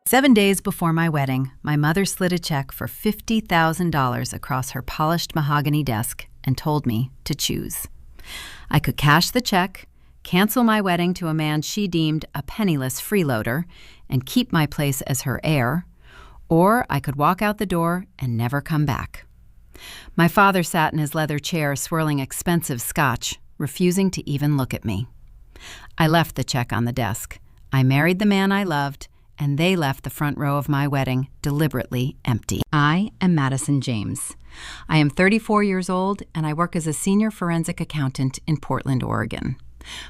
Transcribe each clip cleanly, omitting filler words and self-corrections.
7 days before my wedding, my mother slid a check for $50,000 across her polished mahogany desk and told me to choose. I could cash the check, cancel my wedding to a man she deemed a penniless freeloader, and keep my place as her heir, or I could walk out the door and never come back. My father sat in his leather chair swirling expensive scotch, refusing to even look at me. I left the check on the desk. I married the man I loved, and they left the front row of my wedding deliberately empty. I am Madison James. I am 34 years old, and I work as a senior forensic accountant in Portland, Oregon.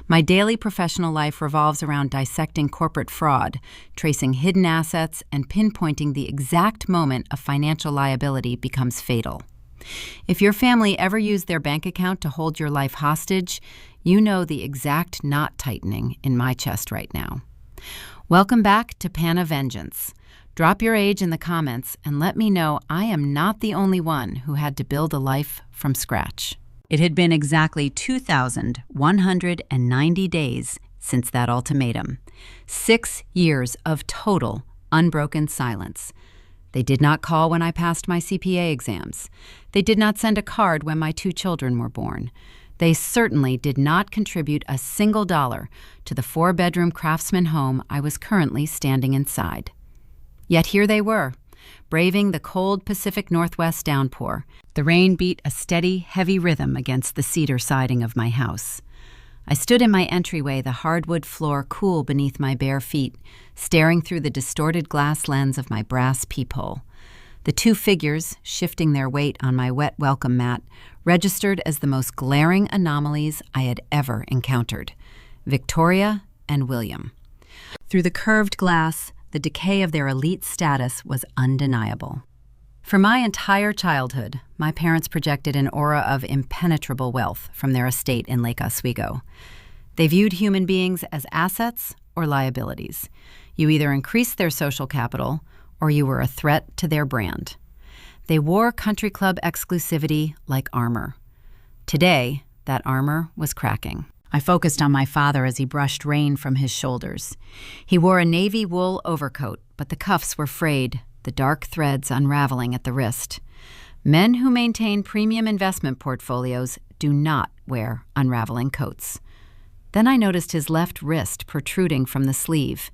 My daily professional life revolves around dissecting corporate fraud, tracing hidden assets, and pinpointing the exact moment a financial liability becomes fatal. If your family ever used their bank account to hold your life hostage, you know the exact knot tightening in my chest right now. Welcome back to Pan of Vengeance. Drop your age in the comments and let me know I am not the only one who had to build a life from scratch. It had been exactly 2,190 days since that ultimatum. 6 years of total, unbroken silence. They did not call when I passed my CPA exams. They did not send a card when my 2 children were born. They certainly did not contribute a single dollar to the 4-bedroom craftsman home I was currently standing inside. Yet here they were, braving the cold Pacific Northwest downpour. The rain beat a steady, heavy rhythm against the cedar siding of my house. I stood in my entryway, the hardwood floor cool beneath my bare feet, staring through the distorted glass lens of my brass peephole. The 2 figures, shifting their weight on my wet welcome mat, registered as the most glaring anomalies I had ever encountered: Victoria and William. Through the curved glass, the decay of their elite status was undeniable. For my entire childhood, my parents projected an aura of impenetrable wealth from their estate in Lake Oswego. They viewed human beings as assets or liabilities. You either increased their social capital or you were a threat to their brand. They wore country club exclusivity like armor. Today, that armor was cracking. I focused on my father as he brushed rain from his shoulders. He wore a navy wool overcoat, but the cuffs were frayed, the dark threads unraveling at the wrist. Men who maintain premium investment portfolios do not wear unraveling coats. Then I noticed his left wrist protruding from the sleeve.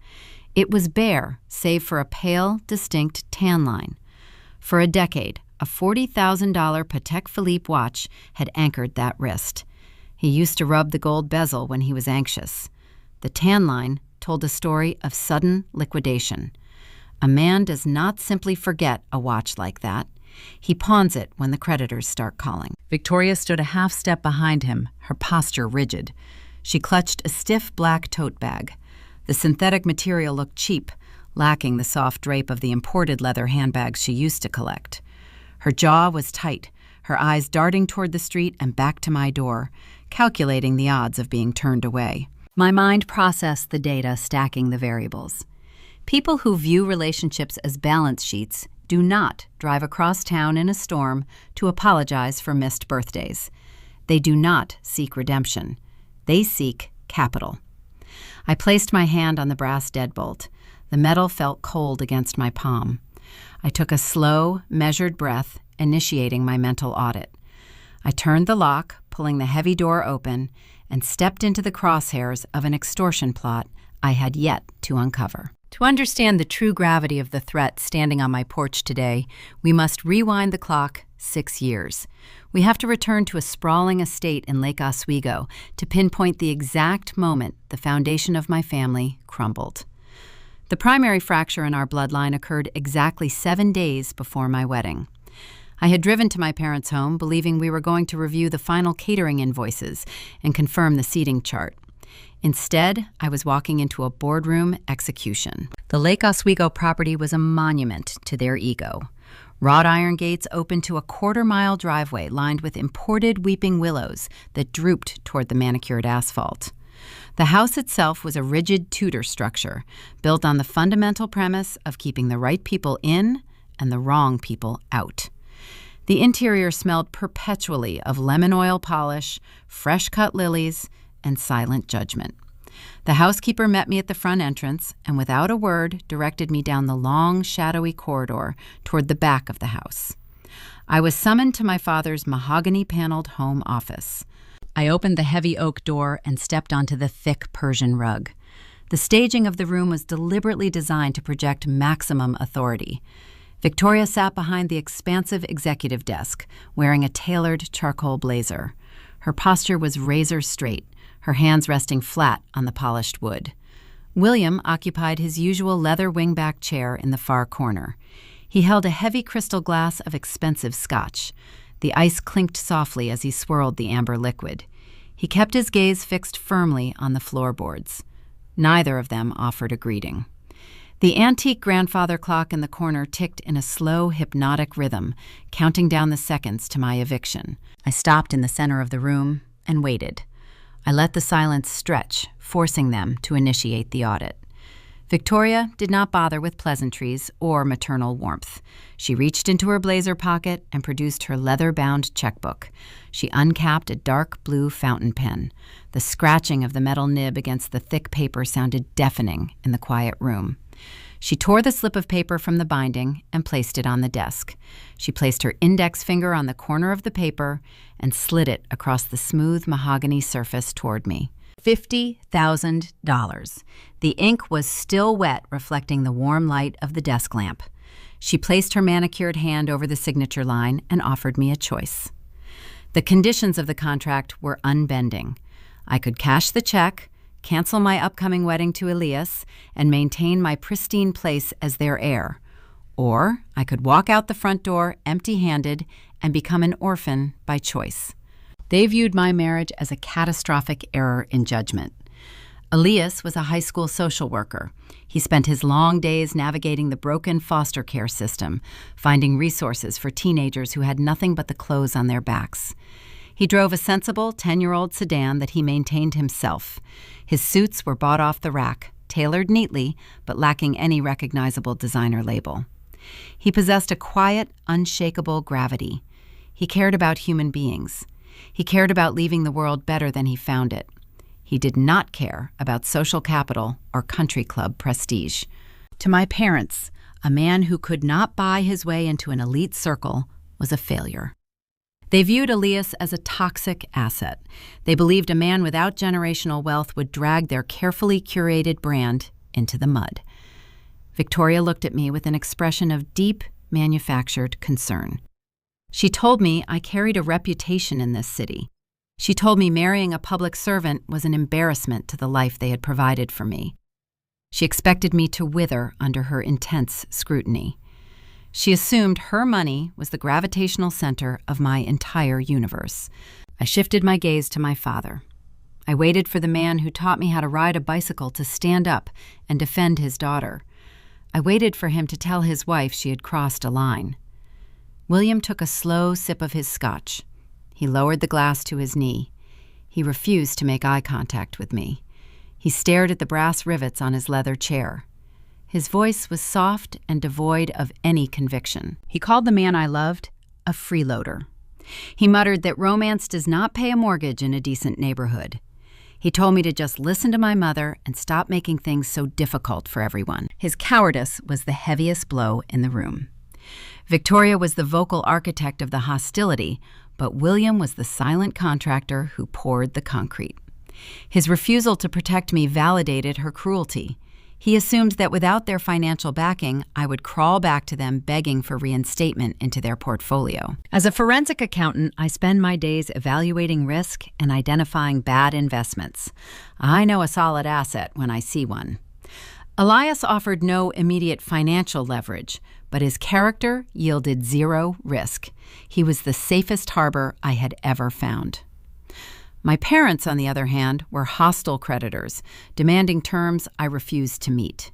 It was bare, save for a pale, distinct tan line. For a decade, a $40,000 Patek Philippe watch had anchored that wrist. He used to rub the gold bezel when he was anxious. The tan line told a story of sudden liquidation. A man does not simply forget a watch like that. He pawns it when the creditors start calling. Victoria stood a half step behind him, her posture rigid. She clutched a stiff black tote bag. The synthetic material looked cheap, lacking the soft drape of the imported leather handbags she used to collect. Her jaw was tight, her eyes darting toward the street and back to my door, calculating the odds of being turned away. My mind processed the data, stacking the variables. People who view relationships as balance sheets do not drive across town in a storm to apologize for missed birthdays. They do not seek redemption. They seek capital. I placed my hand on the brass deadbolt. The metal felt cold against my palm. I took a slow, measured breath, initiating my mental audit. I turned the lock, pulling the heavy door open, and stepped into the crosshairs of an extortion plot I had yet to uncover. To understand the true gravity of the threat standing on my porch today, we must rewind the clock 6 years. We have to return to a sprawling estate in Lake Oswego to pinpoint the exact moment the foundation of my family crumbled. The primary fracture in our bloodline occurred exactly 7 days before my wedding. I had driven to my parents' home believing we were going to review the final catering invoices and confirm the seating chart. Instead, I was walking into a boardroom execution. The Lake Oswego property was a monument to their ego. Wrought iron gates opened to a quarter-mile driveway lined with imported weeping willows that drooped toward the manicured asphalt. The house itself was a rigid Tudor structure, built on the fundamental premise of keeping the right people in and the wrong people out. The interior smelled perpetually of lemon oil polish, fresh-cut lilies, and silent judgment. The housekeeper met me at the front entrance and without a word directed me down the long, shadowy corridor toward the back of the house. I was summoned to my father's mahogany-paneled home office. I opened the heavy oak door and stepped onto the thick Persian rug. The staging of the room was deliberately designed to project maximum authority. Victoria sat behind the expansive executive desk, wearing a tailored charcoal blazer. Her posture was razor straight, her hands resting flat on the polished wood. William occupied his usual leather wingback chair in the far corner. He held a heavy crystal glass of expensive scotch. The ice clinked softly as he swirled the amber liquid. He kept his gaze fixed firmly on the floorboards. Neither of them offered a greeting. The antique grandfather clock in the corner ticked in a slow, hypnotic rhythm, counting down the seconds to my eviction. I stopped in the center of the room and waited. I let the silence stretch, forcing them to initiate the audit. Victoria did not bother with pleasantries or maternal warmth. She reached into her blazer pocket and produced her leather-bound checkbook. She uncapped a dark blue fountain pen. The scratching of the metal nib against the thick paper sounded deafening in the quiet room. She tore the slip of paper from the binding and placed it on the desk. She placed her index finger on the corner of the paper and slid it across the smooth mahogany surface toward me. $50,000. The ink was still wet, reflecting the warm light of the desk lamp. She placed her manicured hand over the signature line and offered me a choice. The conditions of the contract were unbending. I could cash the check, cancel my upcoming wedding to Elias, and maintain my pristine place as their heir. Or I could walk out the front door empty-handed and become an orphan by choice. They viewed my marriage as a catastrophic error in judgment. Elias was a high school social worker. He spent his long days navigating the broken foster care system, finding resources for teenagers who had nothing but the clothes on their backs. He drove a sensible 10-year-old sedan that he maintained himself. His suits were bought off the rack, tailored neatly, but lacking any recognizable designer label. He possessed a quiet, unshakable gravity. He cared about human beings. He cared about leaving the world better than he found it. He did not care about social capital or country club prestige. To my parents, a man who could not buy his way into an elite circle was a failure. They viewed Elias as a toxic asset. They believed a man without generational wealth would drag their carefully curated brand into the mud. Victoria looked at me with an expression of deep, manufactured concern. She told me I carried a reputation in this city. She told me marrying a public servant was an embarrassment to the life they had provided for me. She expected me to wither under her intense scrutiny. She assumed her money was the gravitational center of my entire universe. I shifted my gaze to my father. I waited for the man who taught me how to ride a bicycle to stand up and defend his daughter. I waited for him to tell his wife she had crossed a line. William took a slow sip of his scotch. He lowered the glass to his knee. He refused to make eye contact with me. He stared at the brass rivets on his leather chair. His voice was soft and devoid of any conviction. He called the man I loved a freeloader. He muttered that romance does not pay a mortgage in a decent neighborhood. He told me to just listen to my mother and stop making things so difficult for everyone. His cowardice was the heaviest blow in the room. Victoria was the vocal architect of the hostility, but William was the silent contractor who poured the concrete. His refusal to protect me validated her cruelty. He assumed that without their financial backing, I would crawl back to them begging for reinstatement into their portfolio. As a forensic accountant, I spend my days evaluating risk and identifying bad investments. I know a solid asset when I see one. Elias offered no immediate financial leverage, but his character yielded zero risk. He was the safest harbor I had ever found. My parents, on the other hand, were hostile creditors, demanding terms I refused to meet.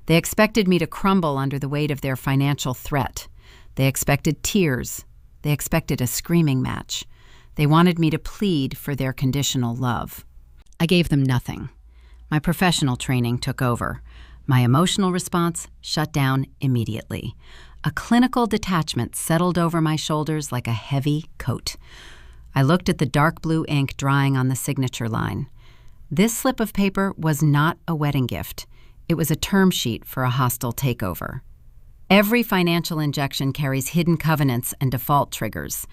They expected me to crumble under the weight of their financial threat. They expected tears. They expected a screaming match. They wanted me to plead for their conditional love. I gave them nothing. My professional training took over. My emotional response shut down immediately. A clinical detachment settled over my shoulders like a heavy coat. I looked at the dark blue ink drying on the signature line. This slip of paper was not a wedding gift. It was a term sheet for a hostile takeover. Every financial injection carries hidden covenants and default triggers.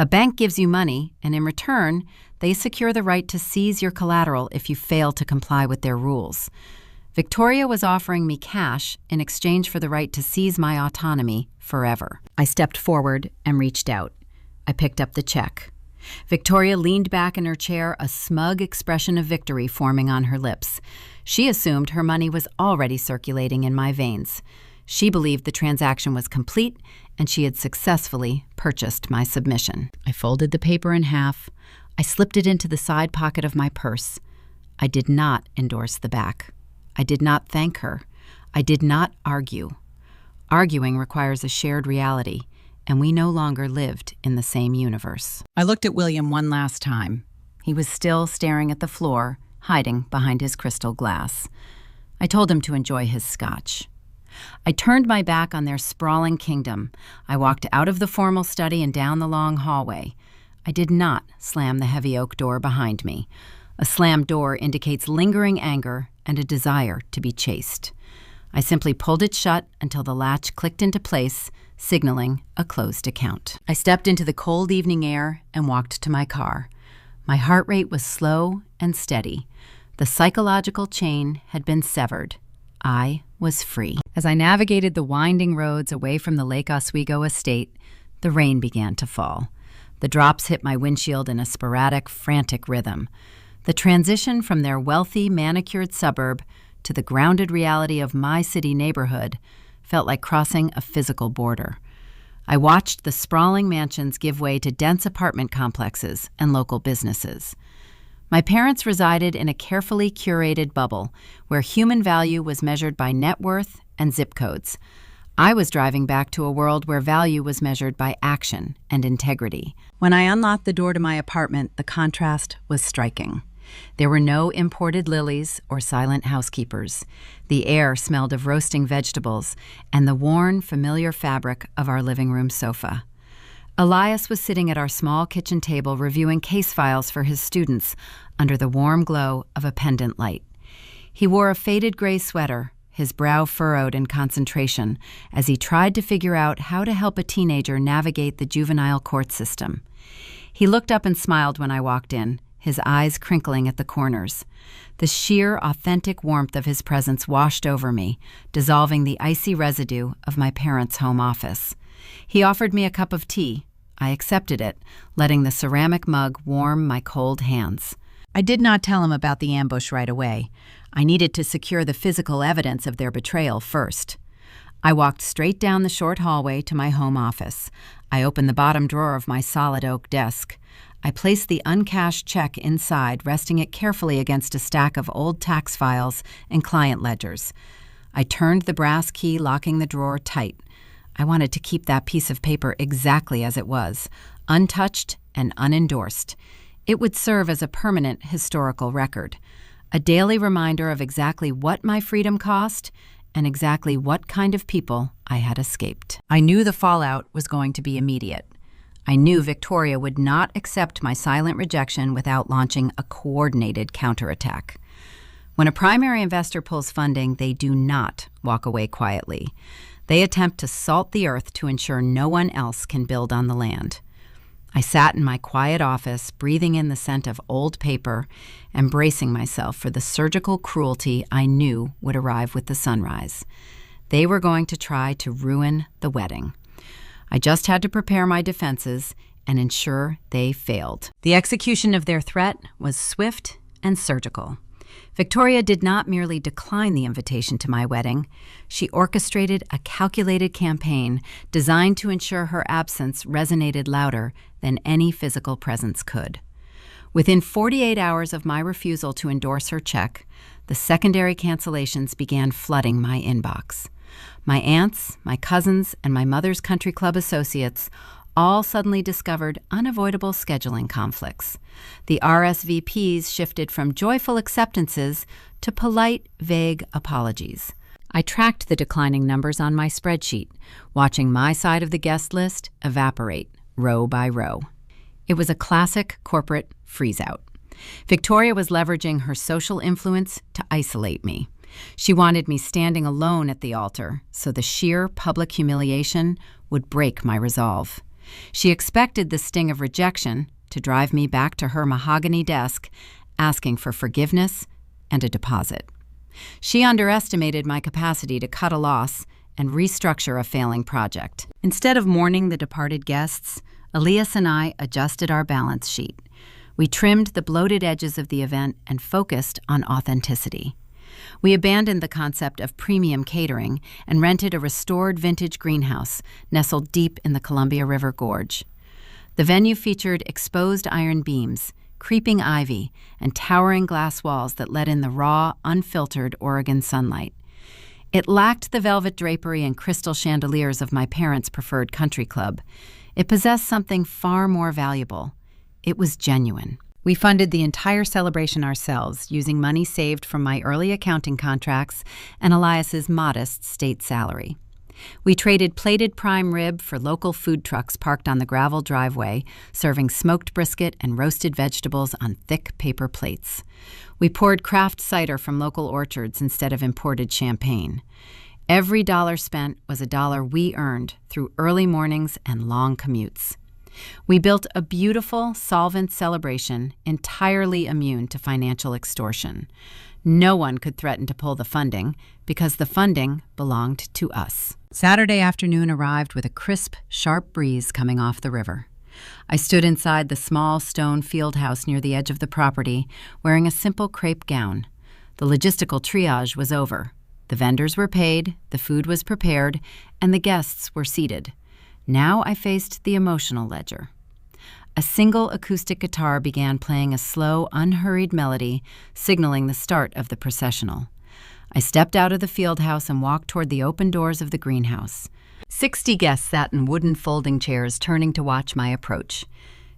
A bank gives you money, and in return, they secure the right to seize your collateral if you fail to comply with their rules. Victoria was offering me cash in exchange for the right to seize my autonomy forever. I stepped forward and reached out. I picked up the check. Victoria leaned back in her chair, a smug expression of victory forming on her lips. She assumed her money was already circulating in my veins. She believed the transaction was complete, and she had successfully purchased my submission. I folded the paper in half. I slipped it into the side pocket of my purse. I did not endorse the back. I did not thank her. I did not argue. Arguing requires a shared reality, and we no longer lived in the same universe. I looked at William one last time. He was still staring at the floor, hiding behind his crystal glass. I told him to enjoy his scotch. I turned my back on their sprawling kingdom. I walked out of the formal study and down the long hallway. I did not slam the heavy oak door behind me. A slammed door indicates lingering anger and a desire to be chased. I simply pulled it shut until the latch clicked into place, signaling a closed account. I stepped into the cold evening air and walked to my car. My heart rate was slow and steady. The psychological chain had been severed. I was free. As I navigated the winding roads away from the Lake Oswego estate, the rain began to fall. The drops hit my windshield in a sporadic, frantic rhythm. The transition from their wealthy, manicured suburb to the grounded reality of my city neighborhood felt like crossing a physical border. I watched the sprawling mansions give way to dense apartment complexes and local businesses. My parents resided in a carefully curated bubble where human value was measured by net worth and zip codes. I was driving back to a world where value was measured by action and integrity. When I unlocked the door to my apartment, the contrast was striking. There were no imported lilies or silent housekeepers. The air smelled of roasting vegetables and the worn, familiar fabric of our living room sofa. Elias was sitting at our small kitchen table reviewing case files for his students under the warm glow of a pendant light. He wore a faded gray sweater, his brow furrowed in concentration, as he tried to figure out how to help a teenager navigate the juvenile court system. He looked up and smiled when I walked in, his eyes crinkling at the corners. The sheer, authentic warmth of his presence washed over me, dissolving the icy residue of my parents' home office. He offered me a cup of tea. I accepted it, letting the ceramic mug warm my cold hands. I did not tell him about the ambush right away. I needed to secure the physical evidence of their betrayal first. I walked straight down the short hallway to my home office. I opened the bottom drawer of my solid oak desk. I placed the uncashed check inside, resting it carefully against a stack of old tax files and client ledgers. I turned the brass key, locking the drawer tight. I wanted to keep that piece of paper exactly as it was, untouched and unendorsed. It would serve as a permanent historical record, a daily reminder of exactly what my freedom cost and exactly what kind of people I had escaped. I knew the fallout was going to be immediate. I knew Victoria would not accept my silent rejection without launching a coordinated counterattack. When a primary investor pulls funding, they do not walk away quietly. They attempt to salt the earth to ensure no one else can build on the land. I sat in my quiet office, breathing in the scent of old paper and bracing myself for the surgical cruelty I knew would arrive with the sunrise. They were going to try to ruin the wedding. I just had to prepare my defenses and ensure they failed. The execution of their threat was swift and surgical. Victoria did not merely decline the invitation to my wedding. She orchestrated a calculated campaign designed to ensure her absence resonated louder than any physical presence could. Within 48 hours of my refusal to endorse her check, the secondary cancellations began flooding my inbox. My aunts, my cousins, and my mother's country club associates all suddenly discovered unavoidable scheduling conflicts. The RSVPs shifted from joyful acceptances to polite, vague apologies. I tracked the declining numbers on my spreadsheet, watching my side of the guest list evaporate, row by row. It was a classic corporate freeze-out. Victoria was leveraging her social influence to isolate me. She wanted me standing alone at the altar, so the sheer public humiliation would break my resolve. She expected the sting of rejection to drive me back to her mahogany desk, asking for forgiveness and a deposit. She underestimated my capacity to cut a loss and restructure a failing project. Instead of mourning the departed guests, Elias and I adjusted our balance sheet. We trimmed the bloated edges of the event and focused on authenticity. We abandoned the concept of premium catering and rented a restored vintage greenhouse nestled deep in the Columbia River Gorge. The venue featured exposed iron beams, creeping ivy, and towering glass walls that let in the raw, unfiltered Oregon sunlight. It lacked the velvet drapery and crystal chandeliers of my parents' preferred country club. It possessed something far more valuable. It was genuine. We funded the entire celebration ourselves, using money saved from my early accounting contracts and Elias's modest state salary. We traded plated prime rib for local food trucks parked on the gravel driveway, serving smoked brisket and roasted vegetables on thick paper plates. We poured craft cider from local orchards instead of imported champagne. Every dollar spent was a dollar we earned through early mornings and long commutes. We built a beautiful, solvent celebration entirely immune to financial extortion. No one could threaten to pull the funding because the funding belonged to us. Saturday afternoon arrived with a crisp, sharp breeze coming off the river. I stood inside the small stone field house near the edge of the property, wearing a simple crepe gown. The logistical triage was over. The vendors were paid, the food was prepared, and the guests were seated. Now I faced the emotional ledger. A single acoustic guitar began playing a slow, unhurried melody, signaling the start of the processional. I stepped out of the field house and walked toward the open doors of the greenhouse. 60 guests sat in wooden folding chairs, turning to watch my approach.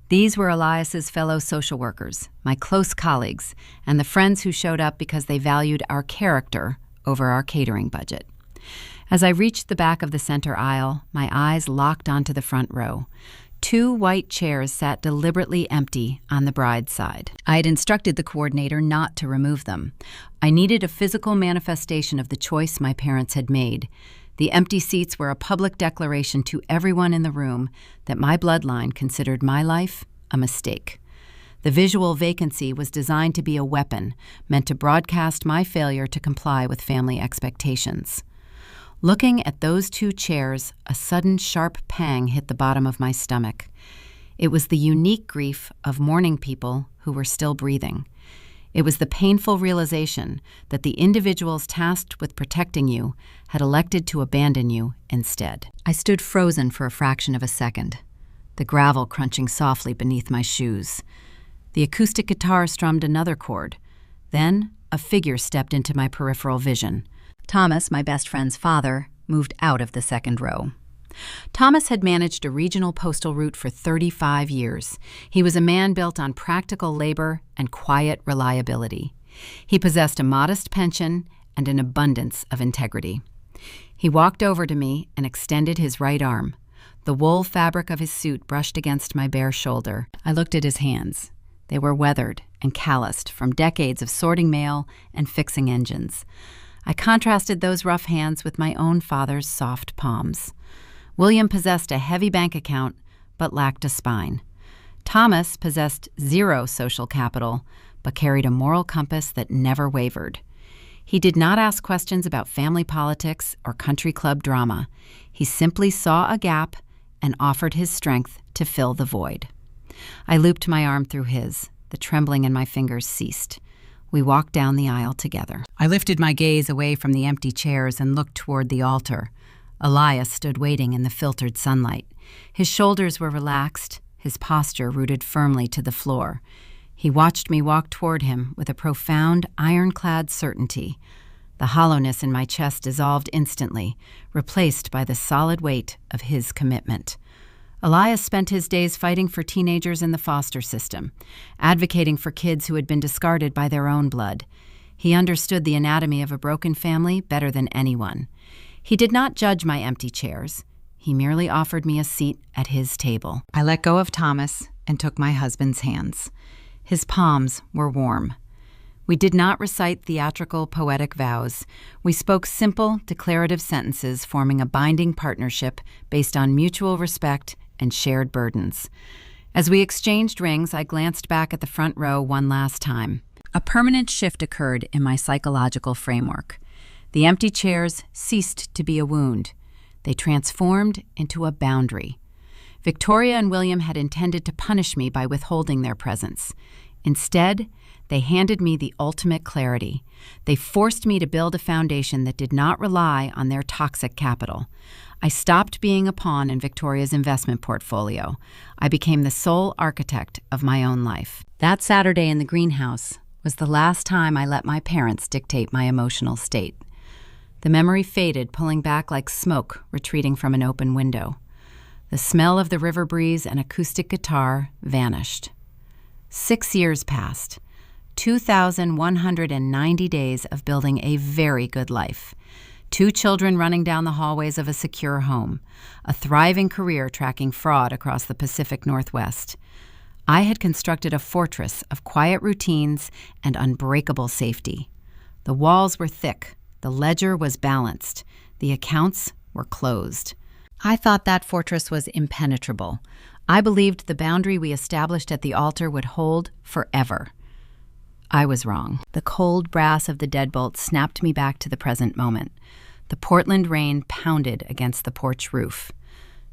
These were Elias's fellow social workers, my close colleagues, and the friends who showed up because they valued our character over our catering budget. As I reached the back of the center aisle, my eyes locked onto the front row. 2 white chairs sat deliberately empty on the bride's side. I had instructed the coordinator not to remove them. I needed a physical manifestation of the choice my parents had made. The empty seats were a public declaration to everyone in the room that my bloodline considered my life a mistake. The visual vacancy was designed to be a weapon, meant to broadcast my failure to comply with family expectations. Looking at those 2 chairs, a sudden sharp pang hit the bottom of my stomach. It was the unique grief of mourning people who were still breathing. It was the painful realization that the individuals tasked with protecting you had elected to abandon you instead. I stood frozen for a fraction of a second, the gravel crunching softly beneath my shoes. The acoustic guitar strummed another chord. Then a figure stepped into my peripheral vision. Thomas, my best friend's father, moved out of the second row. Thomas had managed a regional postal route for 35 years. He was a man built on practical labor and quiet reliability. He possessed a modest pension and an abundance of integrity. He walked over to me and extended his right arm. The wool fabric of his suit brushed against my bare shoulder. I looked at his hands. They were weathered and calloused from decades of sorting mail and fixing engines. I contrasted those rough hands with my own father's soft palms. William possessed a heavy bank account, but lacked a spine. Thomas possessed 0 social capital, but carried a moral compass that never wavered. He did not ask questions about family politics or country club drama. He simply saw a gap and offered his strength to fill the void. I looped my arm through his. The trembling in my fingers ceased. We walked down the aisle together. I lifted my gaze away from the empty chairs and looked toward the altar. Elias stood waiting in the filtered sunlight. His shoulders were relaxed, his posture rooted firmly to the floor. He watched me walk toward him with a profound, ironclad certainty. The hollowness in my chest dissolved instantly, replaced by the solid weight of his commitment. Elias spent his days fighting for teenagers in the foster system, advocating for kids who had been discarded by their own blood. He understood the anatomy of a broken family better than anyone. He did not judge my empty chairs. He merely offered me a seat at his table. I let go of Thomas and took my husband's hands. His palms were warm. We did not recite theatrical, poetic vows. We spoke simple, declarative sentences forming a binding partnership based on mutual respect and shared burdens. As we exchanged rings, I glanced back at the front row one last time. A permanent shift occurred in my psychological framework. The empty chairs ceased to be a wound. They transformed into a boundary. Victoria and William had intended to punish me by withholding their presence. Instead, they handed me the ultimate clarity. They forced me to build a foundation that did not rely on their toxic capital. I stopped being a pawn in Victoria's investment portfolio. I became the sole architect of my own life. That Saturday in the greenhouse was the last time I let my parents dictate my emotional state. The memory faded, pulling back like smoke retreating from an open window. The smell of the river breeze and acoustic guitar vanished. 6 years passed. 2,190 days of building a very good life. 2 children running down the hallways of a secure home. A thriving career tracking fraud across the Pacific Northwest. I had constructed a fortress of quiet routines and unbreakable safety. The walls were thick. The ledger was balanced. The accounts were closed. I thought that fortress was impenetrable. I believed the boundary we established at the altar would hold forever. I was wrong. The cold brass of the deadbolt snapped me back to the present moment. The Portland rain pounded against the porch roof.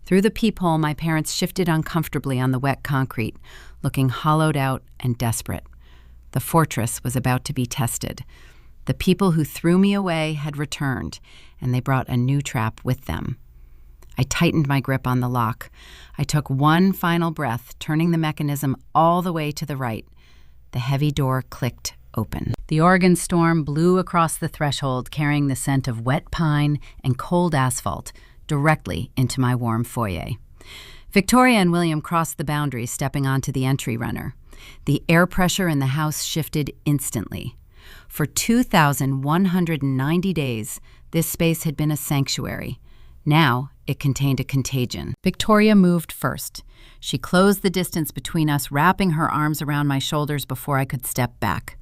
Through the peephole, my parents shifted uncomfortably on the wet concrete, looking hollowed out and desperate. The fortress was about to be tested. The people who threw me away had returned, and they brought a new trap with them. I tightened my grip on the lock. I took one final breath, turning the mechanism all the way to the right. The heavy door clicked open. The Oregon storm blew across the threshold, carrying the scent of wet pine and cold asphalt directly into my warm foyer. Victoria and William crossed the boundary, stepping onto the entry runner. The air pressure in the house shifted instantly. For 2,190 days, this space had been a sanctuary. Now it contained a contagion. Victoria moved first. She closed the distance between us, wrapping her arms around my shoulders before I could step back.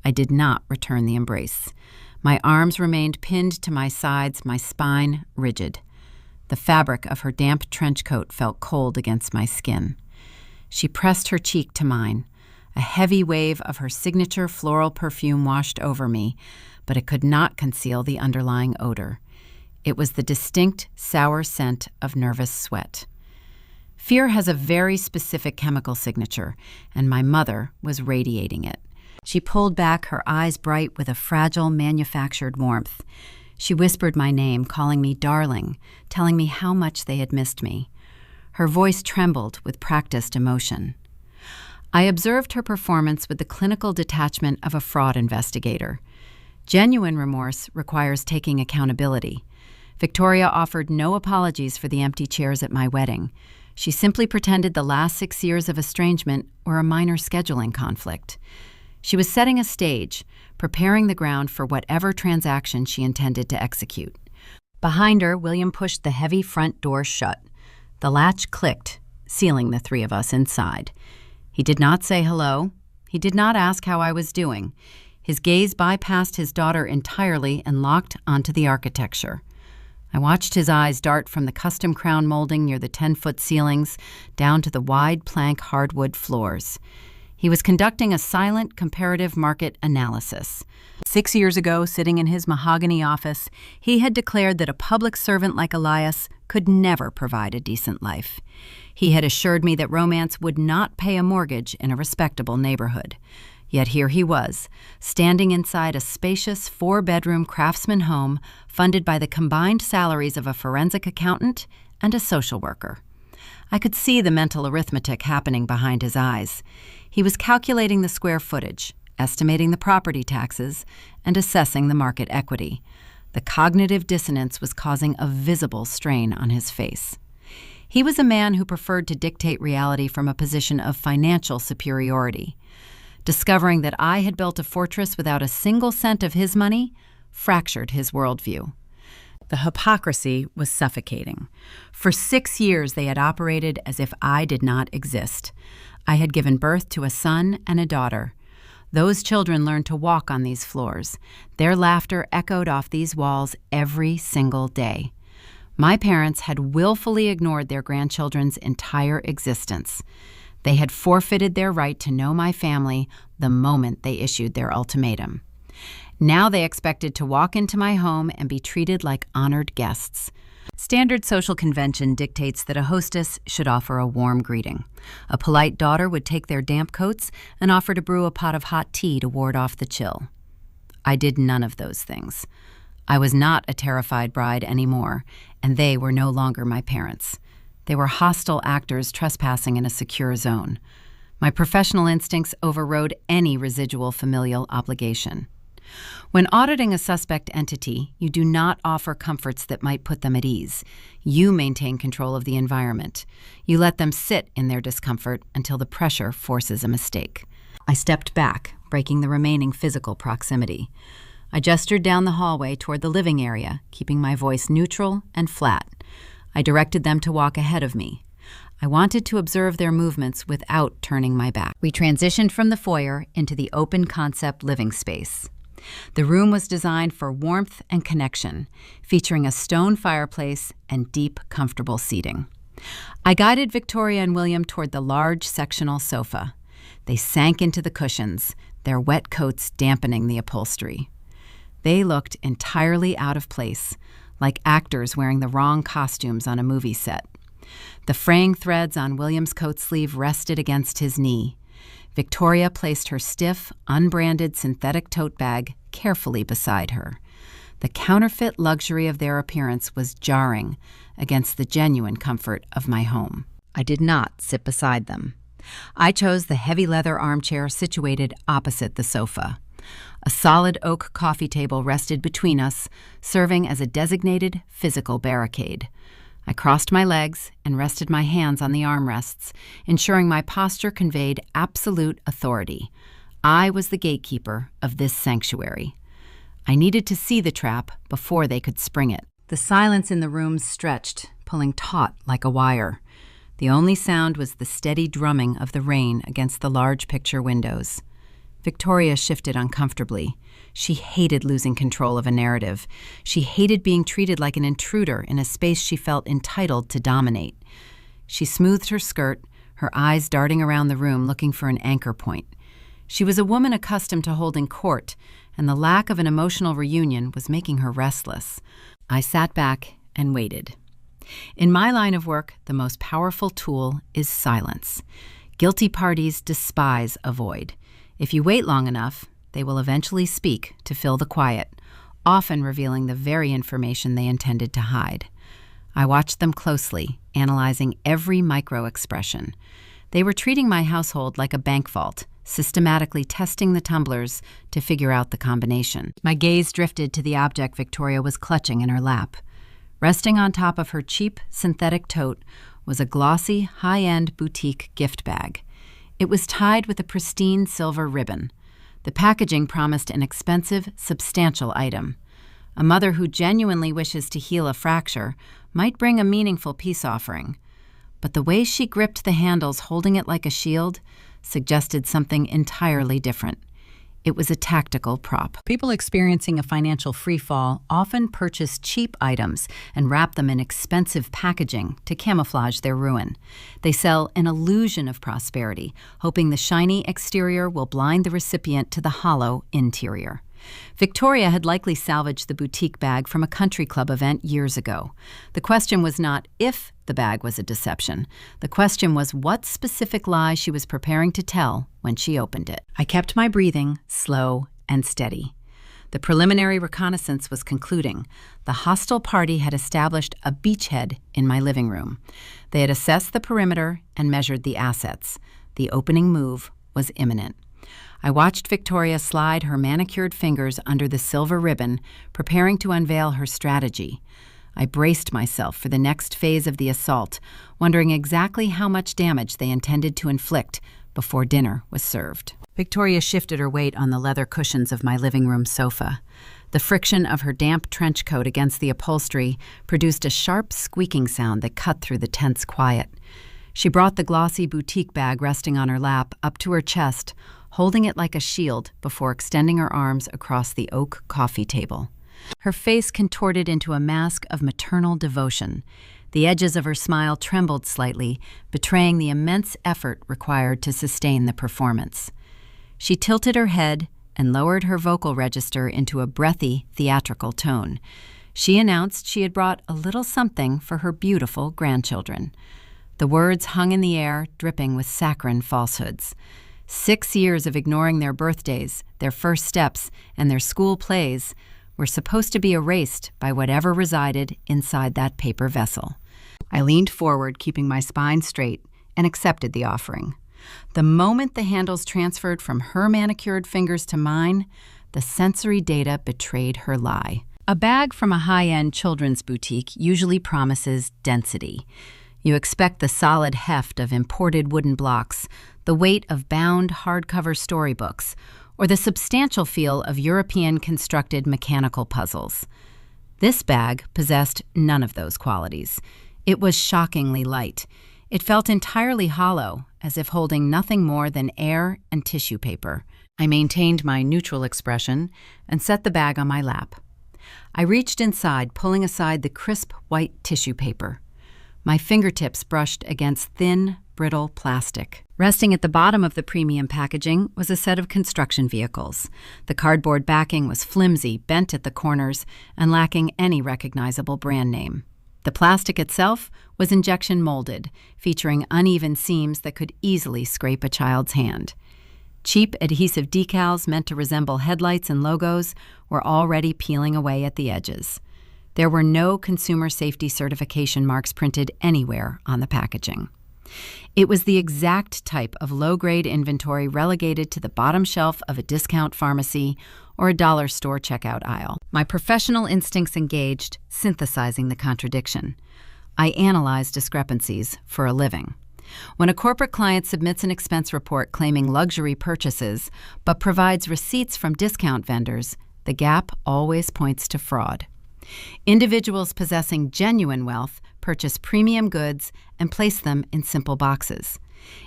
I did not return the embrace. My arms remained pinned to my sides, my spine rigid. The fabric of her damp trench coat felt cold against my skin. She pressed her cheek to mine. A heavy wave of her signature floral perfume washed over me, but it could not conceal the underlying odor. It was the distinct, sour scent of nervous sweat. Fear has a very specific chemical signature, and my mother was radiating it. She pulled back, her eyes bright with a fragile, manufactured warmth. She whispered my name, calling me darling, telling me how much they had missed me. Her voice trembled with practiced emotion. I observed her performance with the clinical detachment of a fraud investigator. Genuine remorse requires taking accountability. Victoria offered no apologies for the empty chairs at my wedding. She simply pretended the last 6 years of estrangement were a minor scheduling conflict. She was setting a stage, preparing the ground for whatever transaction she intended to execute. Behind her, William pushed the heavy front door shut. The latch clicked, sealing the 3 of us inside. He did not say hello. He did not ask how I was doing. His gaze bypassed his daughter entirely and locked onto the architecture. I watched his eyes dart from the custom crown molding near the 10-foot ceilings down to the wide plank hardwood floors. He was conducting a silent comparative market analysis. 6 years ago, sitting in his mahogany office, he had declared that a public servant like Elias could never provide a decent life. He had assured me that romance would not pay a mortgage in a respectable neighborhood. Yet here he was, standing inside a spacious 4-bedroom craftsman home funded by the combined salaries of a forensic accountant and a social worker. I could see the mental arithmetic happening behind his eyes. He was calculating the square footage, estimating the property taxes, and assessing the market equity. The cognitive dissonance was causing a visible strain on his face. He was a man who preferred to dictate reality from a position of financial superiority. Discovering that I had built a fortress without a single cent of his money fractured his worldview. The hypocrisy was suffocating. For 6 years, they had operated as if I did not exist. I had given birth to a son and a daughter. Those children learned to walk on these floors. Their laughter echoed off these walls every single day. My parents had willfully ignored their grandchildren's entire existence. They had forfeited their right to know my family the moment they issued their ultimatum. Now they expected to walk into my home and be treated like honored guests. Standard social convention dictates that a hostess should offer a warm greeting. A polite daughter would take their damp coats and offer to brew a pot of hot tea to ward off the chill. I did none of those things. I was not a terrified bride anymore, and they were no longer my parents. They were hostile actors trespassing in a secure zone. My professional instincts overrode any residual familial obligation. When auditing a suspect entity, you do not offer comforts that might put them at ease. You maintain control of the environment. You let them sit in their discomfort until the pressure forces a mistake. I stepped back, breaking the remaining physical proximity. I gestured down the hallway toward the living area, keeping my voice neutral and flat. I directed them to walk ahead of me. I wanted to observe their movements without turning my back. We transitioned from the foyer into the open-concept living space. The room was designed for warmth and connection, featuring a stone fireplace and deep, comfortable seating. I guided Victoria and William toward the large sectional sofa. They sank into the cushions, their wet coats dampening the upholstery. They looked entirely out of place, like actors wearing the wrong costumes on a movie set. The fraying threads on William's coat sleeve rested against his knee. Victoria placed her stiff, unbranded synthetic tote bag carefully beside her. The counterfeit luxury of their appearance was jarring against the genuine comfort of my home. I did not sit beside them. I chose the heavy leather armchair situated opposite the sofa. A solid oak coffee table rested between us, serving as a designated physical barricade. I crossed my legs and rested my hands on the armrests, ensuring my posture conveyed absolute authority. I was the gatekeeper of this sanctuary. I needed to see the trap before they could spring it. The silence in the room stretched, pulling taut like a wire. The only sound was the steady drumming of the rain against the large picture windows. Victoria shifted uncomfortably. She hated losing control of a narrative. She hated being treated like an intruder in a space she felt entitled to dominate. She smoothed her skirt, her eyes darting around the room looking for an anchor point. She was a woman accustomed to holding court, and the lack of an emotional reunion was making her restless. I sat back and waited. In my line of work, the most powerful tool is silence. Guilty parties despise a void. If you wait long enough, they will eventually speak to fill the quiet, often revealing the very information they intended to hide. I watched them closely, analyzing every micro-expression. They were treating my household like a bank vault, systematically testing the tumblers to figure out the combination. My gaze drifted to the object Victoria was clutching in her lap. Resting on top of her cheap synthetic tote was a glossy, high-end boutique gift bag. It was tied with a pristine silver ribbon. The packaging promised an expensive, substantial item. A mother who genuinely wishes to heal a fracture might bring a meaningful peace offering. But the way she gripped the handles, holding it like a shield, suggested something entirely different. It was a tactical prop. People experiencing a financial freefall often purchase cheap items and wrap them in expensive packaging to camouflage their ruin. They sell an illusion of prosperity, hoping the shiny exterior will blind the recipient to the hollow interior. Victoria had likely salvaged the boutique bag from a country club event years ago. The question was not if the bag was a deception. The question was what specific lie she was preparing to tell when she opened it. I kept my breathing slow and steady. The preliminary reconnaissance was concluding. The hostile party had established a beachhead in my living room. They had assessed the perimeter and measured the assets. The opening move was imminent. I watched Victoria slide her manicured fingers under the silver ribbon, preparing to unveil her strategy. I braced myself for the next phase of the assault, wondering exactly how much damage they intended to inflict before dinner was served. Victoria shifted her weight on the leather cushions of my living room sofa. The friction of her damp trench coat against the upholstery produced a sharp squeaking sound that cut through the tense quiet. She brought the glossy boutique bag resting on her lap up to her chest, holding it like a shield before extending her arms across the oak coffee table. Her face contorted into a mask of maternal devotion. The edges of her smile trembled slightly, betraying the immense effort required to sustain the performance. She tilted her head and lowered her vocal register into a breathy, theatrical tone. She announced she had brought a little something for her beautiful grandchildren. The words hung in the air, dripping with saccharine falsehoods. 6 years of ignoring their birthdays, their first steps, and their school plays were supposed to be erased by whatever resided inside that paper vessel. I leaned forward, keeping my spine straight, and accepted the offering. The moment the handles transferred from her manicured fingers to mine, the sensory data betrayed her lie. A bag from a high-end children's boutique usually promises density. You expect the solid heft of imported wooden blocks, the weight of bound hardcover storybooks, or the substantial feel of European-constructed mechanical puzzles. This bag possessed none of those qualities. It was shockingly light. It felt entirely hollow, as if holding nothing more than air and tissue paper. I maintained my neutral expression and set the bag on my lap. I reached inside, pulling aside the crisp white tissue paper. My fingertips brushed against thin, brittle plastic. Resting at the bottom of the premium packaging was a set of construction vehicles. The cardboard backing was flimsy, bent at the corners, and lacking any recognizable brand name. The plastic itself was injection molded, featuring uneven seams that could easily scrape a child's hand. Cheap adhesive decals meant to resemble headlights and logos were already peeling away at the edges. There were no consumer safety certification marks printed anywhere on the packaging. It was the exact type of low-grade inventory relegated to the bottom shelf of a discount pharmacy or a dollar store checkout aisle. My professional instincts engaged, synthesizing the contradiction. I analyze discrepancies for a living. When a corporate client submits an expense report claiming luxury purchases but provides receipts from discount vendors, the gap always points to fraud. Individuals possessing genuine wealth purchase premium goods and place them in simple boxes.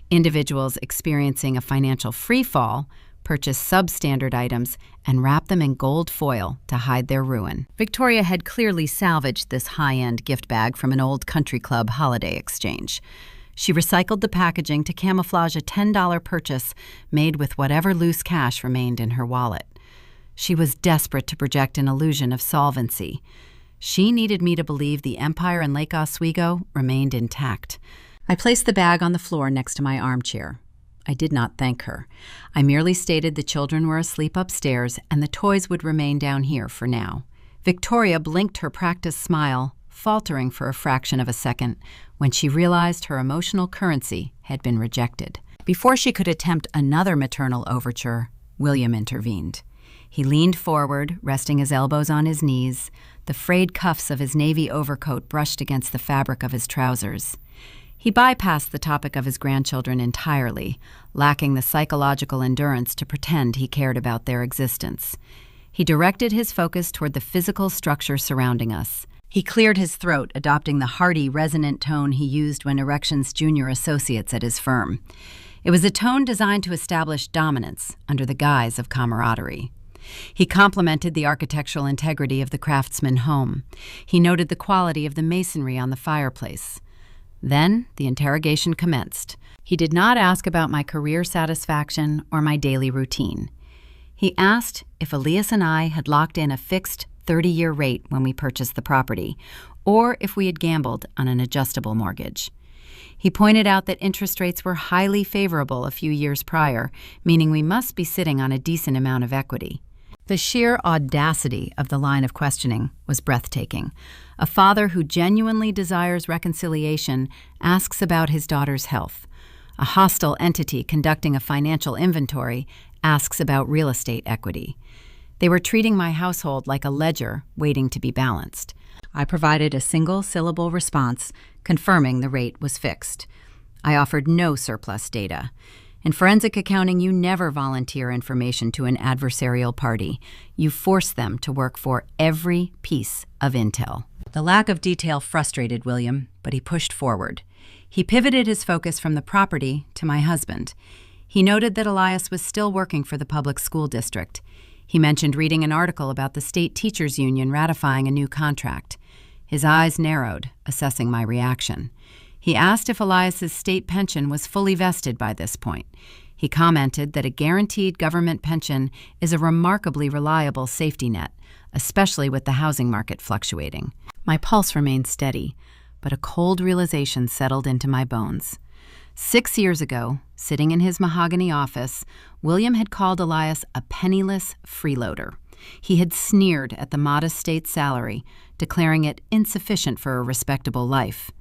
Individuals experiencing a financial free-fall purchase substandard items and wrap them in gold foil to hide their ruin. Victoria had clearly salvaged this high-end gift bag from an old country club holiday exchange. She recycled the packaging to camouflage a $10 purchase made with whatever loose cash remained in her wallet. She was desperate to project an illusion of solvency. She needed me to believe the empire in Lake Oswego remained intact. I placed the bag on the floor next to my armchair. I did not thank her. I merely stated the children were asleep upstairs and the toys would remain down here for now. Victoria blinked her practiced smile, faltering for a fraction of a second, when she realized her emotional currency had been rejected. Before she could attempt another maternal overture, William intervened. He leaned forward, resting his elbows on his knees. The frayed cuffs of his navy overcoat brushed against the fabric of his trousers. He bypassed the topic of his grandchildren entirely, lacking the psychological endurance to pretend he cared about their existence. He directed his focus toward the physical structure surrounding us. He cleared his throat, adopting the hearty, resonant tone he used when Erection's junior associates at his firm. It was a tone designed to establish dominance under the guise of camaraderie. He complimented the architectural integrity of the craftsman home. He noted the quality of the masonry on the fireplace. Then the interrogation commenced. He did not ask about my career satisfaction or my daily routine. He asked if Elias and I had locked in a fixed 30-year rate when we purchased the property, or if we had gambled on an adjustable mortgage. He pointed out that interest rates were highly favorable a few years prior, meaning we must be sitting on a decent amount of equity. The sheer audacity of the line of questioning was breathtaking. A father who genuinely desires reconciliation asks about his daughter's health. A hostile entity conducting a financial inventory asks about real estate equity. They were treating my household like a ledger waiting to be balanced. I provided a single-syllable response, confirming the rate was fixed. I offered no surplus data. In forensic accounting, you never volunteer information to an adversarial party. You force them to work for every piece of intel. The lack of detail frustrated William, but he pushed forward. He pivoted his focus from the property to my husband. He noted that Elias was still working for the public school district. He mentioned reading an article about the state teachers union ratifying a new contract. His eyes narrowed, assessing my reaction. He asked if Elias's state pension was fully vested by this point. He commented that a guaranteed government pension is a remarkably reliable safety net, especially with the housing market fluctuating. My pulse remained steady, but a cold realization settled into my bones. 6 years ago, sitting in his mahogany office, William had called Elias a penniless freeloader. He had sneered at the modest state salary, declaring it insufficient for a respectable life.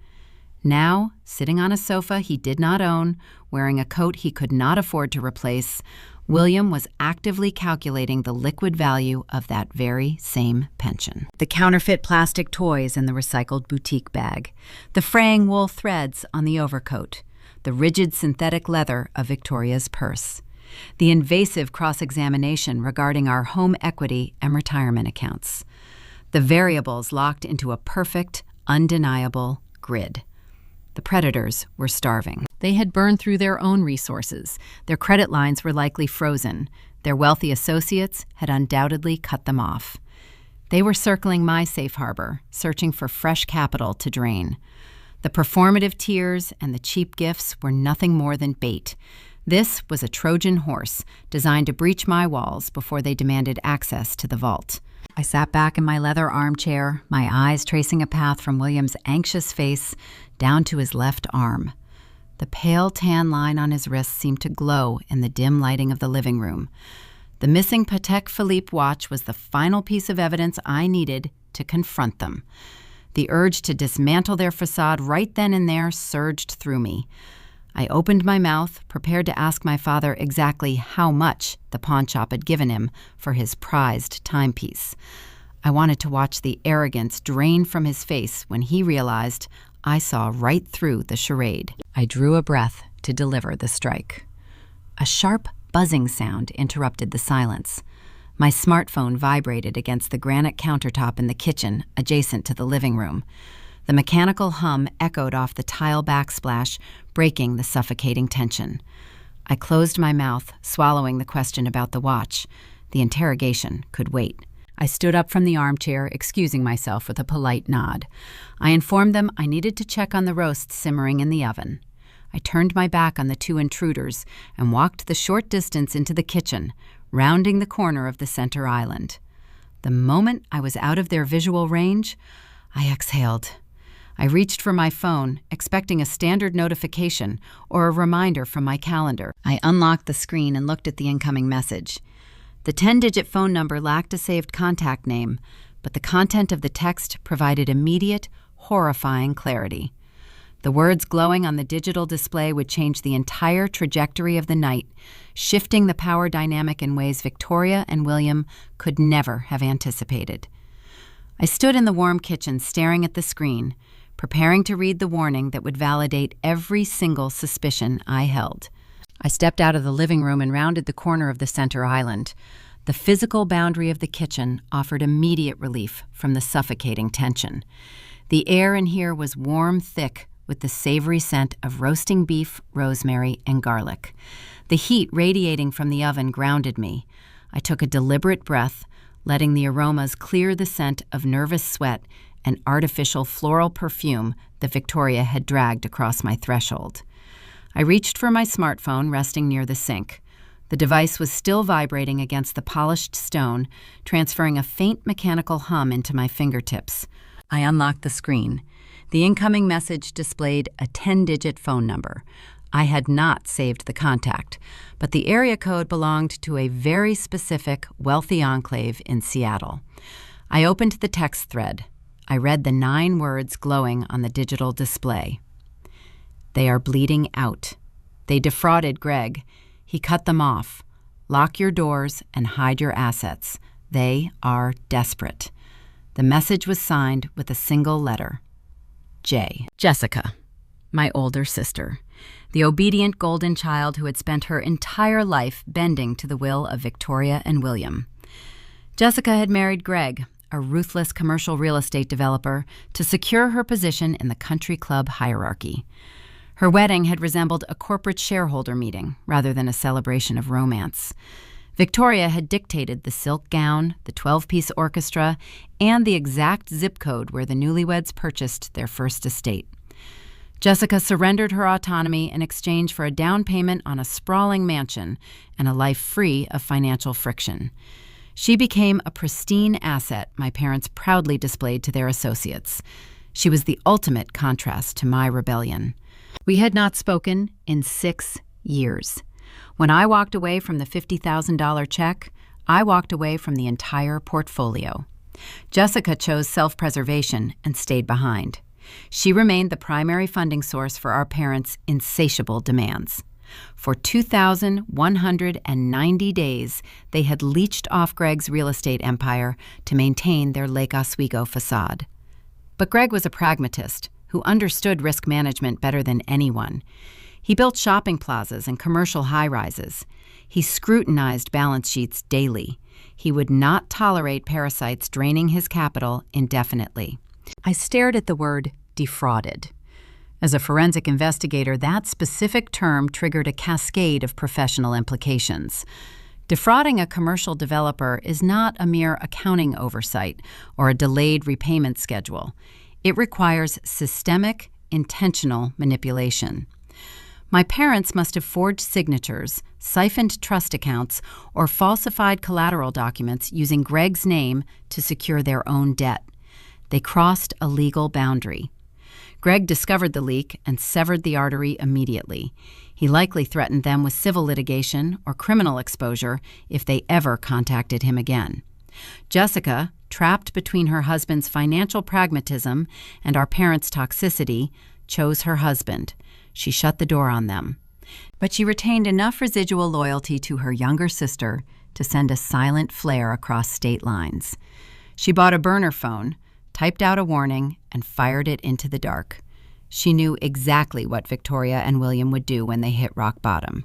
Now, sitting on a sofa he did not own, wearing a coat he could not afford to replace, William was actively calculating the liquid value of that very same pension. The counterfeit plastic toys in the recycled boutique bag, the fraying wool threads on the overcoat, the rigid synthetic leather of Victoria's purse, the invasive cross-examination regarding our home equity and retirement accounts, the variables locked into a perfect, undeniable grid. The predators were starving. They had burned through their own resources. Their credit lines were likely frozen. Their wealthy associates had undoubtedly cut them off. They were circling my safe harbor, searching for fresh capital to drain. The performative tears and the cheap gifts were nothing more than bait. This was a Trojan horse designed to breach my walls before they demanded access to the vault. I sat back in my leather armchair, my eyes tracing a path from William's anxious face down to his left arm. The pale tan line on his wrist seemed to glow in the dim lighting of the living room. The missing Patek Philippe watch was the final piece of evidence I needed to confront them. The urge to dismantle their facade right then and there surged through me. I opened my mouth, prepared to ask my father exactly how much the pawnshop had given him for his prized timepiece. I wanted to watch the arrogance drain from his face when he realized I saw right through the charade. I drew a breath to deliver the strike. A sharp buzzing sound interrupted the silence. My smartphone vibrated against the granite countertop in the kitchen adjacent to the living room. The mechanical hum echoed off the tile backsplash, breaking the suffocating tension. I closed my mouth, swallowing the question about the watch. The interrogation could wait. I stood up from the armchair, excusing myself with a polite nod. I informed them I needed to check on the roast simmering in the oven. I turned my back on the two intruders and walked the short distance into the kitchen, rounding the corner of the center island. The moment I was out of their visual range, I exhaled. I reached for my phone, expecting a standard notification or a reminder from my calendar. I unlocked the screen and looked at the incoming message. The 10-digit phone number lacked a saved contact name, but the content of the text provided immediate, horrifying clarity. The words glowing on the digital display would change the entire trajectory of the night, shifting the power dynamic in ways Victoria and William could never have anticipated. I stood in the warm kitchen staring at the screen, preparing to read the warning that would validate every single suspicion I held. I stepped out of the living room and rounded the corner of the center island. The physical boundary of the kitchen offered immediate relief from the suffocating tension. The air in here was warm, thick, with the savory scent of roasting beef, rosemary, and garlic. The heat radiating from the oven grounded me. I took a deliberate breath, letting the aromas clear the scent of nervous sweat and artificial floral perfume that Victoria had dragged across my threshold. I reached for my smartphone resting near the sink. The device was still vibrating against the polished stone, transferring a faint mechanical hum into my fingertips. I unlocked the screen. The incoming message displayed a 10-digit phone number. I had not saved the contact, but the area code belonged to a very specific, wealthy enclave in Seattle. I opened the text thread. I read the 9 words glowing on the digital display. They are bleeding out. They defrauded Greg. He cut them off. Lock your doors and hide your assets. They are desperate. The message was signed with a single letter. J. Jessica, my older sister, the obedient golden child who had spent her entire life bending to the will of Victoria and William. Jessica had married Greg, a ruthless commercial real estate developer, to secure her position in the country club hierarchy. Her wedding had resembled a corporate shareholder meeting rather than a celebration of romance. Victoria had dictated the silk gown, the 12-piece orchestra, and the exact zip code where the newlyweds purchased their first estate. Jessica surrendered her autonomy in exchange for a down payment on a sprawling mansion and a life free of financial friction. She became a pristine asset my parents proudly displayed to their associates. She was the ultimate contrast to my rebellion. We had not spoken in 6 years. When I walked away from the $50,000 check, I walked away from the entire portfolio. Jessica chose self-preservation and stayed behind. She remained the primary funding source for our parents' insatiable demands. For 2,190 days, they had leeched off Greg's real estate empire to maintain their Lake Oswego facade. But Greg was a pragmatist who understood risk management better than anyone. He built shopping plazas and commercial high-rises. He scrutinized balance sheets daily. He would not tolerate parasites draining his capital indefinitely. I stared at the word defrauded. As a forensic investigator, that specific term triggered a cascade of professional implications. Defrauding a commercial developer is not a mere accounting oversight or a delayed repayment schedule. It requires systemic, intentional manipulation. My parents must have forged signatures, siphoned trust accounts, or falsified collateral documents using Greg's name to secure their own debt. They crossed a legal boundary. Greg discovered the leak and severed the artery immediately. He likely threatened them with civil litigation or criminal exposure if they ever contacted him again. Jessica, trapped between her husband's financial pragmatism and our parents' toxicity, chose her husband. She shut the door on them. But she retained enough residual loyalty to her younger sister to send a silent flare across state lines. She bought a burner phone, typed out a warning, and fired it into the dark. She knew exactly what Victoria and William would do when they hit rock bottom.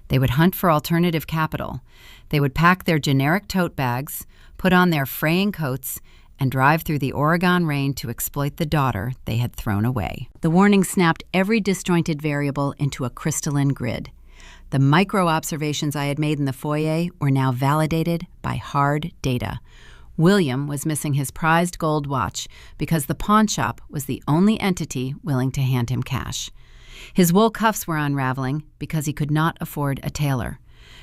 They would hunt for alternative capital. They would pack their generic tote bags, put on their fraying coats, and drive through the Oregon rain to exploit the daughter they had thrown away. The warning snapped every disjointed variable into a crystalline grid. The micro-observations I had made in the foyer were now validated by hard data. William was missing his prized gold watch because the pawn shop was the only entity willing to hand him cash. His wool cuffs were unraveling because he could not afford a tailor.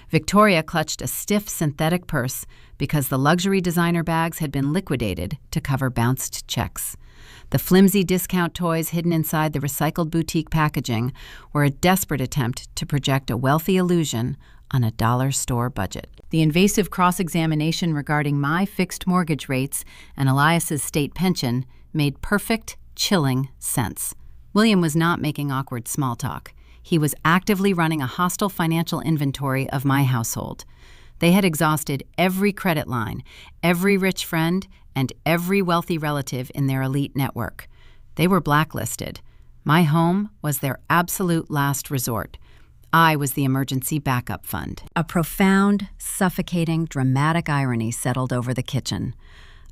Victoria clutched a stiff synthetic purse because the luxury designer bags had been liquidated to cover bounced checks. The flimsy discount toys hidden inside the recycled boutique packaging were a desperate attempt to project a wealthy illusion on a dollar store budget. The invasive cross-examination regarding my fixed mortgage rates and Elias's state pension made perfect, chilling sense. William was not making awkward small talk. He was actively running a hostile financial inventory of my household. They had exhausted every credit line, every rich friend, and every wealthy relative in their elite network. They were blacklisted. My home was their absolute last resort. I was the emergency backup fund. A profound, suffocating, dramatic irony settled over the kitchen.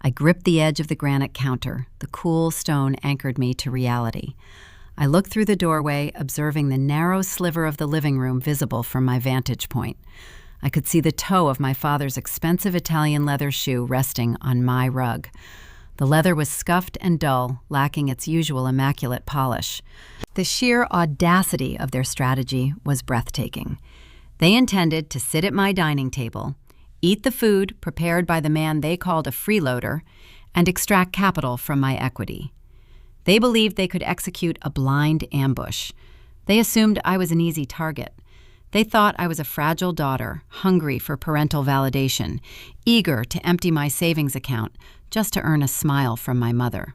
I gripped the edge of the granite counter. The cool stone anchored me to reality. I looked through the doorway, observing the narrow sliver of the living room visible from my vantage point. I could see the toe of my father's expensive Italian leather shoe resting on my rug. The leather was scuffed and dull, lacking its usual immaculate polish. The sheer audacity of their strategy was breathtaking. They intended to sit at my dining table, eat the food prepared by the man they called a freeloader, and extract capital from my equity. They believed they could execute a blind ambush. They assumed I was an easy target. They thought I was a fragile daughter, hungry for parental validation, eager to empty my savings account just to earn a smile from my mother.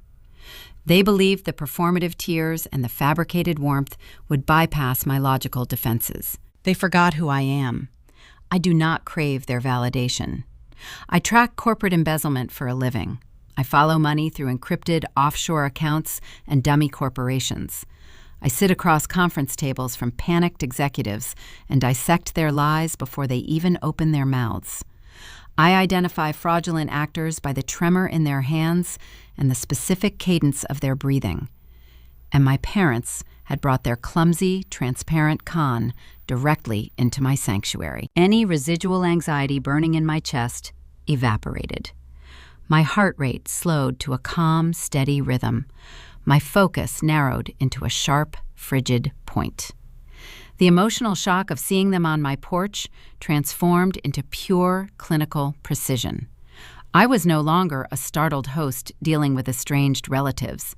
They believed the performative tears and the fabricated warmth would bypass my logical defenses. They forgot who I am. I do not crave their validation. I track corporate embezzlement for a living. I follow money through encrypted offshore accounts and dummy corporations. I sit across conference tables from panicked executives and dissect their lies before they even open their mouths. I identify fraudulent actors by the tremor in their hands and the specific cadence of their breathing. and my parents had brought their clumsy, transparent con directly into my sanctuary. Any residual anxiety burning in my chest evaporated. My heart rate slowed to a calm, steady rhythm. My focus narrowed into a sharp, frigid point. The emotional shock of seeing them on my porch transformed into pure clinical precision. I was no longer a startled host dealing with estranged relatives.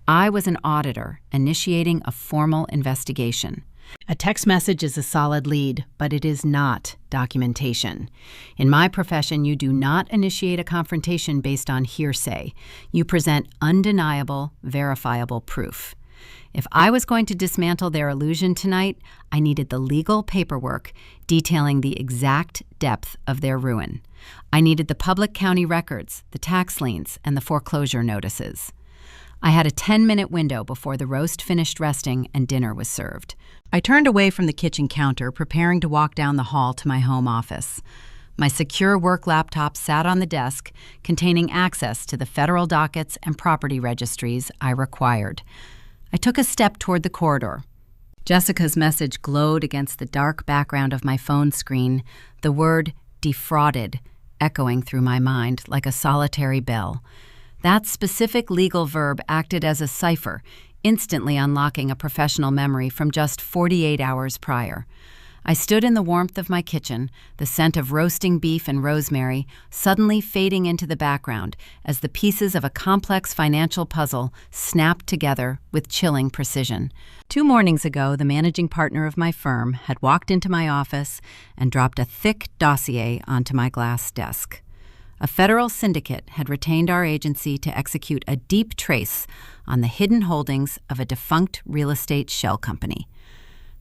I was an auditor initiating a formal investigation. A text message is a solid lead, but it is not documentation. In my profession, you do not initiate a confrontation based on hearsay. You present undeniable, verifiable proof. If I was going to dismantle their illusion tonight, I needed the legal paperwork detailing the exact depth of their ruin. I needed the public county records, the tax liens, and the foreclosure notices. I had a 10-minute window before the roast finished resting and dinner was served. I turned away from the kitchen counter, preparing to walk down the hall to my home office. My secure work laptop sat on the desk, containing access to the federal dockets and property registries I required. I took a step toward the corridor. Jessica's message glowed against the dark background of my phone screen, the word defrauded echoing through my mind like a solitary bell. That specific legal verb acted as a cipher, instantly unlocking a professional memory from just 48 hours prior. I stood in the warmth of my kitchen, the scent of roasting beef and rosemary suddenly fading into the background as the pieces of a complex financial puzzle snapped together with chilling precision. 2 mornings ago, the managing partner of my firm had walked into my office and dropped a thick dossier onto my glass desk. A federal syndicate had retained our agency to execute a deep trace on the hidden holdings of a defunct real estate shell company.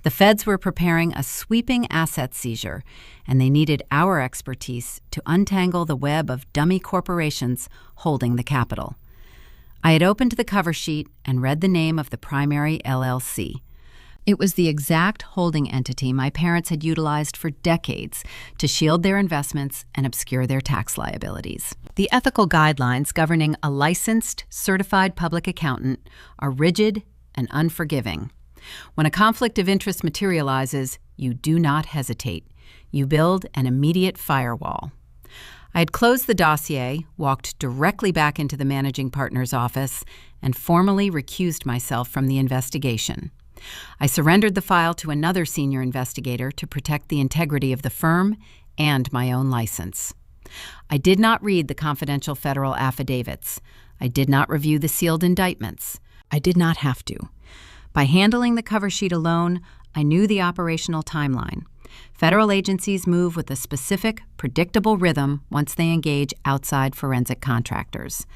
The feds were preparing a sweeping asset seizure, and they needed our expertise to untangle the web of dummy corporations holding the capital. I had opened the cover sheet and read the name of the primary LLC. It was the exact holding entity my parents had utilized for decades to shield their investments and obscure their tax liabilities. The ethical guidelines governing a licensed, certified public accountant are rigid and unforgiving. When a conflict of interest materializes, you do not hesitate. You build an immediate firewall. I had closed the dossier, walked directly back into the managing partner's office, and formally recused myself from the investigation. I surrendered the file to another senior investigator to protect the integrity of the firm and my own license. I did not read the confidential federal affidavits. I did not review the sealed indictments. I did not have to. By handling the cover sheet alone, I knew the operational timeline. Federal agencies move with a specific, predictable rhythm once they engage outside forensic contractors.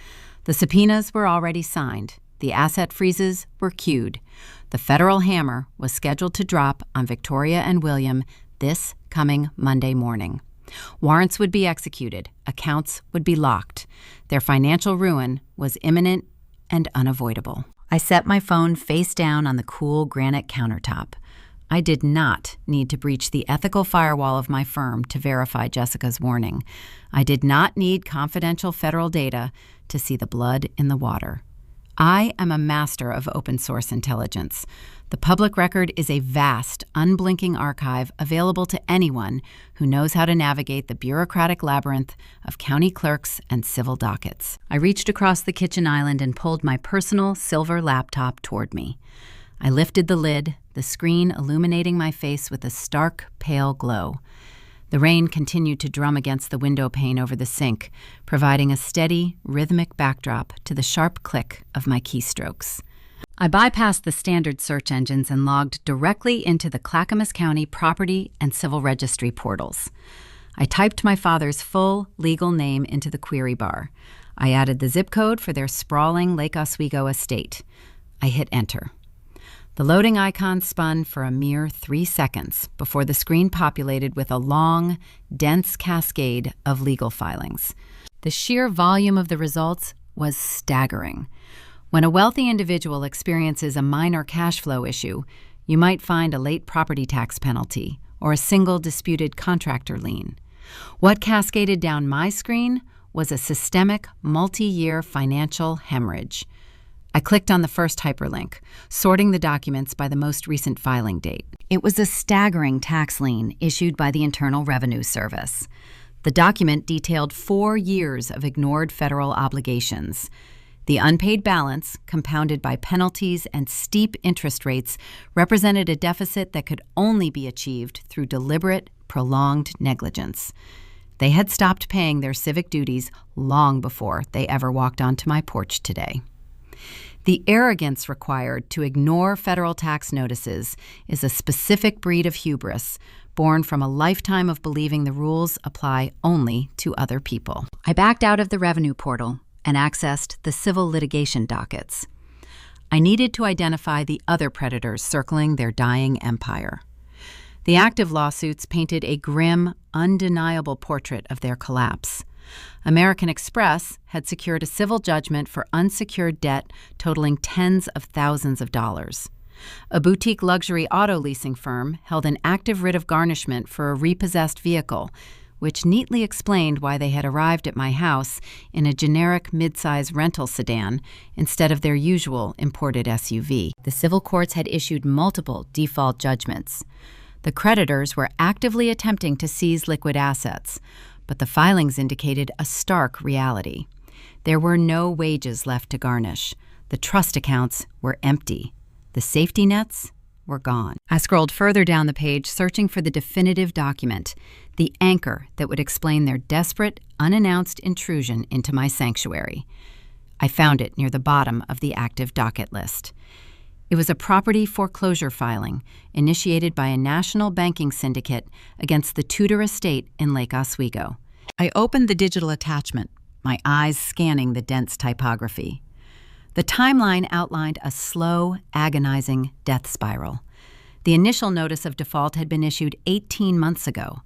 The subpoenas were already signed. The asset freezes were queued. The federal hammer was scheduled to drop on Victoria and William this coming Monday morning. Warrants would be executed. Accounts would be locked. Their financial ruin was imminent and unavoidable. I set my phone face down on the cool granite countertop. I did not need to breach the ethical firewall of my firm to verify Jessica's warning. I did not need confidential federal data to see the blood in the water. I am a master of open source intelligence. The public record is a vast, unblinking archive available to anyone who knows how to navigate the bureaucratic labyrinth of county clerks and civil dockets. I reached across the kitchen island and pulled my personal silver laptop toward me. I lifted the lid, the screen illuminating my face with a stark, pale glow. The rain continued to drum against the window pane over the sink, providing a steady, rhythmic backdrop to the sharp click of my keystrokes. I bypassed the standard search engines and logged directly into the Clackamas County Property and Civil Registry portals. I typed my father's full legal name into the query bar. I added the zip code for their sprawling Lake Oswego estate. I hit enter. The loading icon spun for a mere 3 seconds before the screen populated with a long, dense cascade of legal filings. The sheer volume of the results was staggering. When a wealthy individual experiences a minor cash flow issue, you might find a late property tax penalty or a single disputed contractor lien. What cascaded down my screen was a systemic, multi-year financial hemorrhage. I clicked on the first hyperlink, sorting the documents by the most recent filing date. It was a staggering tax lien issued by the Internal Revenue Service. The document detailed 4 years of ignored federal obligations. The unpaid balance, compounded by penalties and steep interest rates, represented a deficit that could only be achieved through deliberate, prolonged negligence. They had stopped paying their civic duties long before they ever walked onto my porch today. The arrogance required to ignore federal tax notices is a specific breed of hubris born from a lifetime of believing the rules apply only to other people. I backed out of the revenue portal and accessed the civil litigation dockets. I needed to identify the other predators circling their dying empire. The active lawsuits painted a grim, undeniable portrait of their collapse. American Express had secured a civil judgment for unsecured debt totaling tens of thousands of dollars. A boutique luxury auto leasing firm held an active writ of garnishment for a repossessed vehicle, which neatly explained why they had arrived at my house in a generic midsize rental sedan instead of their usual imported SUV. The civil courts had issued multiple default judgments. The creditors were actively attempting to seize liquid assets, but the filings indicated a stark reality. There were no wages left to garnish. The trust accounts were empty. The safety nets were gone. I scrolled further down the page, searching for the definitive document, the anchor that would explain their desperate, unannounced intrusion into my sanctuary. I found it near the bottom of the active docket list. It was a property foreclosure filing initiated by a national banking syndicate against the Tudor estate in Lake Oswego. I opened the digital attachment, my eyes scanning the dense typography. The timeline outlined a slow, agonizing death spiral. The initial notice of default had been issued 18 months ago.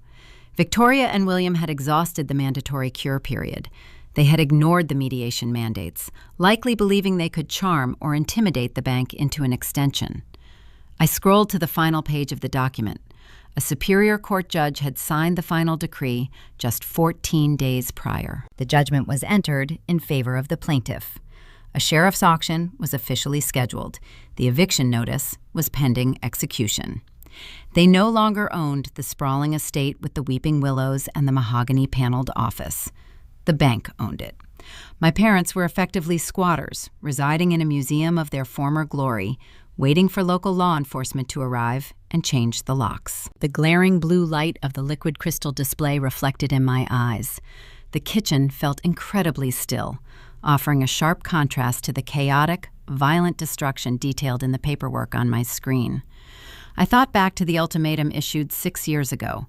Victoria and William had exhausted the mandatory cure period. They had ignored the mediation mandates, likely believing they could charm or intimidate the bank into an extension. I scrolled to the final page of the document. A Superior Court judge had signed the final decree just 14 days prior. The judgment was entered in favor of the plaintiff. A sheriff's auction was officially scheduled. The eviction notice was pending execution. They no longer owned the sprawling estate with the weeping willows and the mahogany-paneled office. The bank owned it. My parents were effectively squatters, residing in a museum of their former glory, waiting for local law enforcement to arrive and change the locks. The glaring blue light of the liquid crystal display reflected in my eyes. The kitchen felt incredibly still, offering a sharp contrast to the chaotic, violent destruction detailed in the paperwork on my screen. I thought back to the ultimatum issued 6 years ago.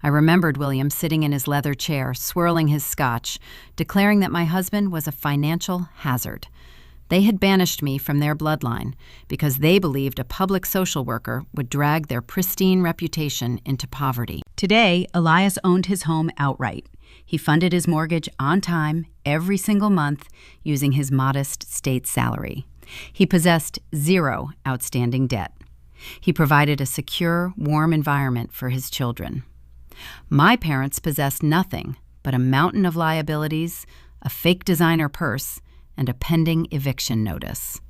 I remembered William sitting in his leather chair, swirling his scotch, declaring that my husband was a financial hazard. They had banished me from their bloodline because they believed a public social worker would drag their pristine reputation into poverty. Today, Elias owned his home outright. He funded his mortgage on time every single month using his modest state salary. He possessed 0 outstanding debt. He provided a secure, warm environment for his children. My parents possessed nothing but a mountain of liabilities, a fake designer purse, and a pending eviction notice.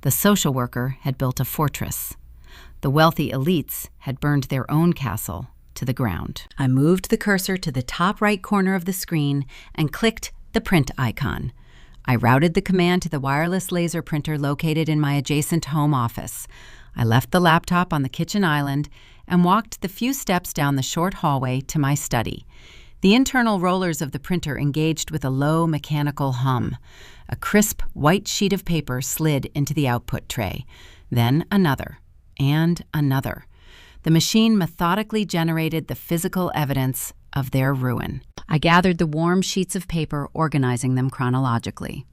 The social worker had built a fortress. The wealthy elites had burned their own castle to the ground. I moved the cursor to the top right corner of the screen and clicked the print icon. I routed the command to the wireless laser printer located in my adjacent home office. I left the laptop on the kitchen island and walked the few steps down the short hallway to my study. The internal rollers of the printer engaged with a low mechanical hum. A crisp white sheet of paper slid into the output tray. Then another, and another. The machine methodically generated the physical evidence of their ruin. I gathered the warm sheets of paper, organizing them chronologically.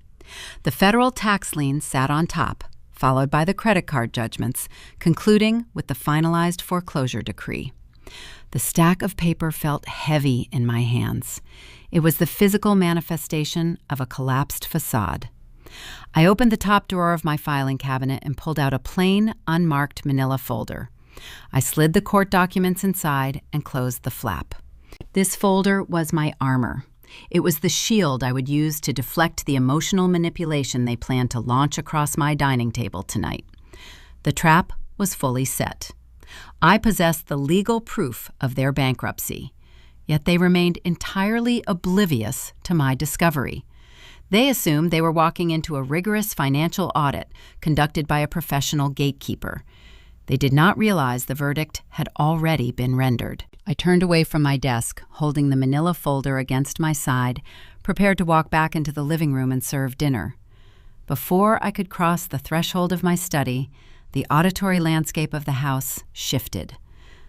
The federal tax lien sat on top, followed by the credit card judgments, concluding with the finalized foreclosure decree. The stack of paper felt heavy in my hands. It was the physical manifestation of a collapsed facade. I opened the top drawer of my filing cabinet and pulled out a plain, unmarked manila folder. I slid the court documents inside and closed the flap. This folder was my armor. It was the shield I would use to deflect the emotional manipulation they planned to launch across my dining table tonight. The trap was fully set. I possessed the legal proof of their bankruptcy, yet they remained entirely oblivious to my discovery. They assumed they were walking into a rigorous financial audit conducted by a professional gatekeeper. They did not realize the verdict had already been rendered. I turned away from my desk, holding the manila folder against my side, prepared to walk back into the living room and serve dinner. Before I could cross the threshold of my study, the auditory landscape of the house shifted.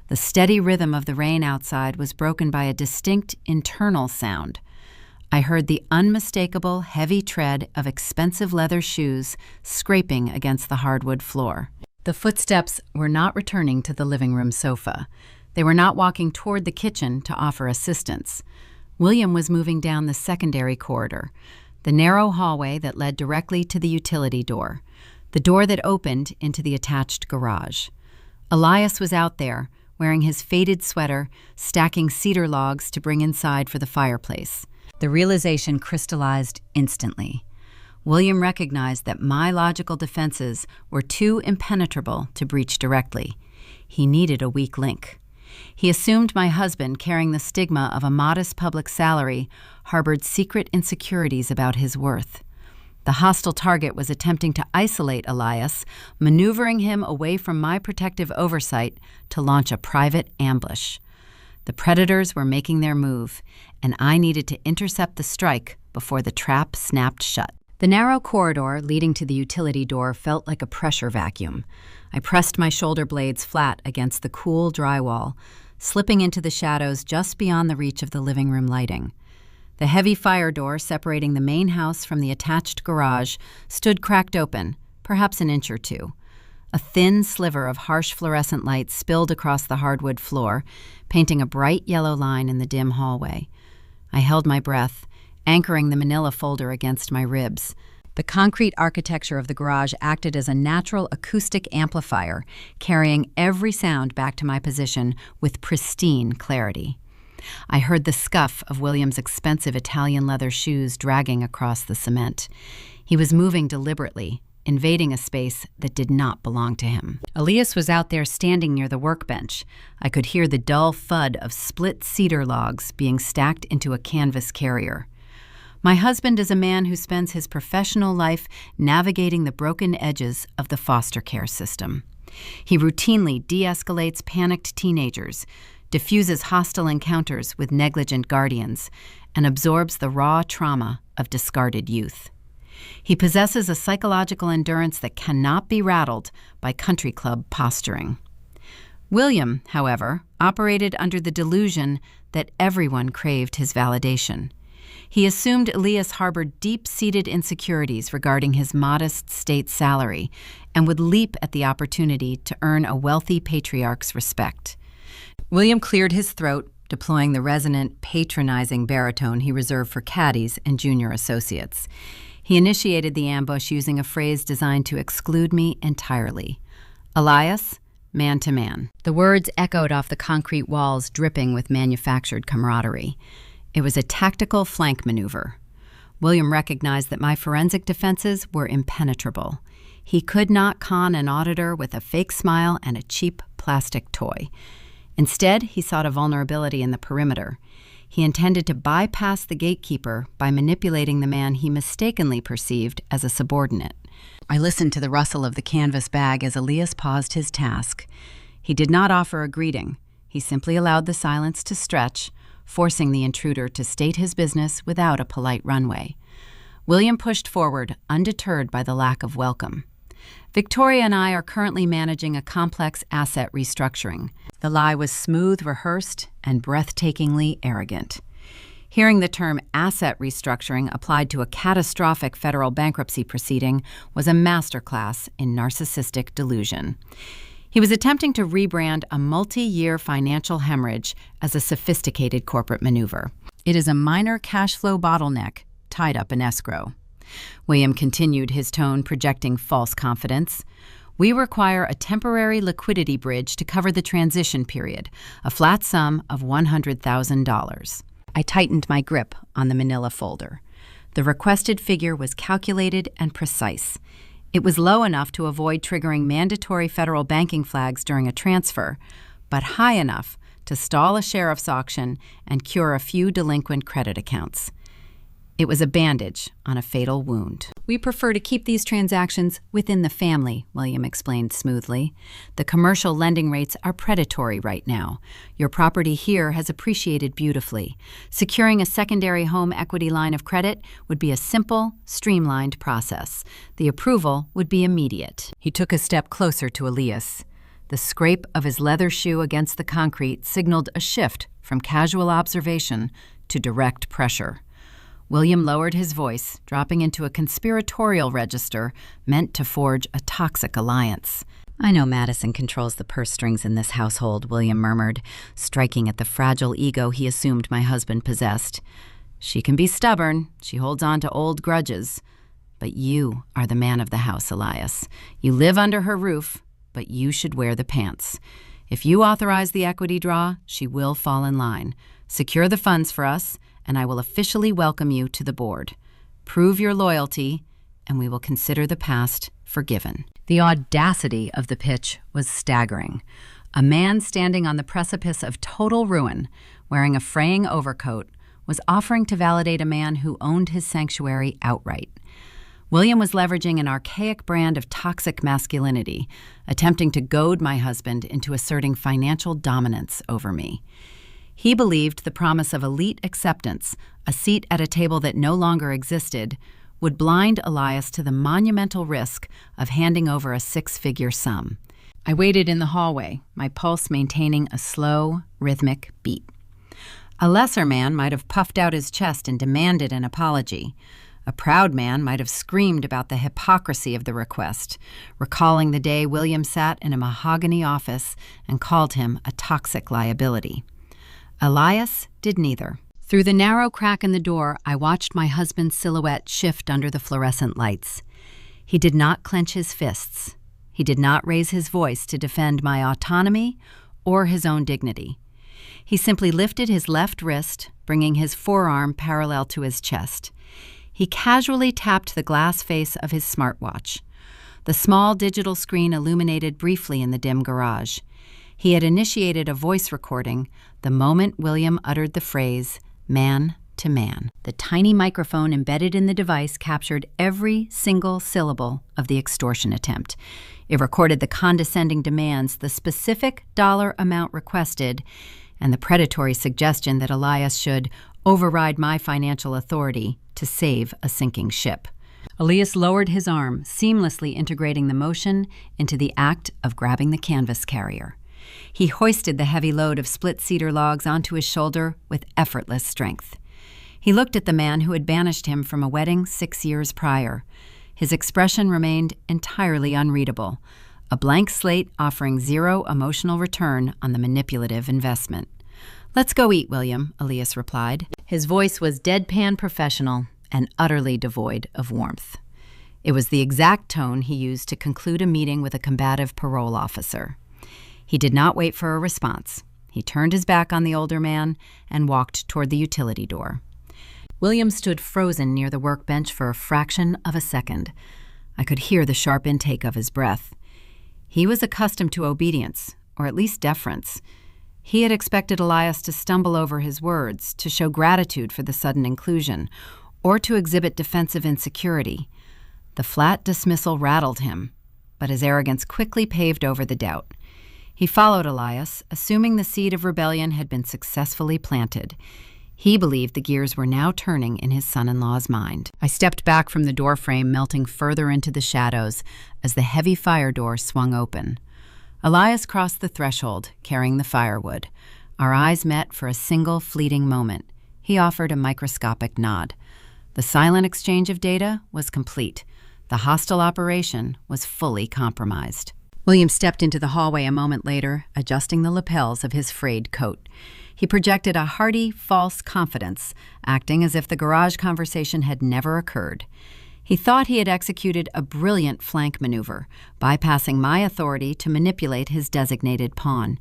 The steady rhythm of the rain outside was broken by a distinct internal sound. I heard the unmistakable heavy tread of expensive leather shoes scraping against the hardwood floor. The footsteps were not returning to the living room sofa. They were not walking toward the kitchen to offer assistance. William was moving down the secondary corridor, the narrow hallway that led directly to the utility door, the door that opened into the attached garage. Elias was out there, wearing his faded sweater, stacking cedar logs to bring inside for the fireplace. The realization crystallized instantly. William recognized that my logical defenses were too impenetrable to breach directly. He needed a weak link. He assumed my husband, carrying the stigma of a modest public salary, harbored secret insecurities about his worth. The hostile target was attempting to isolate Elias, maneuvering him away from my protective oversight to launch a private ambush. The predators were making their move, and I needed to intercept the strike before the trap snapped shut. The narrow corridor leading to the utility door felt like a pressure vacuum. I pressed my shoulder blades flat against the cool drywall, slipping into the shadows just beyond the reach of the living room lighting. The heavy fire door separating the main house from the attached garage stood cracked open, perhaps an inch or two. A thin sliver of harsh fluorescent light spilled across the hardwood floor, painting a bright yellow line in the dim hallway. I held my breath, anchoring the manila folder against my ribs. The concrete architecture of the garage acted as a natural acoustic amplifier, carrying every sound back to my position with pristine clarity. I heard the scuff of William's expensive Italian leather shoes dragging across the cement. He was moving deliberately, invading a space that did not belong to him. Elias was out there standing near the workbench. I could hear the dull thud of split cedar logs being stacked into a canvas carrier. My husband is a man who spends his professional life navigating the broken edges of the foster care system. He routinely de-escalates panicked teenagers, diffuses hostile encounters with negligent guardians, and absorbs the raw trauma of discarded youth. He possesses a psychological endurance that cannot be rattled by country club posturing. William, however, operated under the delusion that everyone craved his validation. He assumed Elias harbored deep-seated insecurities regarding his modest state salary and would leap at the opportunity to earn a wealthy patriarch's respect. William cleared his throat, deploying the resonant, patronizing baritone he reserved for caddies and junior associates. He initiated the ambush using a phrase designed to exclude me entirely. Elias, man to man. The words echoed off the concrete walls, dripping with manufactured camaraderie. It was a tactical flank maneuver. William recognized that my forensic defenses were impenetrable. He could not con an auditor with a fake smile and a cheap plastic toy. Instead, he sought a vulnerability in the perimeter. He intended to bypass the gatekeeper by manipulating the man he mistakenly perceived as a subordinate. I listened to the rustle of the canvas bag as Elias paused his task. He did not offer a greeting. He simply allowed the silence to stretch, forcing the intruder to state his business without a polite runway. William pushed forward, undeterred by the lack of welcome. Victoria and I are currently managing a complex asset restructuring. The lie was smooth, rehearsed, and breathtakingly arrogant. Hearing the term asset restructuring applied to a catastrophic federal bankruptcy proceeding was a masterclass in narcissistic delusion. He was attempting to rebrand a multi-year financial hemorrhage as a sophisticated corporate maneuver. It is a minor cash flow bottleneck tied up in escrow. William continued, his tone projecting false confidence. We require a temporary liquidity bridge to cover the transition period, a flat sum of $100,000. I tightened my grip on the manila folder. The requested figure was calculated and precise. It was low enough to avoid triggering mandatory federal banking flags during a transfer, but high enough to stall a sheriff's auction and cure a few delinquent credit accounts. It was a bandage on a fatal wound. "We prefer to keep these transactions within the family," William explained smoothly. "The commercial lending rates are predatory right now. Your property here has appreciated beautifully. Securing a secondary home equity line of credit would be a simple, streamlined process. The approval would be immediate." He took a step closer to Elias. The scrape of his leather shoe against the concrete signaled a shift from casual observation to direct pressure. William lowered his voice, dropping into a conspiratorial register meant to forge a toxic alliance. "I know Madison controls the purse strings in this household," William murmured, striking at the fragile ego he assumed my husband possessed. "She can be stubborn. She holds on to old grudges. But you are the man of the house, Elias. You live under her roof, but you should wear the pants. If you authorize the equity draw, she will fall in line. Secure the funds for us, and I will officially welcome you to the board. Prove your loyalty, and we will consider the past forgiven." The audacity of the pitch was staggering. A man standing on the precipice of total ruin, wearing a fraying overcoat, was offering to validate a man who owned his sanctuary outright. William was leveraging an archaic brand of toxic masculinity, attempting to goad my husband into asserting financial dominance over me. He believed the promise of elite acceptance, a seat at a table that no longer existed, would blind Elias to the monumental risk of handing over a six-figure sum. I waited in the hallway, my pulse maintaining a slow, rhythmic beat. A lesser man might have puffed out his chest and demanded an apology. A proud man might have screamed about the hypocrisy of the request, recalling the day William sat in a mahogany office and called him a toxic liability. Elias did neither. Through the narrow crack in the door, I watched my husband's silhouette shift under the fluorescent lights. He did not clench his fists. He did not raise his voice to defend my autonomy or his own dignity. He simply lifted his left wrist, bringing his forearm parallel to his chest. He casually tapped the glass face of his smartwatch. The small digital screen illuminated briefly in the dim garage. He had initiated a voice recording the moment William uttered the phrase, "man to man." The tiny microphone embedded in the device captured every single syllable of the extortion attempt. It recorded the condescending demands, the specific dollar amount requested, and the predatory suggestion that Elias should override my financial authority to save a sinking ship. Elias lowered his arm, seamlessly integrating the motion into the act of grabbing the canvas carrier. He hoisted the heavy load of split cedar logs onto his shoulder with effortless strength. He looked at the man who had banished him from a wedding 6 years prior. His expression remained entirely unreadable, a blank slate offering zero emotional return on the manipulative investment. "Let's go eat, William," Elias replied. His voice was deadpan professional and utterly devoid of warmth. It was the exact tone he used to conclude a meeting with a combative parole officer. He did not wait for a response. He turned his back on the older man and walked toward the utility door. William stood frozen near the workbench for a fraction of a second. I could hear the sharp intake of his breath. He was accustomed to obedience, or at least deference. He had expected Elias to stumble over his words, to show gratitude for the sudden inclusion, or to exhibit defensive insecurity. The flat dismissal rattled him, but his arrogance quickly paved over the doubt. He followed Elias, assuming the seed of rebellion had been successfully planted. He believed the gears were now turning in his son-in-law's mind. I stepped back from the doorframe, melting further into the shadows as the heavy fire door swung open. Elias crossed the threshold, carrying the firewood. Our eyes met for a single fleeting moment. He offered a microscopic nod. The silent exchange of data was complete. The hostile operation was fully compromised. William stepped into the hallway a moment later, adjusting the lapels of his frayed coat. He projected a hearty, false confidence, acting as if the garage conversation had never occurred. He thought he had executed a brilliant flank maneuver, bypassing my authority to manipulate his designated pawn.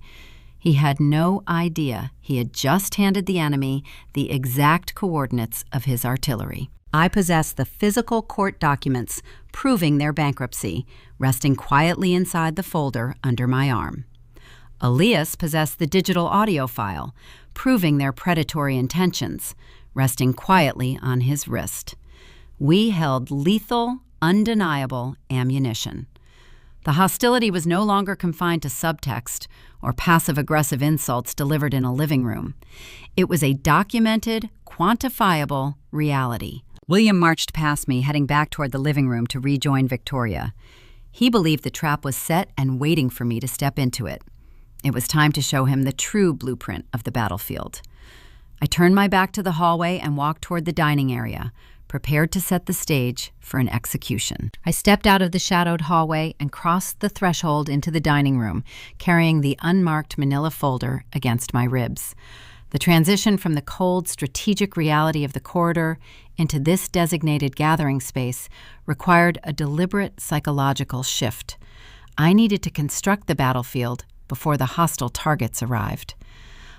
He had no idea he had just handed the enemy the exact coordinates of his artillery. I possessed the physical court documents proving their bankruptcy, resting quietly inside the folder under my arm. Elias possessed the digital audio file, proving their predatory intentions, resting quietly on his wrist. We held lethal, undeniable ammunition. The hostility was no longer confined to subtext or passive-aggressive insults delivered in a living room. It was a documented, quantifiable reality. William marched past me, heading back toward the living room to rejoin Victoria. He believed the trap was set and waiting for me to step into it. It was time to show him the true blueprint of the battlefield. I turned my back to the hallway and walked toward the dining area, prepared to set the stage for an execution. I stepped out of the shadowed hallway and crossed the threshold into the dining room, carrying the unmarked manila folder against my ribs. The transition from the cold, strategic reality of the corridor into this designated gathering space required a deliberate psychological shift. I needed to construct the battlefield before the hostile targets arrived.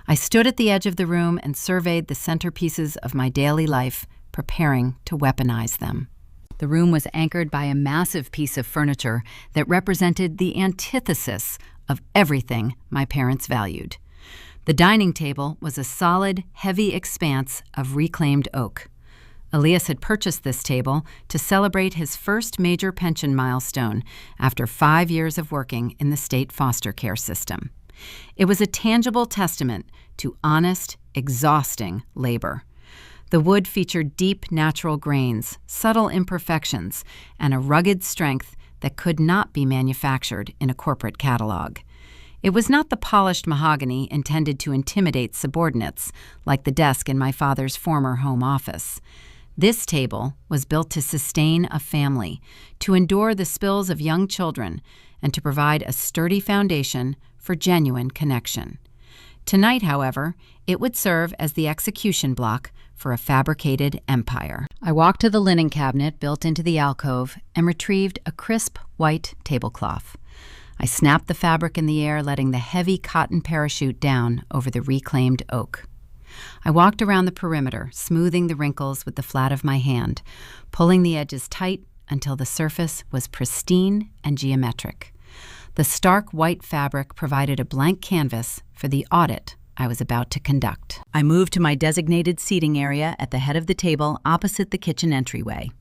I stood at the edge of the room and surveyed the centerpieces of my daily life, preparing to weaponize them. The room was anchored by a massive piece of furniture that represented the antithesis of everything my parents valued. The dining table was a solid, heavy expanse of reclaimed oak. Elias had purchased this table to celebrate his first major pension milestone after 5 years of working in the state foster care system. It was a tangible testament to honest, exhausting labor. The wood featured deep natural grains, subtle imperfections, and a rugged strength that could not be manufactured in a corporate catalog. It was not the polished mahogany intended to intimidate subordinates, like the desk in my father's former home office. This table was built to sustain a family, to endure the spills of young children, and to provide a sturdy foundation for genuine connection. Tonight, however, it would serve as the execution block for a fabricated empire. I walked to the linen cabinet built into the alcove and retrieved a crisp white tablecloth. I snapped the fabric in the air, letting the heavy cotton parachute down over the reclaimed oak. I walked around the perimeter, smoothing the wrinkles with the flat of my hand, pulling the edges tight until the surface was pristine and geometric. The stark white fabric provided a blank canvas for the audit I was about to conduct. I moved to my designated seating area at the head of the table opposite the kitchen entryway.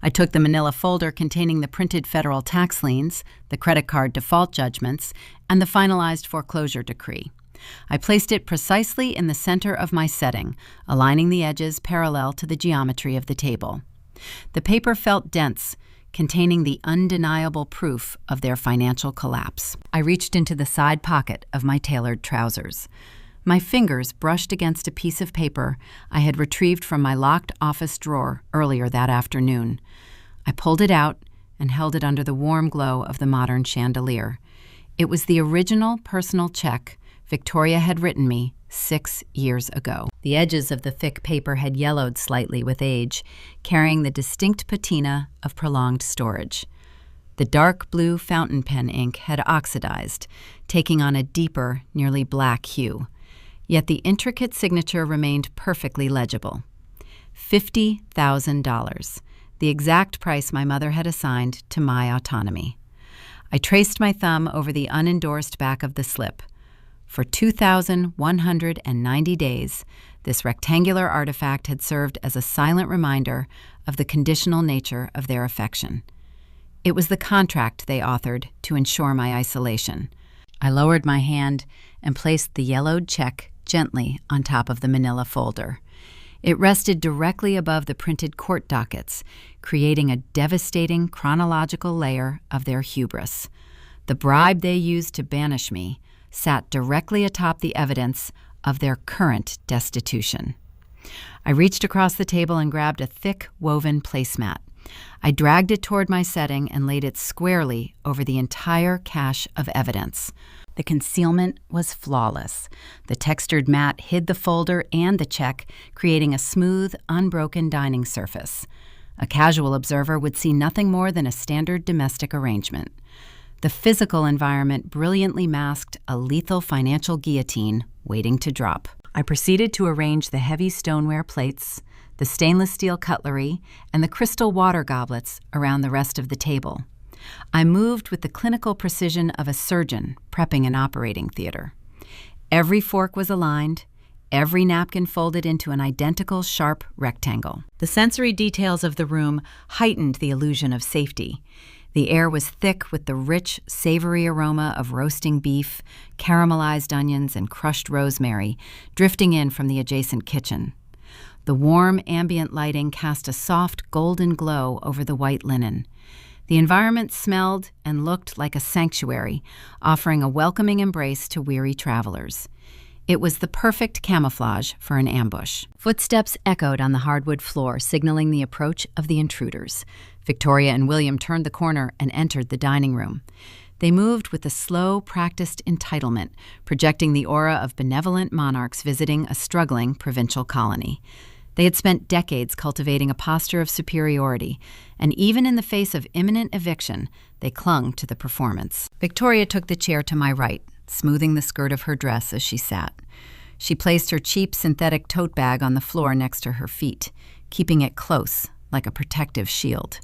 I took the manila folder containing the printed federal tax liens, the credit card default judgments, and the finalized foreclosure decree. I placed it precisely in the center of my setting, aligning the edges parallel to the geometry of the table. The paper felt dense, containing the undeniable proof of their financial collapse. I reached into the side pocket of my tailored trousers. My fingers brushed against a piece of paper I had retrieved from my locked office drawer earlier that afternoon. I pulled it out and held it under the warm glow of the modern chandelier. It was the original personal check Victoria had written me 6 years ago. The edges of the thick paper had yellowed slightly with age, carrying the distinct patina of prolonged storage. The dark blue fountain pen ink had oxidized, taking on a deeper, nearly black hue. Yet the intricate signature remained perfectly legible. $50,000, the exact price my mother had assigned to my autonomy. I traced my thumb over the unendorsed back of the slip. For 2,190 days, this rectangular artifact had served as a silent reminder of the conditional nature of their affection. It was the contract they authored to ensure my isolation. I lowered my hand and placed the yellowed check gently on top of the manila folder. It rested directly above the printed court dockets, creating a devastating chronological layer of their hubris. The bribe they used to banish me sat directly atop the evidence of their current destitution. I reached across the table and grabbed a thick woven placemat. I dragged it toward my setting and laid it squarely over the entire cache of evidence. The concealment was flawless. The textured mat hid the folder and the check, creating a smooth, unbroken dining surface. A casual observer would see nothing more than a standard domestic arrangement. The physical environment brilliantly masked a lethal financial guillotine waiting to drop. I proceeded to arrange the heavy stoneware plates, the stainless steel cutlery, and the crystal water goblets around the rest of the table. I moved with the clinical precision of a surgeon prepping an operating theater. Every fork was aligned, every napkin folded into an identical sharp rectangle. The sensory details of the room heightened the illusion of safety. The air was thick with the rich, savory aroma of roasting beef, caramelized onions, and crushed rosemary drifting in from the adjacent kitchen. The warm, ambient lighting cast a soft, golden glow over the white linen. The environment smelled and looked like a sanctuary, offering a welcoming embrace to weary travelers. It was the perfect camouflage for an ambush. Footsteps echoed on the hardwood floor, signaling the approach of the intruders. Victoria and William turned the corner and entered the dining room. They moved with a slow, practiced entitlement, projecting the aura of benevolent monarchs visiting a struggling provincial colony. They had spent decades cultivating a posture of superiority, and even in the face of imminent eviction, they clung to the performance. Victoria took the chair to my right, smoothing the skirt of her dress as she sat. She placed her cheap synthetic tote bag on the floor next to her feet, keeping it close, like a protective shield.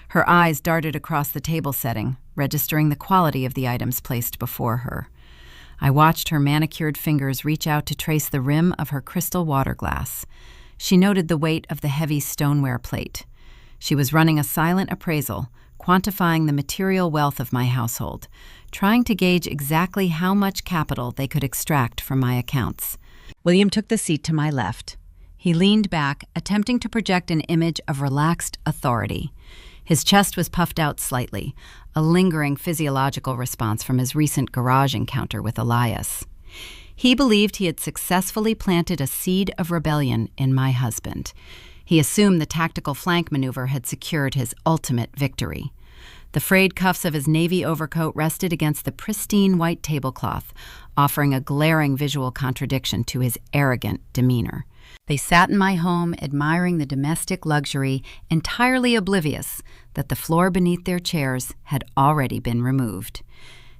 Her eyes darted across the table setting, registering the quality of the items placed before her. I watched her manicured fingers reach out to trace the rim of her crystal water glass. She noted the weight of the heavy stoneware plate. She was running a silent appraisal, quantifying the material wealth of my household, trying to gauge exactly how much capital they could extract from my accounts. William took the seat to my left. He leaned back, attempting to project an image of relaxed authority. His chest was puffed out slightly, a lingering physiological response from his recent garage encounter with Elias. He believed he had successfully planted a seed of rebellion in my husband. He assumed the tactical flank maneuver had secured his ultimate victory. The frayed cuffs of his navy overcoat rested against the pristine white tablecloth, offering a glaring visual contradiction to his arrogant demeanor. They sat in my home, admiring the domestic luxury, entirely oblivious that the floor beneath their chairs had already been removed.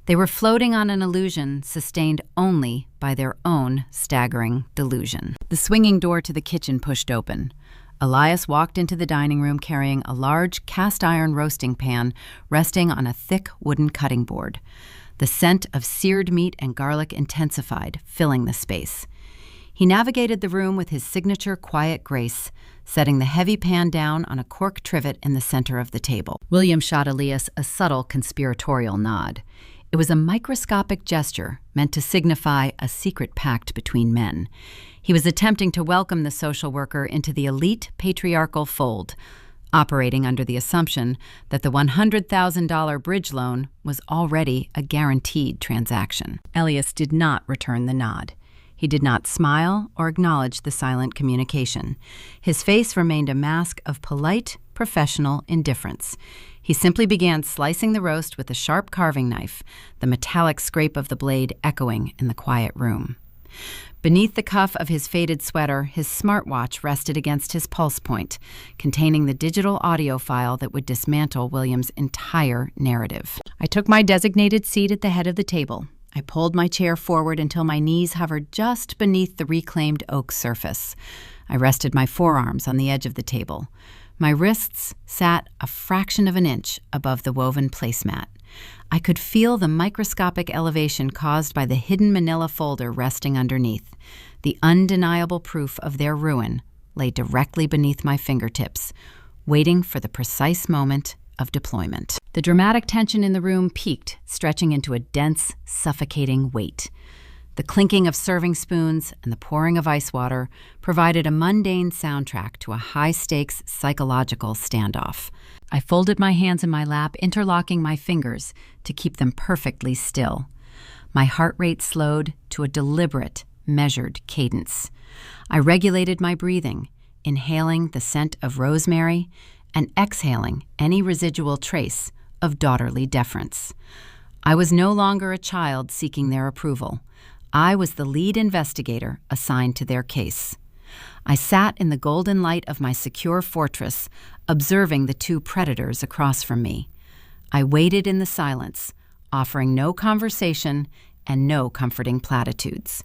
They were floating on an illusion sustained only by their own staggering delusion. The swinging door to the kitchen pushed open. Elias walked into the dining room carrying a large cast-iron roasting pan resting on a thick wooden cutting board. The scent of seared meat and garlic intensified, filling the space. He navigated the room with his signature quiet grace, setting the heavy pan down on a cork trivet in the center of the table. William shot Elias a subtle conspiratorial nod. It was a microscopic gesture meant to signify a secret pact between men. He was attempting to welcome the social worker into the elite patriarchal fold, operating under the assumption that the $100,000 bridge loan was already a guaranteed transaction. Elias did not return the nod. He did not smile or acknowledge the silent communication. His face remained a mask of polite, professional indifference. He simply began slicing the roast with a sharp carving knife, the metallic scrape of the blade echoing in the quiet room. Beneath the cuff of his faded sweater, his smartwatch rested against his pulse point, containing the digital audio file that would dismantle William's entire narrative. I took my designated seat at the head of the table. I pulled my chair forward until my knees hovered just beneath the reclaimed oak surface. I rested my forearms on the edge of the table. My wrists sat a fraction of an inch above the woven placemat. I could feel the microscopic elevation caused by the hidden manila folder resting underneath. The undeniable proof of their ruin lay directly beneath my fingertips, waiting for the precise moment of deployment. The dramatic tension in the room peaked, stretching into a dense, suffocating weight. The clinking of serving spoons and the pouring of ice water provided a mundane soundtrack to a high-stakes psychological standoff. I folded my hands in my lap, interlocking my fingers to keep them perfectly still. My heart rate slowed to a deliberate, measured cadence. I regulated my breathing, inhaling the scent of rosemary and exhaling any residual trace of daughterly deference. I was no longer a child seeking their approval. I was the lead investigator assigned to their case. I sat in the golden light of my secure fortress, observing the two predators across from me. I waited in the silence, offering no conversation and no comforting platitudes.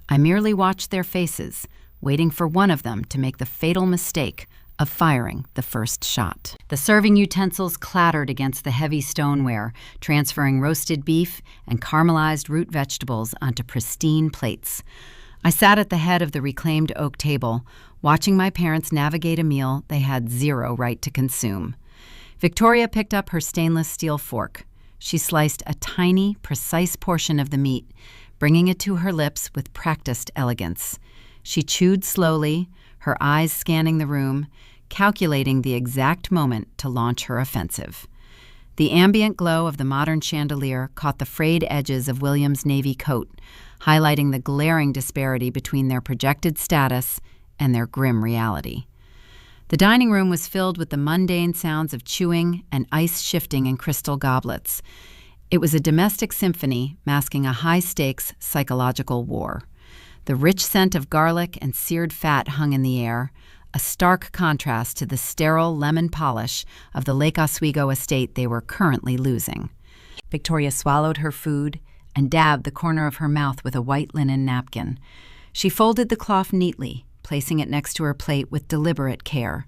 I merely watched their faces, waiting for one of them to make the fatal mistake of firing the first shot. The serving utensils clattered against the heavy stoneware, transferring roasted beef and caramelized root vegetables onto pristine plates. I sat at the head of the reclaimed oak table, watching my parents navigate a meal they had zero right to consume. Victoria picked up her stainless steel fork. She sliced a tiny, precise portion of the meat, bringing it to her lips with practiced elegance. She chewed slowly, her eyes scanning the room, calculating the exact moment to launch her offensive. The ambient glow of the modern chandelier caught the frayed edges of William's navy coat, highlighting the glaring disparity between their projected status and their grim reality. The dining room was filled with the mundane sounds of chewing and ice shifting in crystal goblets. It was a domestic symphony masking a high-stakes psychological war. The rich scent of garlic and seared fat hung in the air, a stark contrast to the sterile lemon polish of the Lake Oswego estate they were currently losing. Victoria swallowed her food and dabbed the corner of her mouth with a white linen napkin. She folded the cloth neatly, placing it next to her plate with deliberate care.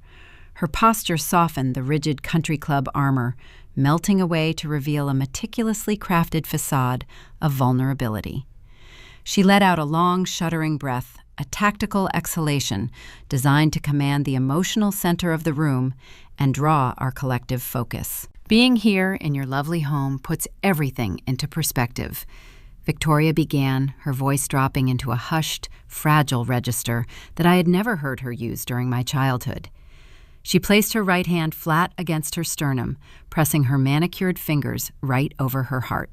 Her posture softened the rigid country club armor, melting away to reveal a meticulously crafted facade of vulnerability. She let out a long, shuddering breath, a tactical exhalation designed to command the emotional center of the room and draw our collective focus. Being here in your lovely home puts everything into perspective. Victoria began, her voice dropping into a hushed, fragile register that I had never heard her use during my childhood. She placed her right hand flat against her sternum, pressing her manicured fingers right over her heart.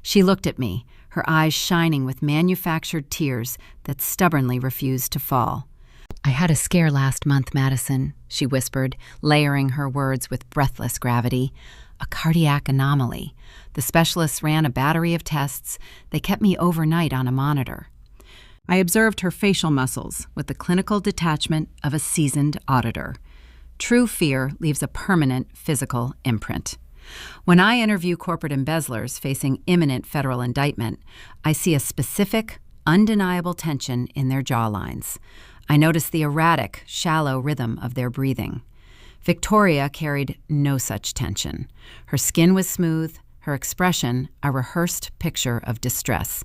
She looked at me, her eyes shining with manufactured tears that stubbornly refused to fall. "I had a scare last month, Madison," she whispered, layering her words with breathless gravity. "A cardiac anomaly. The specialists ran a battery of tests. They kept me overnight on a monitor." I observed her facial muscles with the clinical detachment of a seasoned auditor. True fear leaves a permanent physical imprint. When I interview corporate embezzlers facing imminent federal indictment, I see a specific, undeniable tension in their jawlines. I notice the erratic, shallow rhythm of their breathing. Victoria carried no such tension. Her skin was smooth, her expression a rehearsed picture of distress.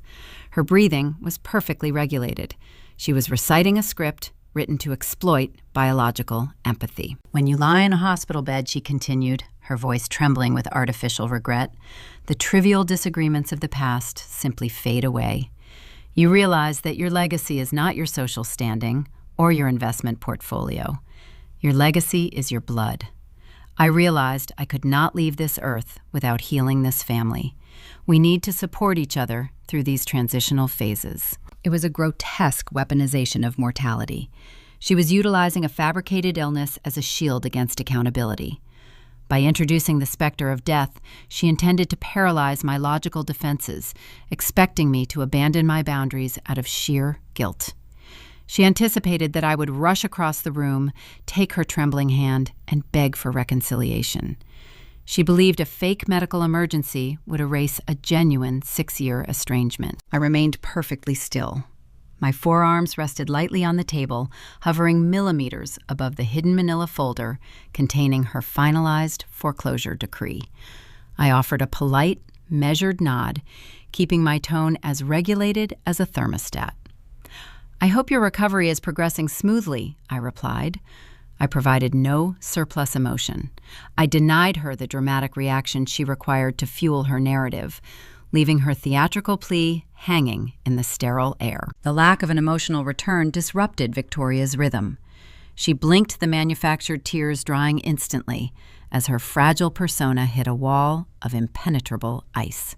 Her breathing was perfectly regulated. She was reciting a script written to exploit biological empathy. "When you lie in a hospital bed," she continued, her voice trembling with artificial regret, "the trivial disagreements of the past simply fade away. You realize that your legacy is not your social standing or your investment portfolio. Your legacy is your blood. I realized I could not leave this earth without healing this family. We need to support each other through these transitional phases." It was a grotesque weaponization of mortality. She was utilizing a fabricated illness as a shield against accountability. By introducing the specter of death, she intended to paralyze my logical defenses, expecting me to abandon my boundaries out of sheer guilt. She anticipated that I would rush across the room, take her trembling hand, and beg for reconciliation. She believed a fake medical emergency would erase a genuine 6-year estrangement. I remained perfectly still. My forearms rested lightly on the table, hovering millimeters above the hidden manila folder containing her finalized foreclosure decree. I offered a polite, measured nod, keeping my tone as regulated as a thermostat. "I hope your recovery is progressing smoothly," I replied. I provided no surplus emotion. I denied her the dramatic reaction she required to fuel her narrative, leaving her theatrical plea hanging in the sterile air. The lack of an emotional return disrupted Victoria's rhythm. She blinked, the manufactured tears drying instantly as her fragile persona hit a wall of impenetrable ice.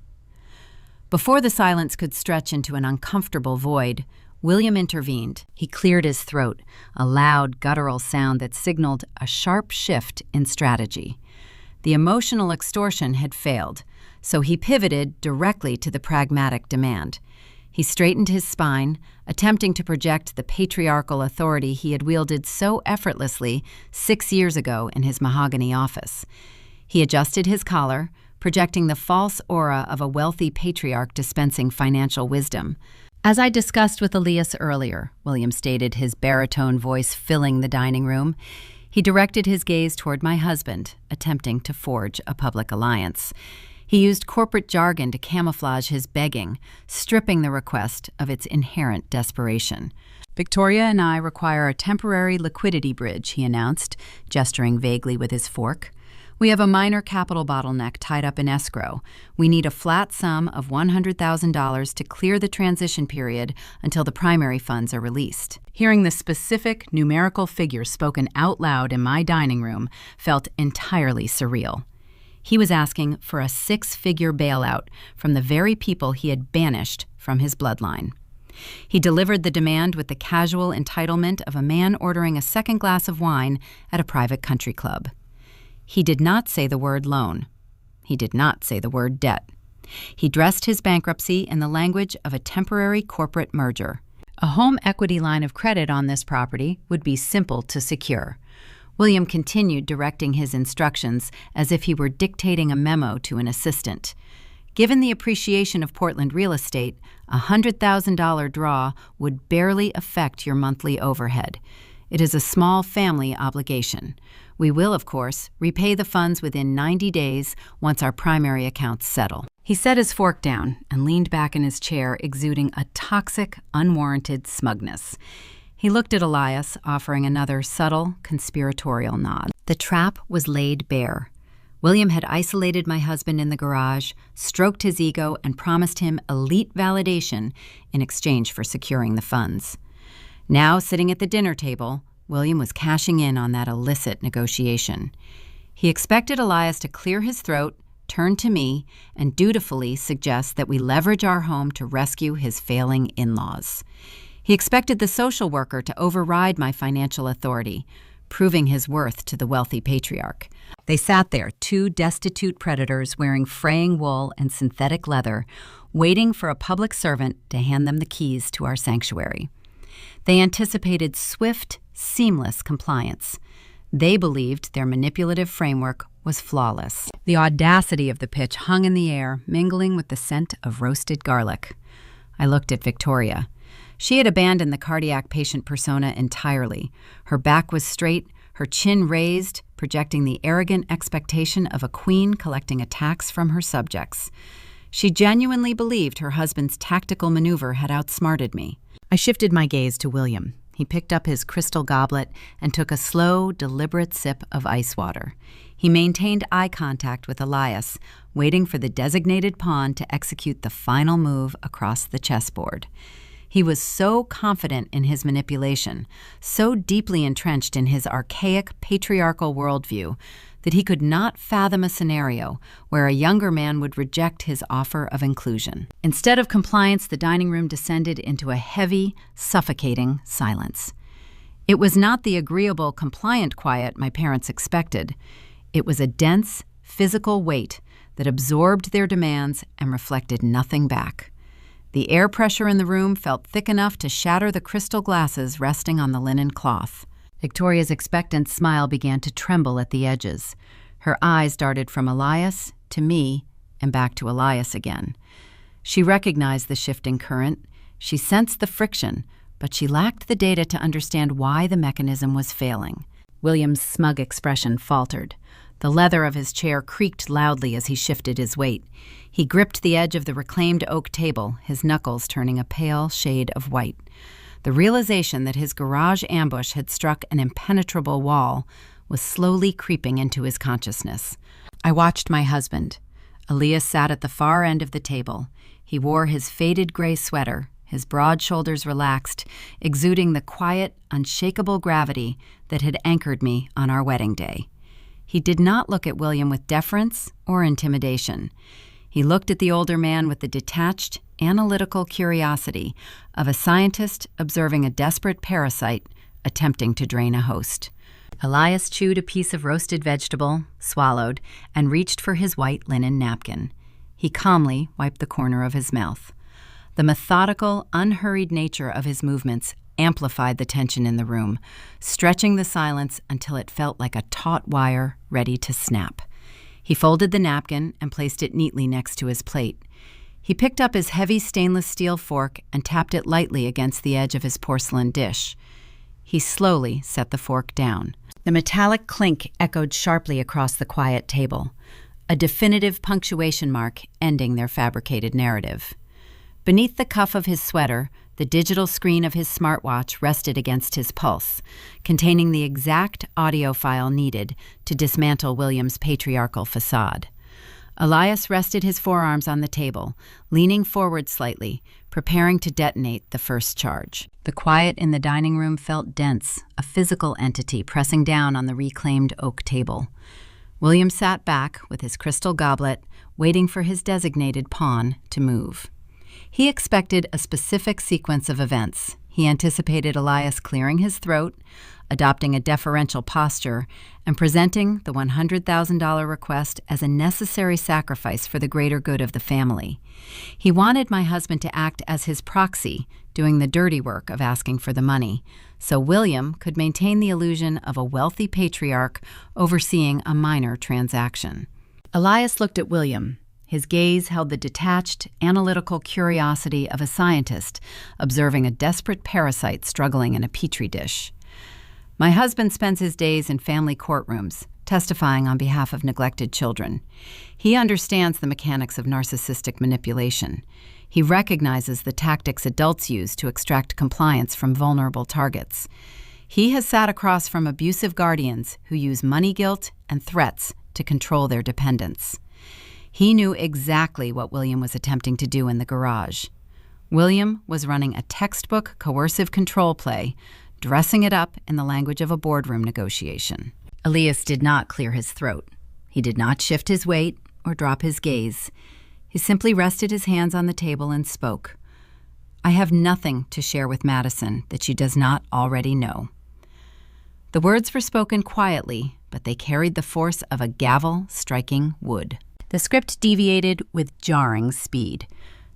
Before the silence could stretch into an uncomfortable void, William intervened. He cleared his throat, a loud, guttural sound that signaled a sharp shift in strategy. The emotional extortion had failed, so he pivoted directly to the pragmatic demand. He straightened his spine, attempting to project the patriarchal authority he had wielded so effortlessly 6 years ago in his mahogany office. He adjusted his collar, projecting the false aura of a wealthy patriarch dispensing financial wisdom. As I discussed with Elias earlier, William stated, his baritone voice filling the dining room, he directed his gaze toward my husband, attempting to forge a public alliance. He used corporate jargon to camouflage his begging, stripping the request of its inherent desperation. "Victoria and I require a temporary liquidity bridge," he announced, gesturing vaguely with his fork. "We have a minor capital bottleneck tied up in escrow. We need a flat sum of $100,000 to clear the transition period until the primary funds are released." Hearing the specific numerical figure spoken out loud in my dining room felt entirely surreal. He was asking for a six-figure bailout from the very people he had banished from his bloodline. He delivered the demand with the casual entitlement of a man ordering a second glass of wine at a private country club. He did not say the word loan. He did not say the word debt. He dressed his bankruptcy in the language of a temporary corporate merger. A home equity line of credit on this property would be simple to secure. William continued directing his instructions as if he were dictating a memo to an assistant. Given the appreciation of Portland real estate, a $100,000 draw would barely affect your monthly overhead. It is a small family obligation. We will, of course, repay the funds within 90 days once our primary accounts settle. He set his fork down and leaned back in his chair, exuding a toxic, unwarranted smugness. He looked at Elias, offering another subtle, conspiratorial nod. The trap was laid bare. William had isolated my husband in the garage, stroked his ego, and promised him elite validation in exchange for securing the funds. Now, sitting at the dinner table, William was cashing in on that illicit negotiation. He expected Elias to clear his throat, turn to me, and dutifully suggest that we leverage our home to rescue his failing in-laws. He expected the social worker to override my financial authority, proving his worth to the wealthy patriarch. They sat there, two destitute predators wearing fraying wool and synthetic leather, waiting for a public servant to hand them the keys to our sanctuary. They anticipated swift, seamless compliance. They believed their manipulative framework was flawless. The audacity of the pitch hung in the air, mingling with the scent of roasted garlic. I looked at Victoria. She had abandoned the cardiac patient persona entirely. Her back was straight, her chin raised, projecting the arrogant expectation of a queen collecting a tax from her subjects. She genuinely believed her husband's tactical maneuver had outsmarted me. I shifted my gaze to William. He picked up his crystal goblet and took a slow, deliberate sip of ice water. He maintained eye contact with Elias, waiting for the designated pawn to execute the final move across the chessboard. He was so confident in his manipulation, so deeply entrenched in his archaic patriarchal worldview, that he could not fathom a scenario where a younger man would reject his offer of inclusion. Instead of compliance, the dining room descended into a heavy, suffocating silence. It was not the agreeable, compliant quiet my parents expected. It was a dense, physical weight that absorbed their demands and reflected nothing back. The air pressure in the room felt thick enough to shatter the crystal glasses resting on the linen cloth. Victoria's expectant smile began to tremble at the edges. Her eyes darted from Elias to me and back to Elias again. She recognized the shifting current. She sensed the friction, but she lacked the data to understand why the mechanism was failing. William's smug expression faltered. The leather of his chair creaked loudly as he shifted his weight. He gripped the edge of the reclaimed oak table, his knuckles turning a pale shade of white. The realization that his garage ambush had struck an impenetrable wall was slowly creeping into his consciousness. I watched my husband. Elias sat at the far end of the table. He wore his faded gray sweater, his broad shoulders relaxed, exuding the quiet, unshakable gravity that had anchored me on our wedding day. He did not look at William with deference or intimidation. He looked at the older man with the detached, analytical curiosity of a scientist observing a desperate parasite attempting to drain a host. Elias chewed a piece of roasted vegetable, swallowed, and reached for his white linen napkin. He calmly wiped the corner of his mouth. The methodical, unhurried nature of his movements amplified the tension in the room, stretching the silence until it felt like a taut wire ready to snap. He folded the napkin and placed it neatly next to his plate. He picked up his heavy stainless steel fork and tapped it lightly against the edge of his porcelain dish. He slowly set the fork down. The metallic clink echoed sharply across the quiet table, a definitive punctuation mark ending their fabricated narrative. Beneath the cuff of his sweater, the digital screen of his smartwatch rested against his pulse, containing the exact audio file needed to dismantle William's patriarchal facade. Elias rested his forearms on the table, leaning forward slightly, preparing to detonate the first charge. The quiet in the dining room felt dense, a physical entity pressing down on the reclaimed oak table. William sat back with his crystal goblet, waiting for his designated pawn to move. He expected a specific sequence of events. He anticipated Elias clearing his throat, adopting a deferential posture, and presenting the $100,000 request as a necessary sacrifice for the greater good of the family. He wanted my husband to act as his proxy, doing the dirty work of asking for the money, so William could maintain the illusion of a wealthy patriarch overseeing a minor transaction. Elias looked at William. His gaze held the detached, analytical curiosity of a scientist observing a desperate parasite struggling in a petri dish. My husband spends his days in family courtrooms, testifying on behalf of neglected children. He understands the mechanics of narcissistic manipulation. He recognizes the tactics adults use to extract compliance from vulnerable targets. He has sat across from abusive guardians who use money guilt and threats to control their dependents. He knew exactly what William was attempting to do in the garage. William was running a textbook coercive control play, dressing it up in the language of a boardroom negotiation. Elias did not clear his throat. He did not shift his weight or drop his gaze. He simply rested his hands on the table and spoke. "I have nothing to share with Madison that she does not already know." The words were spoken quietly, but they carried the force of a gavel striking wood. The script deviated with jarring speed.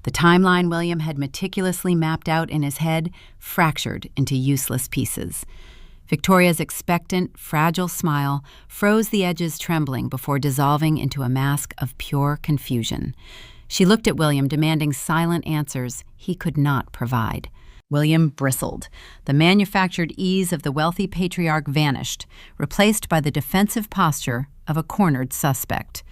The timeline William had meticulously mapped out in his head fractured into useless pieces. Victoria's expectant, fragile smile froze the edges trembling before dissolving into a mask of pure confusion. She looked at William, demanding silent answers he could not provide. William bristled. The manufactured ease of the wealthy patriarch vanished, replaced by the defensive posture of a cornered suspect.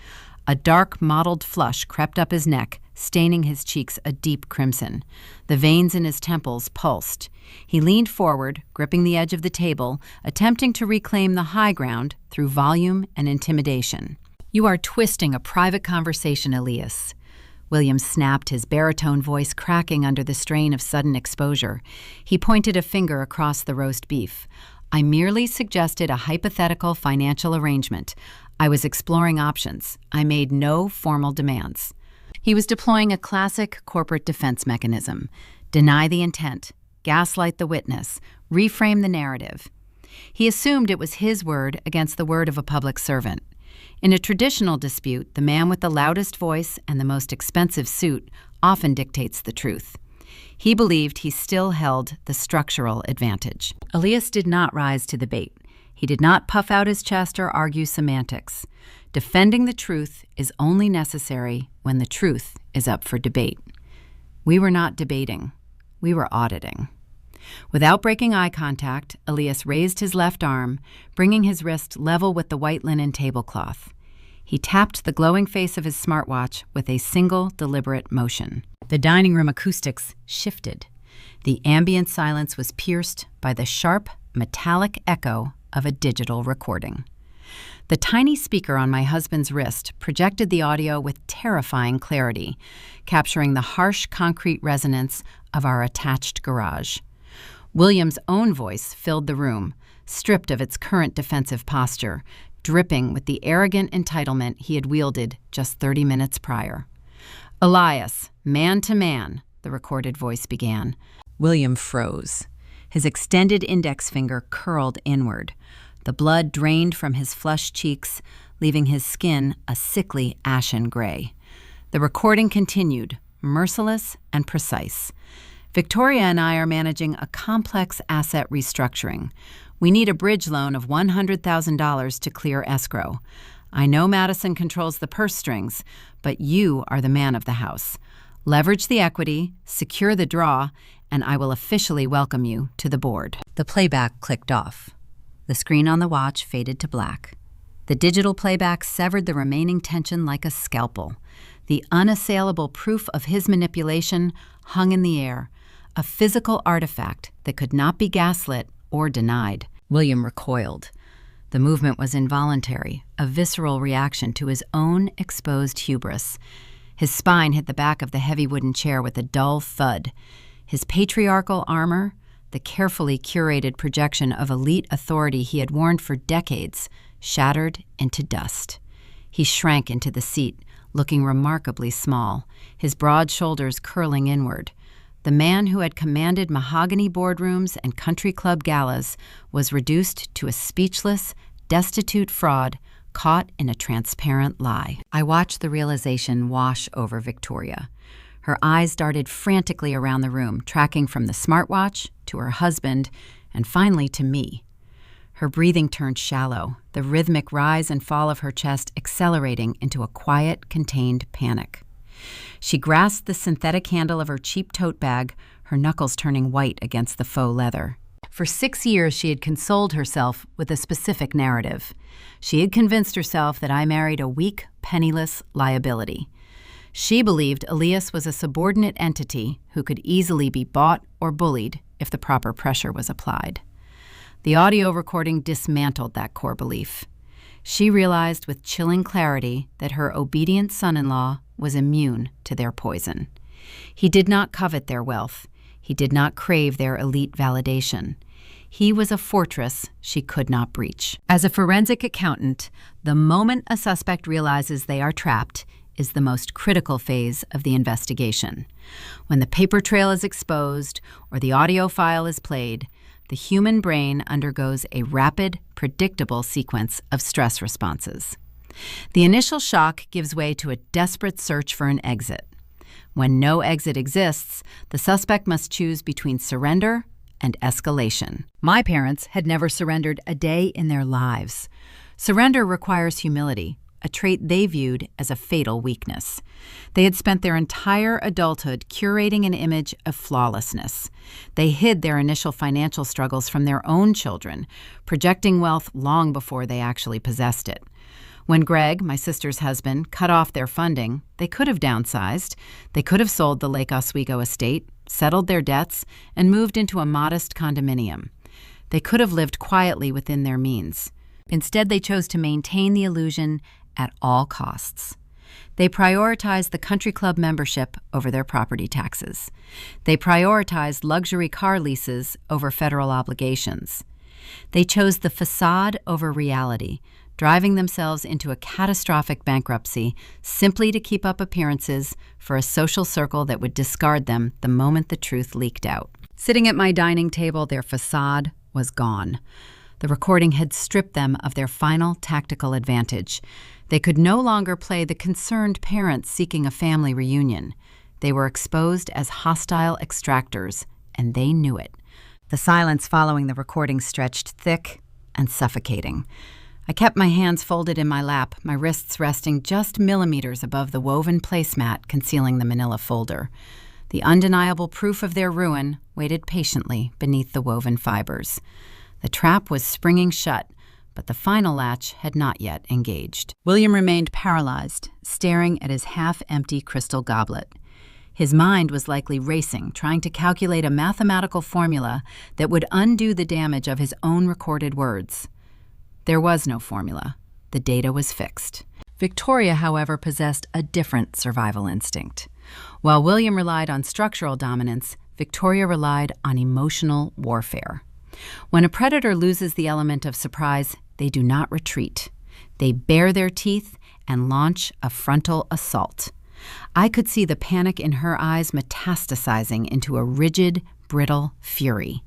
A dark, mottled flush crept up his neck, staining his cheeks a deep crimson. The veins in his temples pulsed. He leaned forward, gripping the edge of the table, attempting to reclaim the high ground through volume and intimidation. "You are twisting a private conversation, Elias." William snapped, his baritone voice cracking under the strain of sudden exposure. He pointed a finger across the roast beef. "I merely suggested a hypothetical financial arrangement. I was exploring options. I made no formal demands." He was deploying a classic corporate defense mechanism. Deny the intent, gaslight the witness, reframe the narrative. He assumed it was his word against the word of a public servant. In a traditional dispute, the man with the loudest voice and the most expensive suit often dictates the truth. He believed he still held the structural advantage. Elias did not rise to the bait. He did not puff out his chest or argue semantics. Defending the truth is only necessary when the truth is up for debate. We were not debating. We were auditing. Without breaking eye contact, Elias raised his left arm, bringing his wrist level with the white linen tablecloth. He tapped the glowing face of his smartwatch with a single deliberate motion. The dining room acoustics shifted. The ambient silence was pierced by the sharp, metallic echo of a digital recording. The tiny speaker on my husband's wrist projected the audio with terrifying clarity, capturing the harsh concrete resonance of our attached garage. William's own voice filled the room, stripped of its current defensive posture, dripping with the arrogant entitlement he had wielded just 30 minutes prior. "Elias, man to man," the recorded voice began. William froze. His extended index finger curled inward. The blood drained from his flushed cheeks, leaving his skin a sickly ashen gray. The recording continued, merciless and precise. "Victoria and I are managing a complex asset restructuring. We need a bridge loan of $100,000 to clear escrow. I know Madison controls the purse strings, but you are the man of the house. Leverage the equity, secure the draw, and I will officially welcome you to the board." The playback clicked off. The screen on the watch faded to black. The digital playback severed the remaining tension like a scalpel. The unassailable proof of his manipulation hung in the air, a physical artifact that could not be gaslit or denied. William recoiled. The movement was involuntary, a visceral reaction to his own exposed hubris. His spine hit the back of the heavy wooden chair with a dull thud. His patriarchal armor, the carefully curated projection of elite authority he had worn for decades, shattered into dust. He shrank into the seat, looking remarkably small, his broad shoulders curling inward. The man who had commanded mahogany boardrooms and country club galas was reduced to a speechless, destitute fraud caught in a transparent lie. I watched the realization wash over Victoria. Her eyes darted frantically around the room, tracking from the smartwatch to her husband and finally to me. Her breathing turned shallow, the rhythmic rise and fall of her chest accelerating into a quiet, contained panic. She grasped the synthetic handle of her cheap tote bag, her knuckles turning white against the faux leather. For 6 years, she had consoled herself with a specific narrative. She had convinced herself that I married a weak, penniless liability. She believed Elias was a subordinate entity who could easily be bought or bullied if the proper pressure was applied. The audio recording dismantled that core belief. She realized with chilling clarity that her obedient son-in-law was immune to their poison. He did not covet their wealth. He did not crave their elite validation. He was a fortress she could not breach. As a forensic accountant, the moment a suspect realizes they are trapped is the most critical phase of the investigation. When the paper trail is exposed or the audio file is played, the human brain undergoes a rapid, predictable sequence of stress responses. The initial shock gives way to a desperate search for an exit. When no exit exists, the suspect must choose between surrender and escalation. My parents had never surrendered a day in their lives. Surrender requires humility, a trait they viewed as a fatal weakness. They had spent their entire adulthood curating an image of flawlessness. They hid their initial financial struggles from their own children, projecting wealth long before they actually possessed it. When Greg, my sister's husband, cut off their funding, they could have downsized. They could have sold the Lake Oswego estate, settled their debts, and moved into a modest condominium. They could have lived quietly within their means. Instead, they chose to maintain the illusion at all costs. They prioritized the country club membership over their property taxes. They prioritized luxury car leases over federal obligations. They chose the facade over reality, driving themselves into a catastrophic bankruptcy simply to keep up appearances for a social circle that would discard them the moment the truth leaked out. Sitting at my dining table, their facade was gone. The recording had stripped them of their final tactical advantage. They could no longer play the concerned parents seeking a family reunion. They were exposed as hostile extractors, and they knew it. The silence following the recording stretched thick and suffocating. I kept my hands folded in my lap, my wrists resting just millimeters above the woven placemat concealing the manila folder. The undeniable proof of their ruin waited patiently beneath the woven fibers. The trap was springing shut, but the final latch had not yet engaged. William remained paralyzed, staring at his half-empty crystal goblet. His mind was likely racing, trying to calculate a mathematical formula that would undo the damage of his own recorded words. There was no formula. The data was fixed. Victoria, however, possessed a different survival instinct. While William relied on structural dominance, Victoria relied on emotional warfare. When a predator loses the element of surprise, they do not retreat. They bare their teeth and launch a frontal assault. I could see the panic in her eyes metastasizing into a rigid, brittle fury.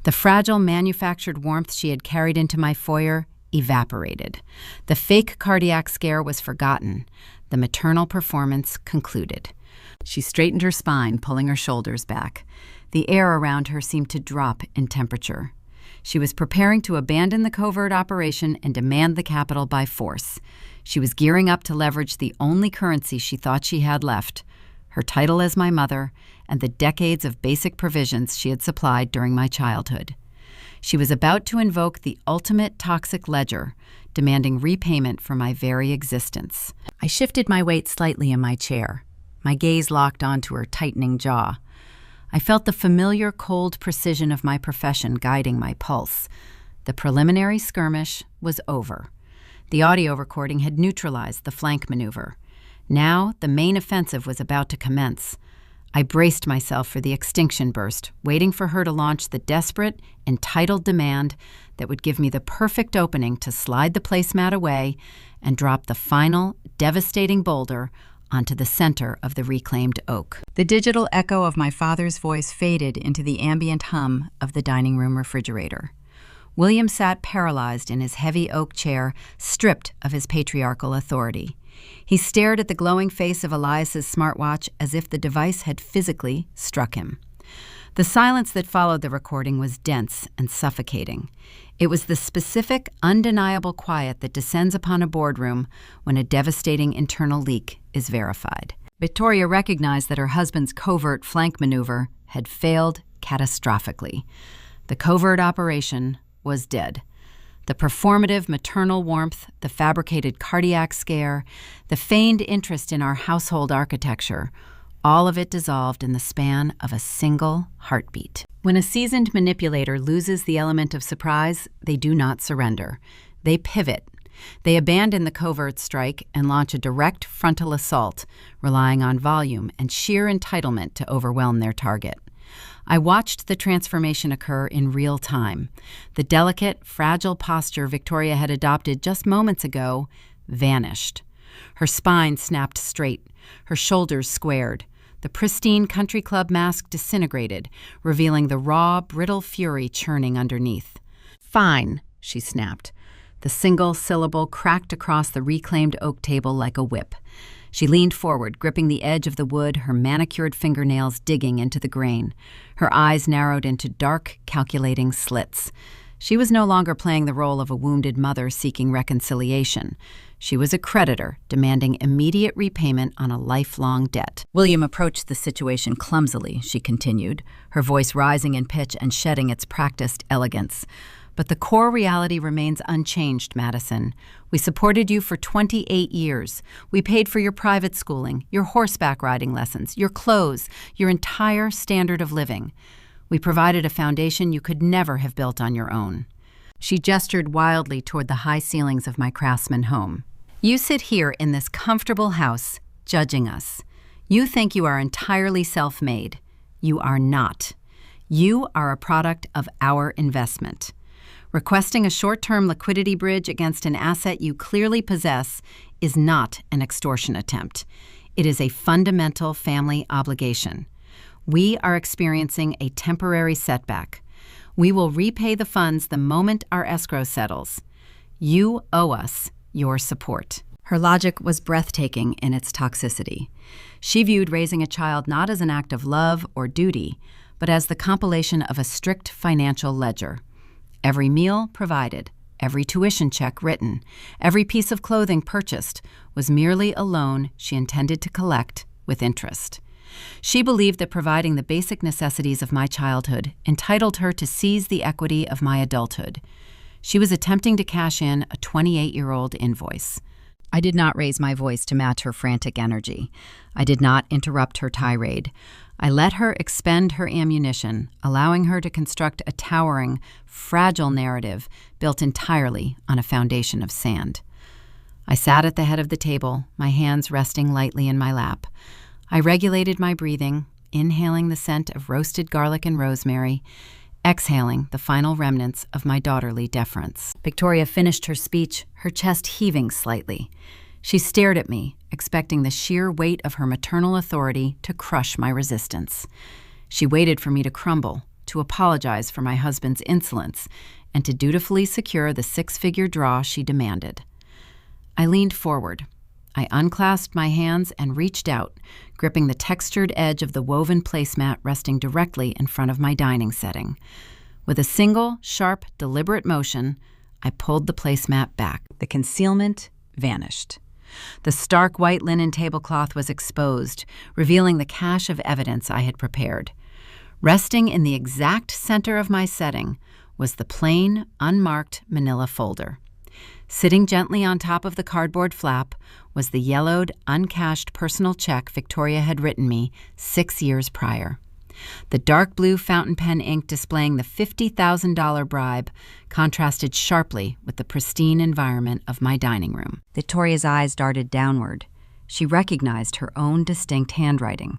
The fragile manufactured warmth she had carried into my foyer evaporated. The fake cardiac scare was forgotten. The maternal performance concluded. She straightened her spine, pulling her shoulders back. The air around her seemed to drop in temperature. She was preparing to abandon the covert operation and demand the capital by force. She was gearing up to leverage the only currency she thought she had left, her title as my mother and the decades of basic provisions she had supplied during my childhood. She was about to invoke the ultimate toxic ledger, demanding repayment for my very existence. I shifted my weight slightly in my chair, my gaze locked onto her tightening jaw. I felt the familiar cold precision of my profession guiding my pulse. The preliminary skirmish was over. The audio recording had neutralized the flank maneuver. Now the main offensive was about to commence. I braced myself for the extinction burst, waiting for her to launch the desperate, entitled demand that would give me the perfect opening to slide the placemat away and drop the final, devastating boulder onto the center of the reclaimed oak. The digital echo of my father's voice faded into the ambient hum of the dining room refrigerator. William sat paralyzed in his heavy oak chair, stripped of his patriarchal authority. He stared at the glowing face of Elias's smartwatch as if the device had physically struck him. The silence that followed the recording was dense and suffocating. It was the specific, undeniable quiet that descends upon a boardroom when a devastating internal leak is verified. Victoria recognized that her husband's covert flank maneuver had failed catastrophically. The covert operation was dead. The performative maternal warmth, the fabricated cardiac scare, the feigned interest in our household architecture, all of it dissolved in the span of a single heartbeat. When a seasoned manipulator loses the element of surprise, they do not surrender. They pivot. They abandon the covert strike and launch a direct frontal assault, relying on volume and sheer entitlement to overwhelm their target. I watched the transformation occur in real time. The delicate, fragile posture Victoria had adopted just moments ago vanished. Her spine snapped straight, her shoulders squared. The pristine country club mask disintegrated, revealing the raw, brittle fury churning underneath. "Fine," she snapped. The single syllable cracked across the reclaimed oak table like a whip. She leaned forward, gripping the edge of the wood, her manicured fingernails digging into the grain. Her eyes narrowed into dark, calculating slits. She was no longer playing the role of a wounded mother seeking reconciliation. She was a creditor, demanding immediate repayment on a lifelong debt. William approached the situation clumsily, she continued, her voice rising in pitch and shedding its practiced elegance. But the core reality remains unchanged, Madison. We supported you for 28 years. We paid for your private schooling, your horseback riding lessons, your clothes, your entire standard of living. We provided a foundation you could never have built on your own. She gestured wildly toward the high ceilings of my craftsman home. You sit here in this comfortable house, judging us. You think you are entirely self-made. You are not. You are a product of our investment. Requesting a short-term liquidity bridge against an asset you clearly possess is not an extortion attempt. It is a fundamental family obligation. We are experiencing a temporary setback. We will repay the funds the moment our escrow settles. You owe us your support. Her logic was breathtaking in its toxicity. She viewed raising a child not as an act of love or duty, but as the compilation of a strict financial ledger. Every meal provided, every tuition check written, every piece of clothing purchased was merely a loan she intended to collect with interest. She believed that providing the basic necessities of my childhood entitled her to seize the equity of my adulthood. She was attempting to cash in a 28-year-old invoice. I did not raise my voice to match her frantic energy. I did not interrupt her tirade. I let her expend her ammunition, allowing her to construct a towering, fragile narrative built entirely on a foundation of sand. I sat at the head of the table, my hands resting lightly in my lap. I regulated my breathing, inhaling the scent of roasted garlic and rosemary, exhaling the final remnants of my daughterly deference. Victoria finished her speech, her chest heaving slightly. She stared at me, expecting the sheer weight of her maternal authority to crush my resistance. She waited for me to crumble, to apologize for my husband's insolence, and to dutifully secure the six-figure draw she demanded. I leaned forward. I unclasped my hands and reached out, gripping the textured edge of the woven placemat resting directly in front of my dining setting. With a single, sharp, deliberate motion, I pulled the placemat back. The concealment vanished. The stark white linen tablecloth was exposed, revealing the cache of evidence I had prepared. Resting in the exact center of my setting was the plain, unmarked manila folder. Sitting gently on top of the cardboard flap was the yellowed, uncashed personal check Victoria had written me 6 years prior. The dark blue fountain pen ink displaying the $50,000 bribe contrasted sharply with the pristine environment of my dining room. Victoria's eyes darted downward. She recognized her own distinct handwriting.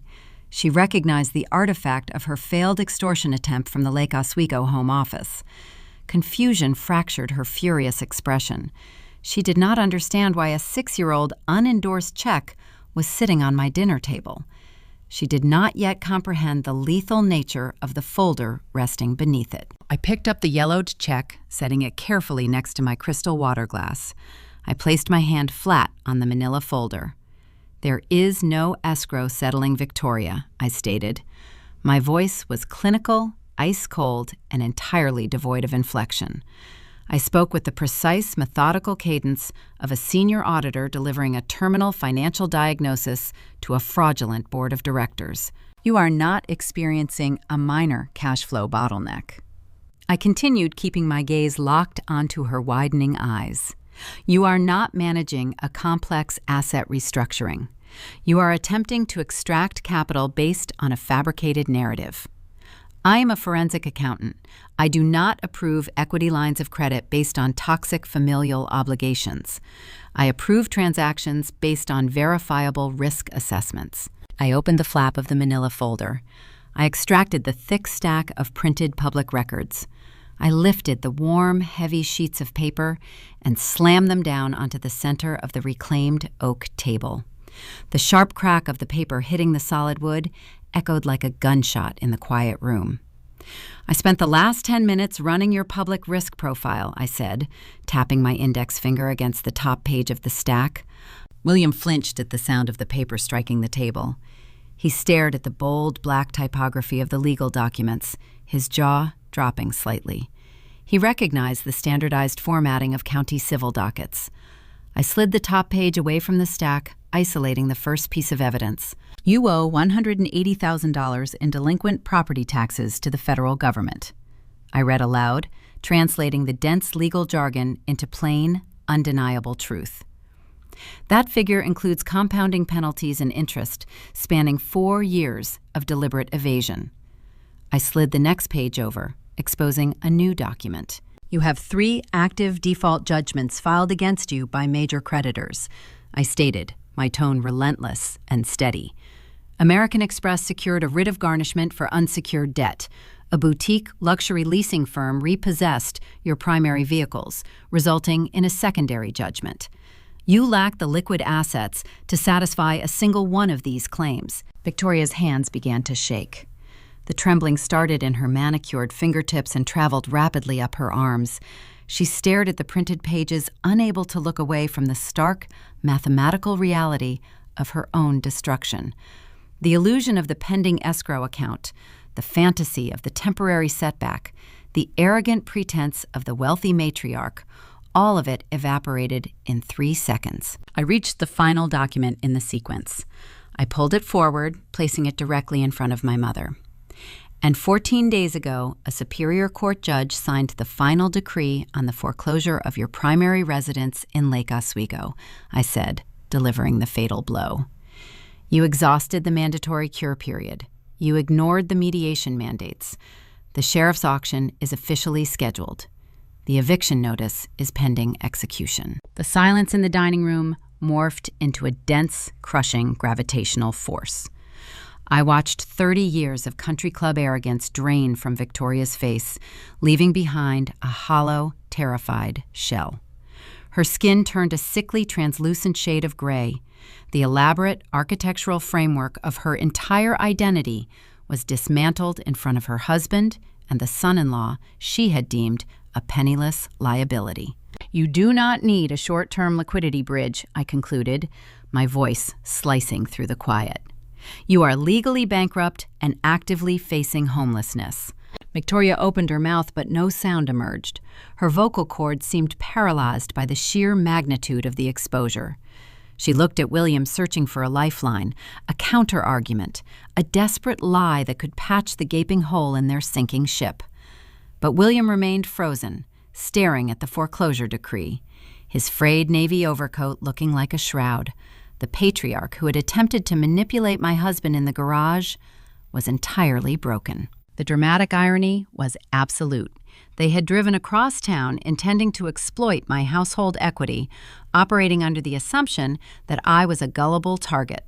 She recognized the artifact of her failed extortion attempt from the Lake Oswego home office. Confusion fractured her furious expression. She did not understand why a 6-year-old unendorsed check was sitting on my dinner table. She did not yet comprehend the lethal nature of the folder resting beneath it. I picked up the yellowed check, setting it carefully next to my crystal water glass. I placed my hand flat on the manila folder. "There is no escrow settling Victoria," I stated. My voice was clinical, ice-cold, and entirely devoid of inflection. I spoke with the precise, methodical cadence of a senior auditor delivering a terminal financial diagnosis to a fraudulent board of directors. "You are not experiencing a minor cash flow bottleneck." I continued, keeping my gaze locked onto her widening eyes. "You are not managing a complex asset restructuring. You are attempting to extract capital based on a fabricated narrative. I am a forensic accountant. I do not approve equity lines of credit based on toxic familial obligations. I approve transactions based on verifiable risk assessments." I opened the flap of the manila folder. I extracted the thick stack of printed public records. I lifted the warm, heavy sheets of paper and slammed them down onto the center of the reclaimed oak table. The sharp crack of the paper hitting the solid wood echoed like a gunshot in the quiet room. "I spent the last 10 minutes running your public risk profile," I said, tapping my index finger against the top page of the stack. William flinched at the sound of the paper striking the table. He stared at the bold black typography of the legal documents, his jaw dropping slightly. He recognized the standardized formatting of county civil dockets. I slid the top page away from the stack, isolating the first piece of evidence. "You owe $180,000 in delinquent property taxes to the federal government." I read aloud, translating the dense legal jargon into plain, undeniable truth. "That figure includes compounding penalties and interest spanning 4 years of deliberate evasion." I slid the next page over, exposing a new document. "You have 3 active default judgments filed against you by major creditors," I stated, my tone relentless and steady. "American Express secured a writ of garnishment for unsecured debt. A boutique luxury leasing firm repossessed your primary vehicles, resulting in a secondary judgment. You lack the liquid assets to satisfy a single one of these claims." Victoria's hands began to shake. The trembling started in her manicured fingertips and traveled rapidly up her arms. She stared at the printed pages, unable to look away from the stark, mathematical reality of her own destruction. The illusion of the pending escrow account, the fantasy of the temporary setback, the arrogant pretense of the wealthy matriarch, all of it evaporated in 3 seconds. I reached the final document in the sequence. I pulled it forward, placing it directly in front of my mother. "And 14 days ago, a Superior Court judge signed the final decree on the foreclosure of your primary residence in Lake Oswego," I said, delivering the fatal blow. "You exhausted the mandatory cure period. You ignored the mediation mandates. The sheriff's auction is officially scheduled. The eviction notice is pending execution." The silence in the dining room morphed into a dense, crushing gravitational force. I watched 30 years of country club arrogance drain from Victoria's face, leaving behind a hollow, terrified shell. Her skin turned a sickly, translucent shade of gray. The elaborate architectural framework of her entire identity was dismantled in front of her husband and the son-in-law she had deemed a penniless liability. "You do not need a short-term liquidity bridge," I concluded, my voice slicing through the quiet. "You are legally bankrupt and actively facing homelessness. Victoria opened her mouth, but no sound emerged. Her vocal cords seemed paralyzed by the sheer magnitude of the exposure. She looked at William, searching for a lifeline, a counter-argument, a desperate lie that could patch the gaping hole in their sinking ship. But William remained frozen, staring at the foreclosure decree, his frayed navy overcoat looking like a shroud. The patriarch who had attempted to manipulate my husband in the garage was entirely broken. The dramatic irony was absolute. They had driven across town intending to exploit my household equity, operating under the assumption that I was a gullible target.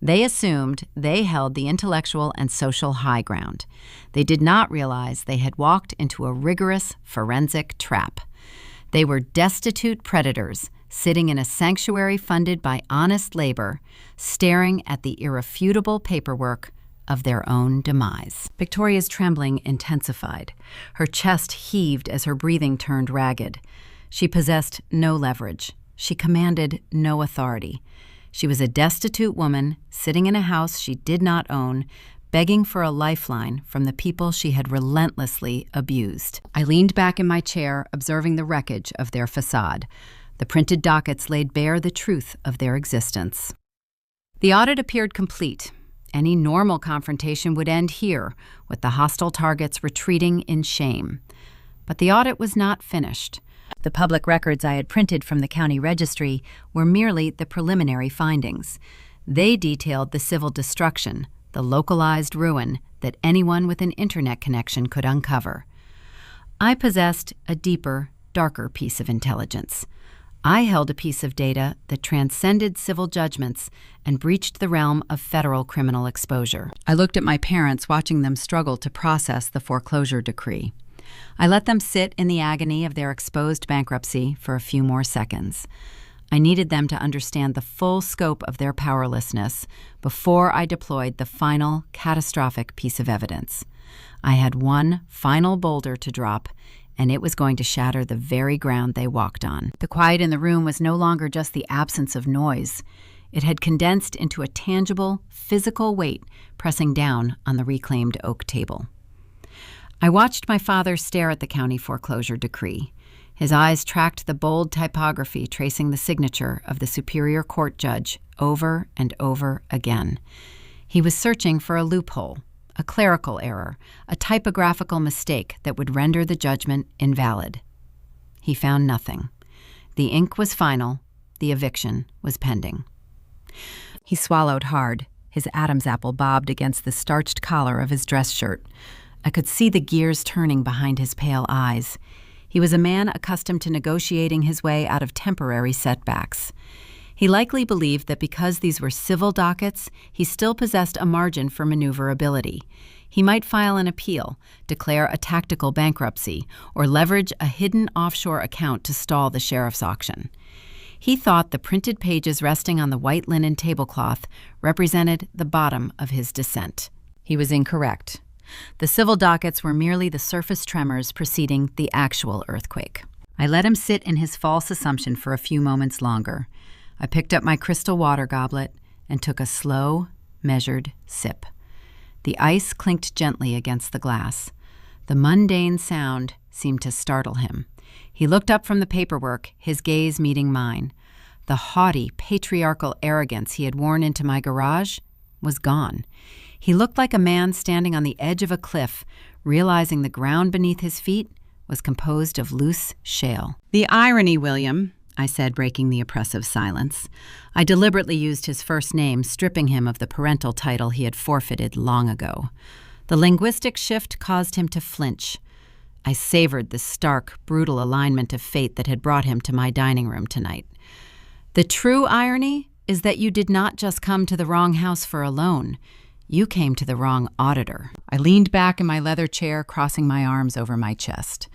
They assumed they held the intellectual and social high ground. They did not realize they had walked into a rigorous forensic trap. They were destitute predators, sitting in a sanctuary funded by honest labor, staring at the irrefutable paperwork of their own demise. Victoria's trembling intensified. Her chest heaved as her breathing turned ragged. She possessed no leverage. She commanded no authority. She was a destitute woman sitting in a house she did not own, begging for a lifeline from the people she had relentlessly abused. I leaned back in my chair, observing the wreckage of their facade. The printed dockets laid bare the truth of their existence. The audit appeared complete. Any normal confrontation would end here, with the hostile targets retreating in shame. But the audit was not finished. The public records I had printed from the county registry were merely the preliminary findings. They detailed the civil destruction, the localized ruin that anyone with an internet connection could uncover. I possessed a deeper, darker piece of intelligence. I held a piece of data that transcended civil judgments and breached the realm of federal criminal exposure. I looked at my parents, watching them struggle to process the foreclosure decree. I let them sit in the agony of their exposed bankruptcy for a few more seconds. I needed them to understand the full scope of their powerlessness before I deployed the final, catastrophic piece of evidence. I had one final boulder to drop, and it was going to shatter the very ground they walked on. The quiet in the room was no longer just the absence of noise. It had condensed into a tangible, physical weight pressing down on the reclaimed oak table. I watched my father stare at the county foreclosure decree. His eyes tracked the bold typography tracing the signature of the Superior Court judge over and over again. He was searching for a loophole, a clerical error, a typographical mistake that would render the judgment invalid. He found nothing. The ink was final. The eviction was pending. He swallowed hard. His Adam's apple bobbed against the starched collar of his dress shirt. I could see the gears turning behind his pale eyes. He was a man accustomed to negotiating his way out of temporary setbacks. He likely believed that because these were civil dockets, he still possessed a margin for maneuverability. He might file an appeal, declare a tactical bankruptcy, or leverage a hidden offshore account to stall the sheriff's auction. He thought the printed pages resting on the white linen tablecloth represented the bottom of his descent. He was incorrect. The civil dockets were merely the surface tremors preceding the actual earthquake. I let him sit in his false assumption for a few moments longer. I picked up my crystal water goblet and took a slow, measured sip. The ice clinked gently against the glass. The mundane sound seemed to startle him. He looked up from the paperwork, his gaze meeting mine. The haughty, patriarchal arrogance he had worn into my garage was gone. He looked like a man standing on the edge of a cliff, realizing the ground beneath his feet was composed of loose shale. "The irony, William," I said, breaking the oppressive silence. I deliberately used his first name, stripping him of the parental title he had forfeited long ago. The linguistic shift caused him to flinch. I savored the stark, brutal alignment of fate that had brought him to my dining room tonight. "The true irony is that you did not just come to the wrong house for a loan. You came to the wrong auditor." I leaned back in my leather chair, crossing my arms over my chest.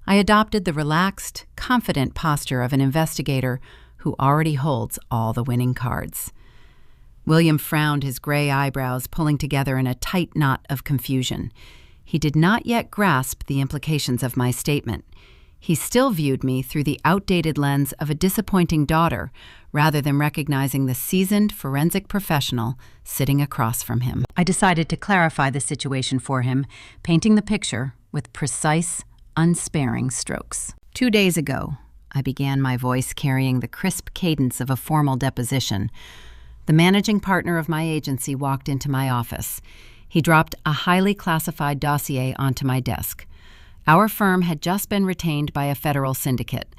I adopted the relaxed, confident posture of an investigator who already holds all the winning cards. William frowned, his gray eyebrows pulling together in a tight knot of confusion. He did not yet grasp the implications of my statement. He still viewed me through the outdated lens of a disappointing daughter, rather than recognizing the seasoned forensic professional sitting across from him. I decided to clarify the situation for him, painting the picture with precise, unsparing strokes. 2 days ago, I began, my voice carrying the crisp cadence of a formal deposition. The managing partner of my agency walked into my office. He dropped a highly classified dossier onto my desk. Our firm had just been retained by a federal syndicate.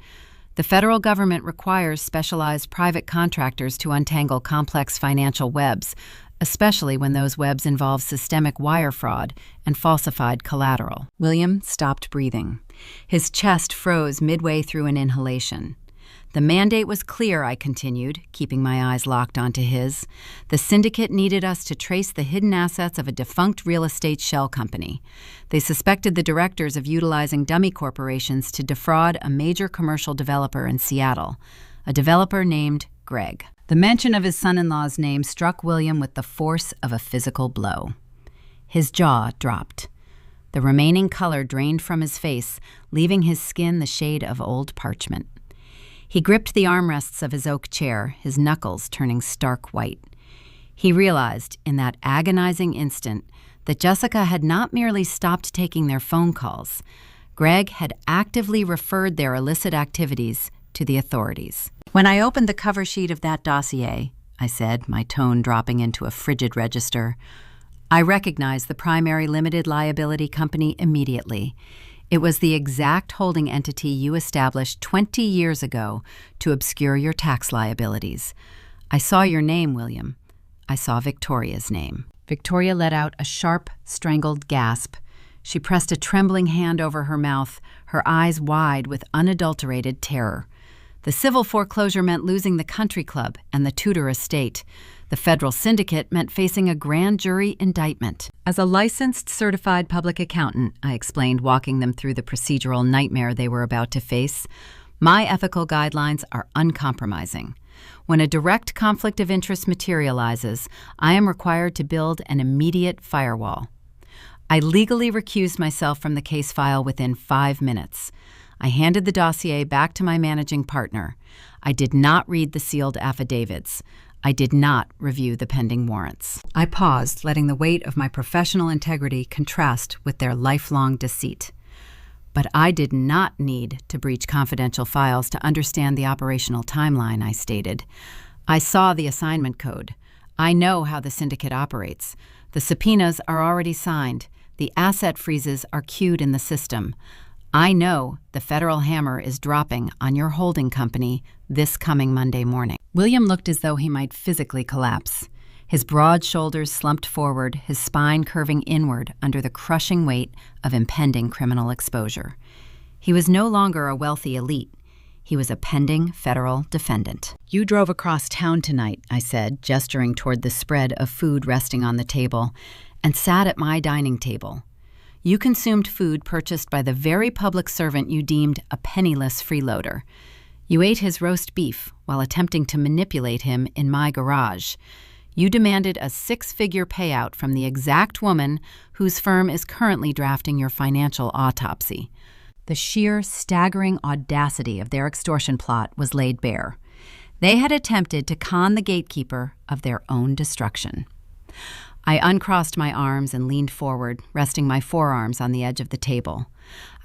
The federal government requires specialized private contractors to untangle complex financial webs, especially when those webs involve systemic wire fraud and falsified collateral. William stopped breathing. His chest froze midway through an inhalation. The mandate was clear, I continued, keeping my eyes locked onto his. The syndicate needed us to trace the hidden assets of a defunct real estate shell company. They suspected the directors of utilizing dummy corporations to defraud a major commercial developer in Seattle, a developer named Greg. The mention of his son-in-law's name struck William with the force of a physical blow. His jaw dropped. The remaining color drained from his face, leaving his skin the shade of old parchment. He gripped the armrests of his oak chair, his knuckles turning stark white. He realized, in that agonizing instant, that Jessica had not merely stopped taking their phone calls. Greg had actively referred their illicit activities to the authorities. When I opened the cover sheet of that dossier, I said, my tone dropping into a frigid register, I recognized the primary limited liability company immediately. It was the exact holding entity you established 20 years ago to obscure your tax liabilities. I saw your name, William. I saw Victoria's name. Victoria let out a sharp, strangled gasp. She pressed a trembling hand over her mouth, her eyes wide with unadulterated terror. The civil foreclosure meant losing the country club and the Tudor estate. The federal syndicate meant facing a grand jury indictment. As a licensed certified public accountant, I explained, walking them through the procedural nightmare they were about to face, my ethical guidelines are uncompromising. When a direct conflict of interest materializes, I am required to build an immediate firewall. I legally recused myself from the case file within 5 minutes. I handed the dossier back to my managing partner. I did not read the sealed affidavits. I did not review the pending warrants. I paused, letting the weight of my professional integrity contrast with their lifelong deceit. But I did not need to breach confidential files to understand the operational timeline, I stated. I saw the assignment code. I know how the syndicate operates. The subpoenas are already signed. The asset freezes are queued in the system. I know the federal hammer is dropping on your holding company this coming Monday morning. William looked as though he might physically collapse. His broad shoulders slumped forward, his spine curving inward under the crushing weight of impending criminal exposure. He was no longer a wealthy elite. He was a pending federal defendant. You drove across town tonight, I said, gesturing toward the spread of food resting on the table, and sat at my dining table. You consumed food purchased by the very public servant you deemed a penniless freeloader. You ate his roast beef while attempting to manipulate him in my garage. You demanded a 6-figure payout from the exact woman whose firm is currently drafting your financial autopsy. The sheer, staggering audacity of their extortion plot was laid bare. They had attempted to con the gatekeeper of their own destruction. I uncrossed my arms and leaned forward, resting my forearms on the edge of the table.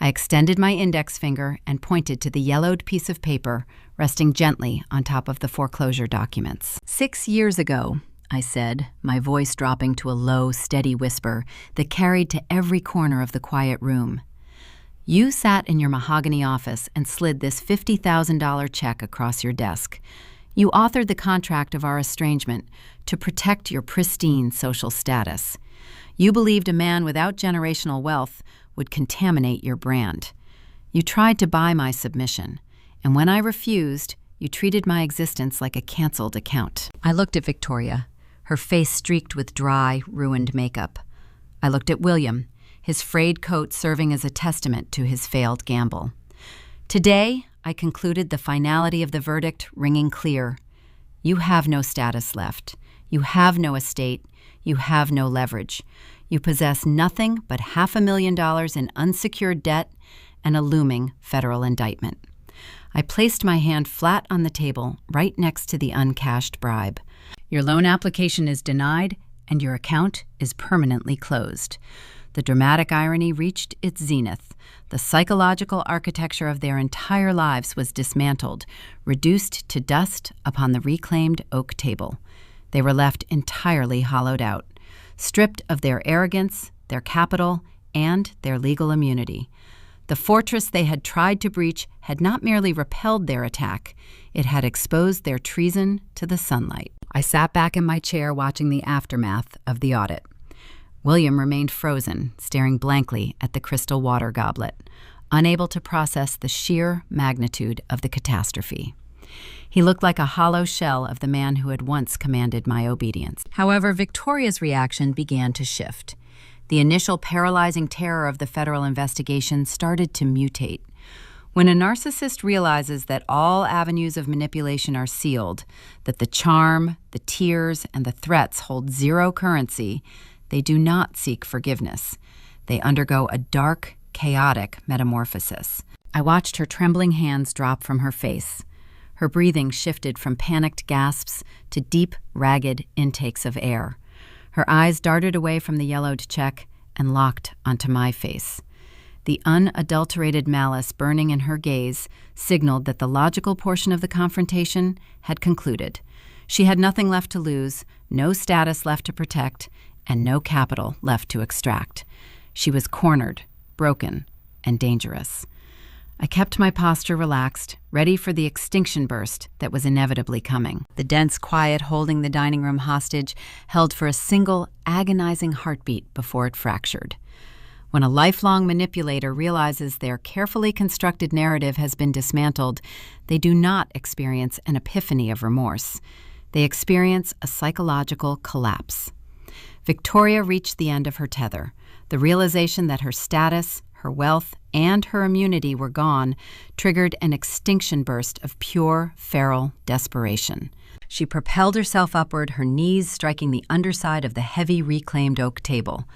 I extended my index finger and pointed to the yellowed piece of paper resting gently on top of the foreclosure documents. 6 years ago, I said, my voice dropping to a low, steady whisper that carried to every corner of the quiet room. You sat in your mahogany office and slid this $50,000 check across your desk. You authored the contract of our estrangement to protect your pristine social status. You believed a man without generational wealth would contaminate your brand. You tried to buy my submission, and when I refused, you treated my existence like a canceled account. I looked at Victoria, her face streaked with dry, ruined makeup. I looked at William, his frayed coat serving as a testament to his failed gamble. Today, I concluded the finality of the verdict ringing clear. You have no status left. You have no estate. You have no leverage. You possess nothing but $500,000 in unsecured debt and a looming federal indictment. I placed my hand flat on the table right next to the uncashed bribe. Your loan application is denied, and your account is permanently closed. The dramatic irony reached its zenith. The psychological architecture of their entire lives was dismantled, reduced to dust upon the reclaimed oak table. They were left entirely hollowed out, stripped of their arrogance, their capital, and their legal immunity. The fortress they had tried to breach had not merely repelled their attack, it had exposed their treason to the sunlight. I sat back in my chair watching the aftermath of the audit. William remained frozen, staring blankly at the crystal water goblet, unable to process the sheer magnitude of the catastrophe. He looked like a hollow shell of the man who had once commanded my obedience. However, Victoria's reaction began to shift. The initial paralyzing terror of the federal investigation started to mutate. When a narcissist realizes that all avenues of manipulation are sealed, that the charm, the tears, and the threats hold zero currency, they do not seek forgiveness. They undergo a dark, chaotic metamorphosis. I watched her trembling hands drop from her face. Her breathing shifted from panicked gasps to deep, ragged intakes of air. Her eyes darted away from the yellowed check and locked onto my face. The unadulterated malice burning in her gaze signaled that the logical portion of the confrontation had concluded. She had nothing left to lose, no status left to protect, and no capital left to extract. She was cornered, broken, and dangerous. I kept my posture relaxed, ready for the extinction burst that was inevitably coming. The dense quiet holding the dining room hostage held for a single, agonizing heartbeat before it fractured. When a lifelong manipulator realizes their carefully constructed narrative has been dismantled, they do not experience an epiphany of remorse. They experience a psychological collapse. Victoria reached the end of her tether. The realization that her status, her wealth, and her immunity were gone triggered an extinction burst of pure, feral desperation. She propelled herself upward, her knees striking the underside of the heavy reclaimed oak table.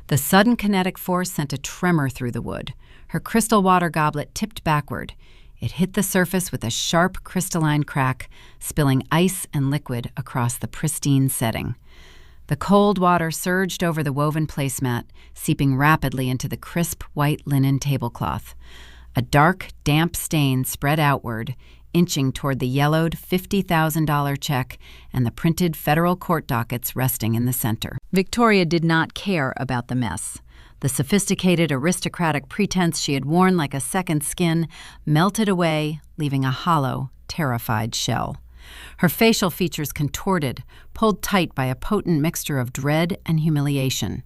The sudden kinetic force sent a tremor through the wood. Her crystal water goblet tipped backward. It hit the surface with a sharp crystalline crack, spilling ice and liquid across the pristine setting. The cold water surged over the woven placemat, seeping rapidly into the crisp white linen tablecloth. A dark, damp stain spread outward, inching toward the yellowed $50,000 check and the printed federal court dockets resting in the center. Victoria did not care about the mess. The sophisticated aristocratic pretense she had worn like a second skin melted away, leaving a hollow, terrified shell. Her facial features contorted, pulled tight by a potent mixture of dread and humiliation.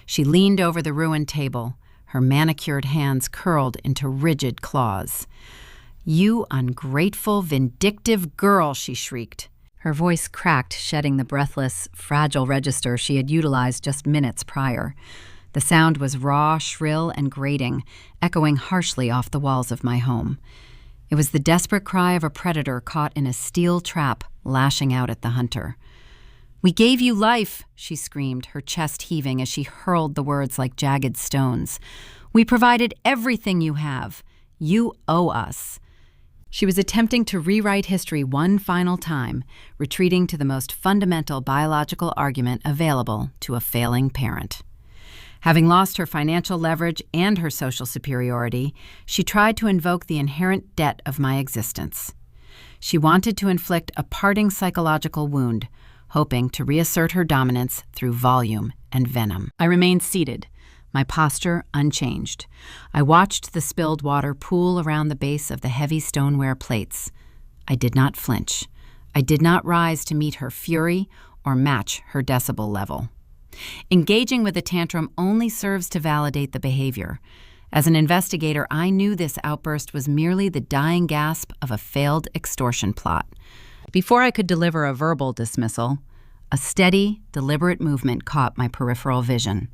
She leaned over the ruined table, her manicured hands curled into rigid claws. "You ungrateful, vindictive girl," she shrieked. Her voice cracked, shedding the breathless, fragile register she had utilized just minutes prior. The sound was raw, shrill, and grating, echoing harshly off the walls of my home. It was the desperate cry of a predator caught in a steel trap, lashing out at the hunter. "We gave you life," she screamed, her chest heaving as she hurled the words like jagged stones. "We provided everything you have. You owe us." She was attempting to rewrite history one final time, retreating to the most fundamental biological argument available to a failing parent. Having lost her financial leverage and her social superiority, she tried to invoke the inherent debt of my existence. She wanted to inflict a parting psychological wound, hoping to reassert her dominance through volume and venom. I remained seated, my posture unchanged. I watched the spilled water pool around the base of the heavy stoneware plates. I did not flinch. I did not rise to meet her fury or match her decibel level. Engaging with a tantrum only serves to validate the behavior. As an investigator, I knew this outburst was merely the dying gasp of a failed extortion plot. Before I could deliver a verbal dismissal, a steady, deliberate movement caught my peripheral vision.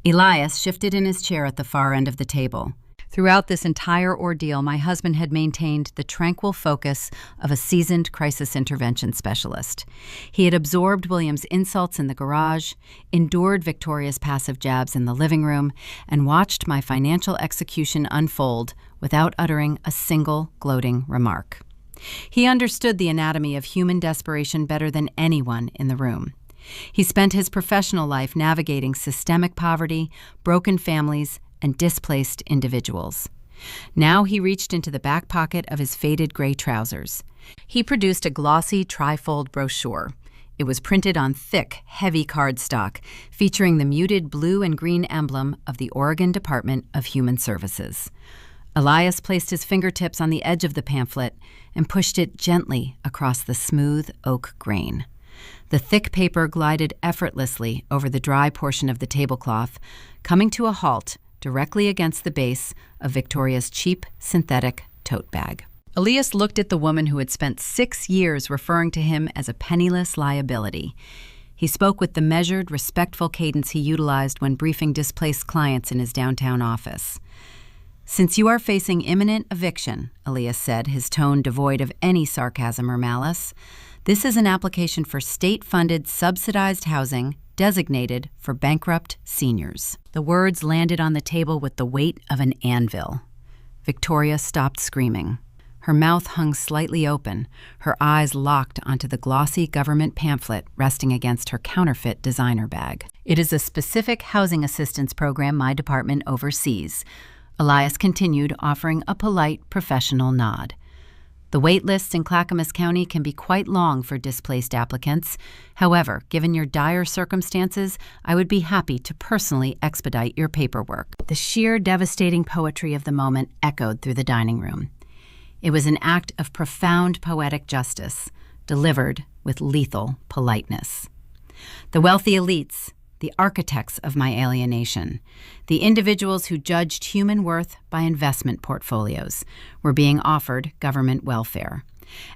Elias shifted in his chair at the far end of the table. Throughout this entire ordeal, my husband had maintained the tranquil focus of a seasoned crisis intervention specialist. He had absorbed William's insults in the garage, endured Victoria's passive jabs in the living room, and watched my financial execution unfold without uttering a single gloating remark. He understood the anatomy of human desperation better than anyone in the room. He spent his professional life navigating systemic poverty, broken families, and displaced individuals. Now he reached into the back pocket of his faded gray trousers. He produced a glossy trifold brochure. It was printed on thick, heavy cardstock, featuring the muted blue and green emblem of the Oregon Department of Human Services. Elias placed his fingertips on the edge of the pamphlet and pushed it gently across the smooth oak grain. The thick paper glided effortlessly over the dry portion of the tablecloth, coming to a halt directly against the base of Victoria's cheap synthetic tote bag. Elias looked at the woman who had spent 6 years referring to him as a penniless liability. He spoke with the measured, respectful cadence he utilized when briefing displaced clients in his downtown office. "Since you are facing imminent eviction," Elias said, his tone devoid of any sarcasm or malice, "this is an application for state-funded, subsidized housing designated for bankrupt seniors." The words landed on the table with the weight of an anvil. Victoria stopped screaming. Her mouth hung slightly open, her eyes locked onto the glossy government pamphlet resting against her counterfeit designer bag. "It is a specific housing assistance program my department oversees," Elias continued, offering a polite, professional nod. "The wait lists in Clackamas County can be quite long for displaced applicants. However, given your dire circumstances, I would be happy to personally expedite your paperwork." The sheer devastating poetry of the moment echoed through the dining room. It was an act of profound poetic justice, delivered with lethal politeness. The wealthy elites, the architects of my alienation, the individuals who judged human worth by investment portfolios, were being offered government welfare.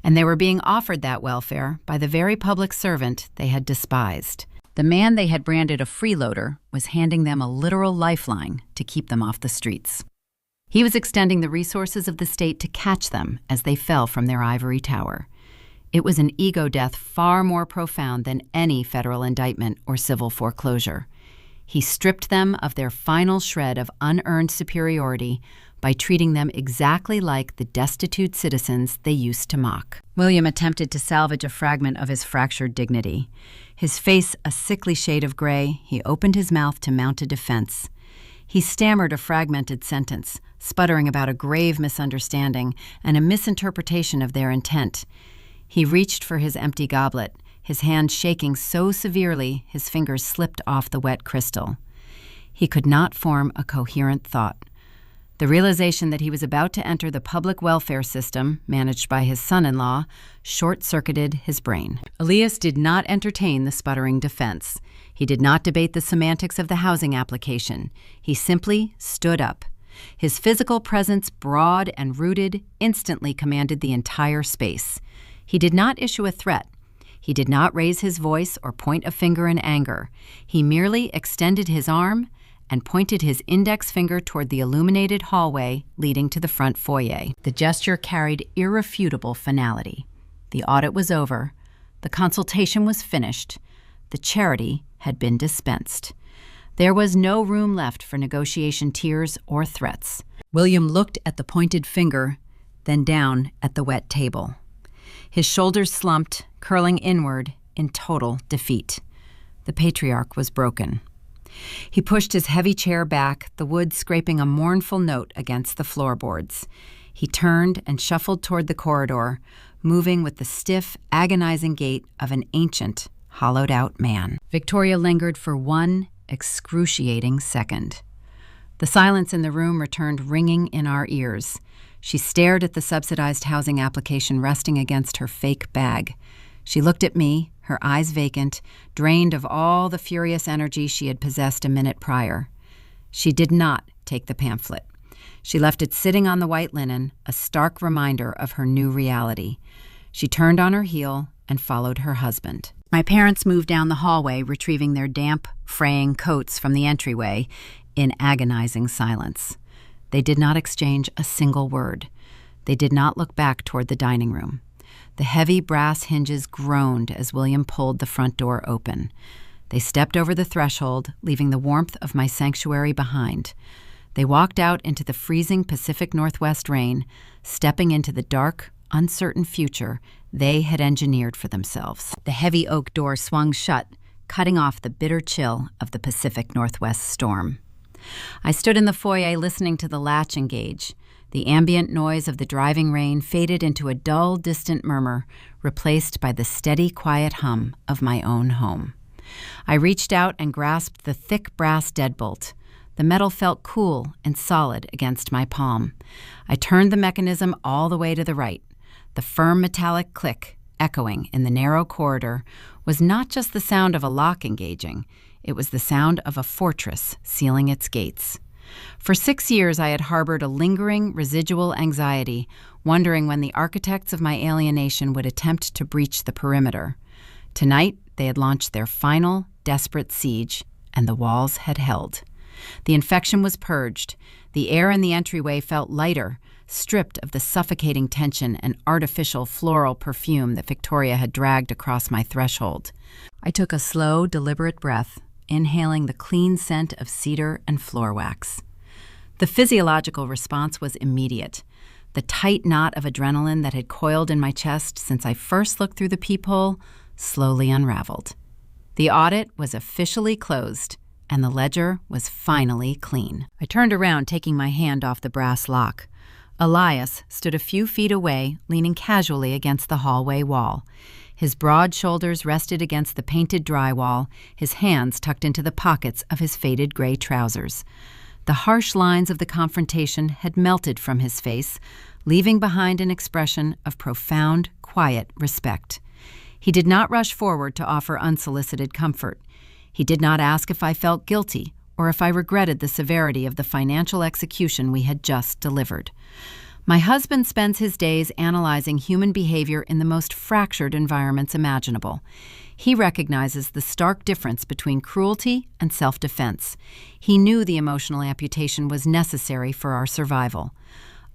And they were being offered that welfare by the very public servant they had despised. The man they had branded a freeloader was handing them a literal lifeline to keep them off the streets. He was extending the resources of the state to catch them as they fell from their ivory tower. It was an ego death far more profound than any federal indictment or civil foreclosure. He stripped them of their final shred of unearned superiority by treating them exactly like the destitute citizens they used to mock. William attempted to salvage a fragment of his fractured dignity. His face a sickly shade of gray, he opened his mouth to mount a defense. He stammered a fragmented sentence, sputtering about a grave misunderstanding and a misinterpretation of their intent. He reached for his empty goblet, his hand shaking so severely his fingers slipped off the wet crystal. He could not form a coherent thought. The realization that he was about to enter the public welfare system, managed by his son-in-law, short-circuited his brain. Elias did not entertain the sputtering defense. He did not debate the semantics of the housing application. He simply stood up. His physical presence, broad and rooted, instantly commanded the entire space. He did not issue a threat. He did not raise his voice or point a finger in anger. He merely extended his arm and pointed his index finger toward the illuminated hallway leading to the front foyer. The gesture carried irrefutable finality. The audit was over. The consultation was finished. The charity had been dispensed. There was no room left for negotiation tears or threats. William looked at the pointed finger, then down at the wet table. His shoulders slumped, curling inward in total defeat. The patriarch was broken. He pushed his heavy chair back, the wood scraping a mournful note against the floorboards. He turned and shuffled toward the corridor, moving with the stiff, agonizing gait of an ancient, hollowed-out man. Victoria lingered for one excruciating second. The silence in the room returned ringing in our ears. She stared at the subsidized housing application resting against her fake bag. She looked at me, her eyes vacant, drained of all the furious energy she had possessed a minute prior. She did not take the pamphlet. She left it sitting on the white linen, a stark reminder of her new reality. She turned on her heel and followed her husband. My parents moved down the hallway, retrieving their damp, fraying coats from the entryway in agonizing silence. They did not exchange a single word. They did not look back toward the dining room. The heavy brass hinges groaned as William pulled the front door open. They stepped over the threshold, leaving the warmth of my sanctuary behind. They walked out into the freezing Pacific Northwest rain, stepping into the dark, uncertain future they had engineered for themselves. The heavy oak door swung shut, cutting off the bitter chill of the Pacific Northwest storm. I stood in the foyer listening to the latch engage. The ambient noise of the driving rain faded into a dull, distant murmur, replaced by the steady, quiet hum of my own home. I reached out and grasped the thick brass deadbolt. The metal felt cool and solid against my palm. I turned the mechanism all the way to the right. The firm metallic click, echoing in the narrow corridor, was not just the sound of a lock engaging. It was the sound of a fortress sealing its gates. For 6 years, I had harbored a lingering, residual anxiety, wondering when the architects of my alienation would attempt to breach the perimeter. Tonight, they had launched their final, desperate siege, and the walls had held. The infection was purged. The air in the entryway felt lighter, stripped of the suffocating tension and artificial floral perfume that Victoria had dragged across my threshold. I took a slow, deliberate breath, inhaling the clean scent of cedar and floor wax. The physiological response was immediate. The tight knot of adrenaline that had coiled in my chest since I first looked through the peephole slowly unraveled. The audit was officially closed, and the ledger was finally clean. I turned around, taking my hand off the brass lock. Elias stood a few feet away, leaning casually against the hallway wall. His broad shoulders rested against the painted drywall, his hands tucked into the pockets of his faded gray trousers. The harsh lines of the confrontation had melted from his face, leaving behind an expression of profound, quiet respect. He did not rush forward to offer unsolicited comfort. He did not ask if I felt guilty or if I regretted the severity of the financial execution we had just delivered. My husband spends his days analyzing human behavior in the most fractured environments imaginable. He recognizes the stark difference between cruelty and self-defense. He knew the emotional amputation was necessary for our survival.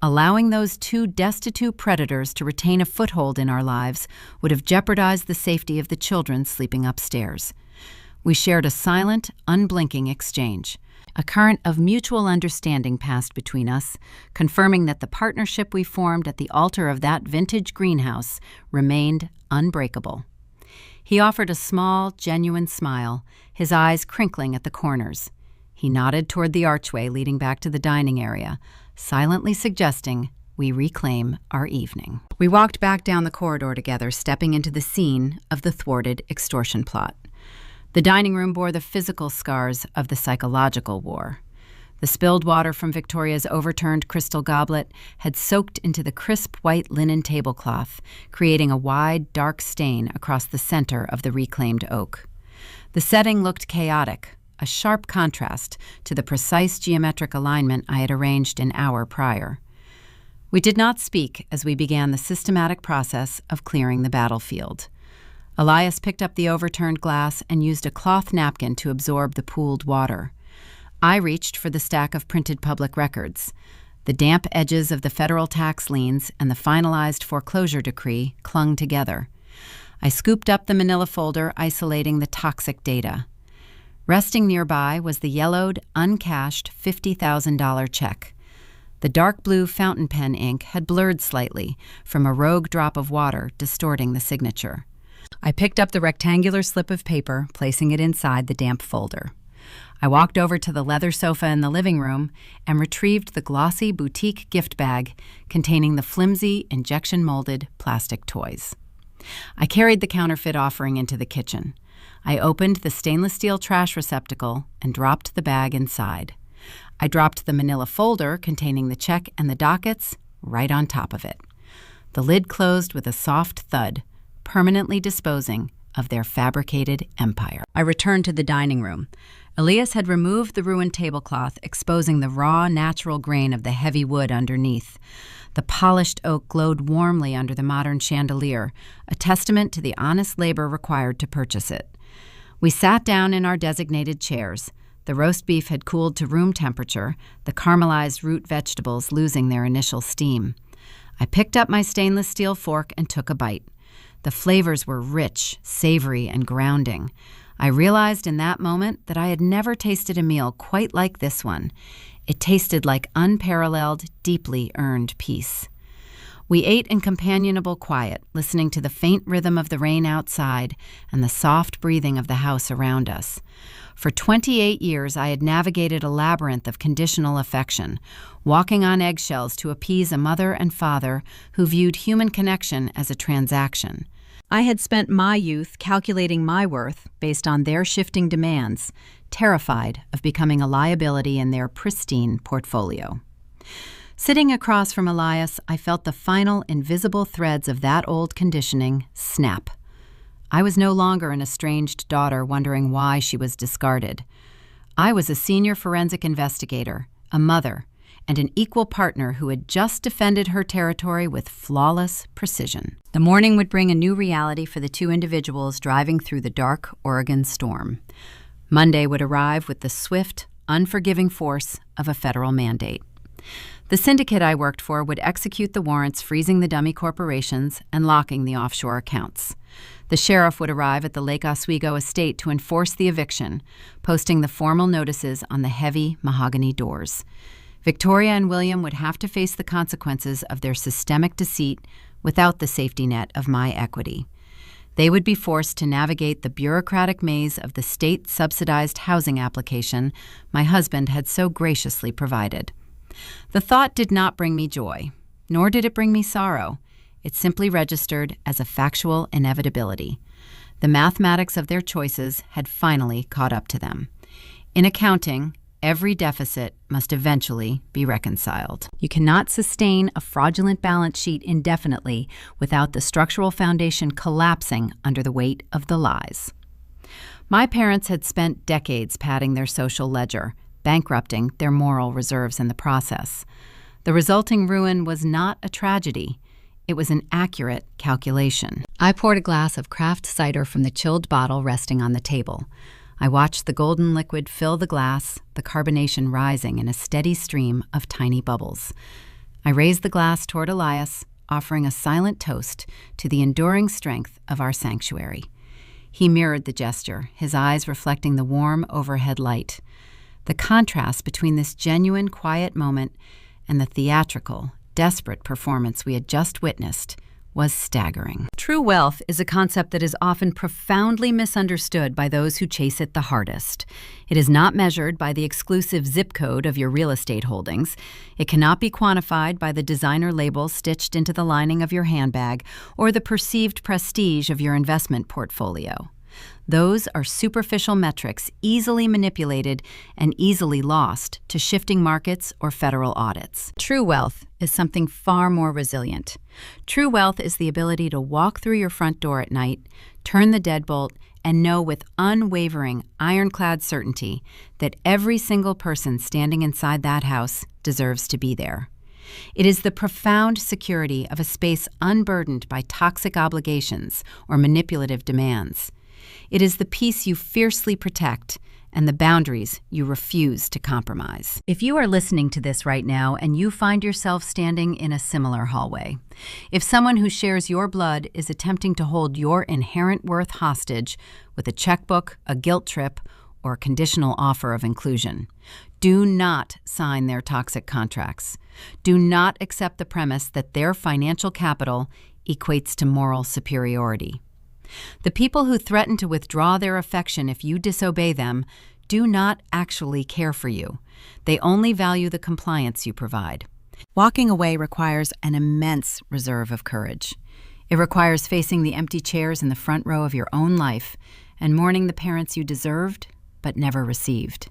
Allowing those two destitute predators to retain a foothold in our lives would have jeopardized the safety of the children sleeping upstairs. We shared a silent, unblinking exchange. A current of mutual understanding passed between us, confirming that the partnership we formed at the altar of that vintage greenhouse remained unbreakable. He offered a small, genuine smile, his eyes crinkling at the corners. He nodded toward the archway leading back to the dining area, silently suggesting we reclaim our evening. We walked back down the corridor together, stepping into the scene of the thwarted extortion plot. The dining room bore the physical scars of the psychological war. The spilled water from Victoria's overturned crystal goblet had soaked into the crisp white linen tablecloth, creating a wide, dark stain across the center of the reclaimed oak. The setting looked chaotic, a sharp contrast to the precise geometric alignment I had arranged an hour prior. We did not speak as we began the systematic process of clearing the battlefield. Elias picked up the overturned glass and used a cloth napkin to absorb the pooled water. I reached for the stack of printed public records. The damp edges of the federal tax liens and the finalized foreclosure decree clung together. I scooped up the manila folder, isolating the toxic data. Resting nearby was the yellowed, uncashed $50,000 check. The dark blue fountain pen ink had blurred slightly from a rogue drop of water distorting the signature. I picked up the rectangular slip of paper, placing it inside the damp folder. I walked over to the leather sofa in the living room and retrieved the glossy boutique gift bag containing the flimsy, injection-molded plastic toys. I carried the counterfeit offering into the kitchen. I opened the stainless steel trash receptacle and dropped the bag inside. I dropped the manila folder containing the check and the dockets right on top of it. The lid closed with a soft thud, permanently disposing of their fabricated empire. I returned to the dining room. Elias had removed the ruined tablecloth, exposing the raw, natural grain of the heavy wood underneath. The polished oak glowed warmly under the modern chandelier, a testament to the honest labor required to purchase it. We sat down in our designated chairs. The roast beef had cooled to room temperature, the caramelized root vegetables losing their initial steam. I picked up my stainless steel fork and took a bite. The flavors were rich, savory, and grounding. I realized in that moment that I had never tasted a meal quite like this one. It tasted like unparalleled, deeply earned peace. We ate in companionable quiet, listening to the faint rhythm of the rain outside and the soft breathing of the house around us. For 28 years, I had navigated a labyrinth of conditional affection, walking on eggshells to appease a mother and father who viewed human connection as a transaction. I had spent my youth calculating my worth based on their shifting demands, terrified of becoming a liability in their pristine portfolio. Sitting across from Elias, I felt the final invisible threads of that old conditioning snap. I was no longer an estranged daughter wondering why she was discarded. I was a senior forensic investigator, a mother, and an equal partner who had just defended her territory with flawless precision. The morning would bring a new reality for the two individuals driving through the dark Oregon storm. Monday would arrive with the swift, unforgiving force of a federal mandate. The syndicate I worked for would execute the warrants freezing the dummy corporations and locking the offshore accounts. The sheriff would arrive at the Lake Oswego estate to enforce the eviction, posting the formal notices on the heavy mahogany doors. Victoria and William would have to face the consequences of their systemic deceit without the safety net of my equity. They would be forced to navigate the bureaucratic maze of the state-subsidized housing application my husband had so graciously provided. The thought did not bring me joy, nor did it bring me sorrow. It simply registered as a factual inevitability. The mathematics of their choices had finally caught up to them. In accounting, every deficit must eventually be reconciled. You cannot sustain a fraudulent balance sheet indefinitely without the structural foundation collapsing under the weight of the lies. My parents had spent decades padding their social ledger, bankrupting their moral reserves in the process. The resulting ruin was not a tragedy. It was an accurate calculation. I poured a glass of craft cider from the chilled bottle resting on the table. I watched the golden liquid fill the glass, the carbonation rising in a steady stream of tiny bubbles. I raised the glass toward Elias, offering a silent toast to the enduring strength of our sanctuary. He mirrored the gesture, his eyes reflecting the warm overhead light. The contrast between this genuine, quiet moment and the theatrical, desperate performance we had just witnessed was staggering. True wealth is a concept that is often profoundly misunderstood by those who chase it the hardest. It is not measured by the exclusive zip code of your real estate holdings. It cannot be quantified by the designer label stitched into the lining of your handbag or the perceived prestige of your investment portfolio. Those are superficial metrics easily manipulated and easily lost to shifting markets or federal audits. True wealth is something far more resilient. True wealth is the ability to walk through your front door at night, turn the deadbolt, and know with unwavering, ironclad certainty that every single person standing inside that house deserves to be there. It is the profound security of a space unburdened by toxic obligations or manipulative demands. It is the peace you fiercely protect and the boundaries you refuse to compromise. If you are listening to this right now and you find yourself standing in a similar hallway, if someone who shares your blood is attempting to hold your inherent worth hostage with a checkbook, a guilt trip, or a conditional offer of inclusion, do not sign their toxic contracts. Do not accept the premise that their financial capital equates to moral superiority. The people who threaten to withdraw their affection if you disobey them do not actually care for you. They only value the compliance you provide. Walking away requires an immense reserve of courage. It requires facing the empty chairs in the front row of your own life and mourning the parents you deserved but never received.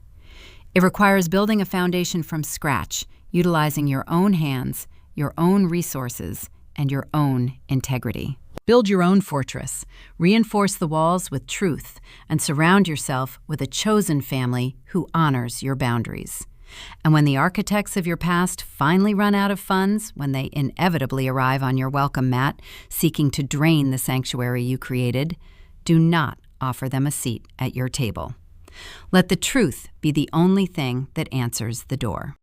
It requires building a foundation from scratch, utilizing your own hands, your own resources, and your own integrity. Build your own fortress, reinforce the walls with truth, and surround yourself with a chosen family who honors your boundaries. And when the architects of your past finally run out of funds, when they inevitably arrive on your welcome mat, seeking to drain the sanctuary you created, do not offer them a seat at your table. Let the truth be the only thing that answers the door.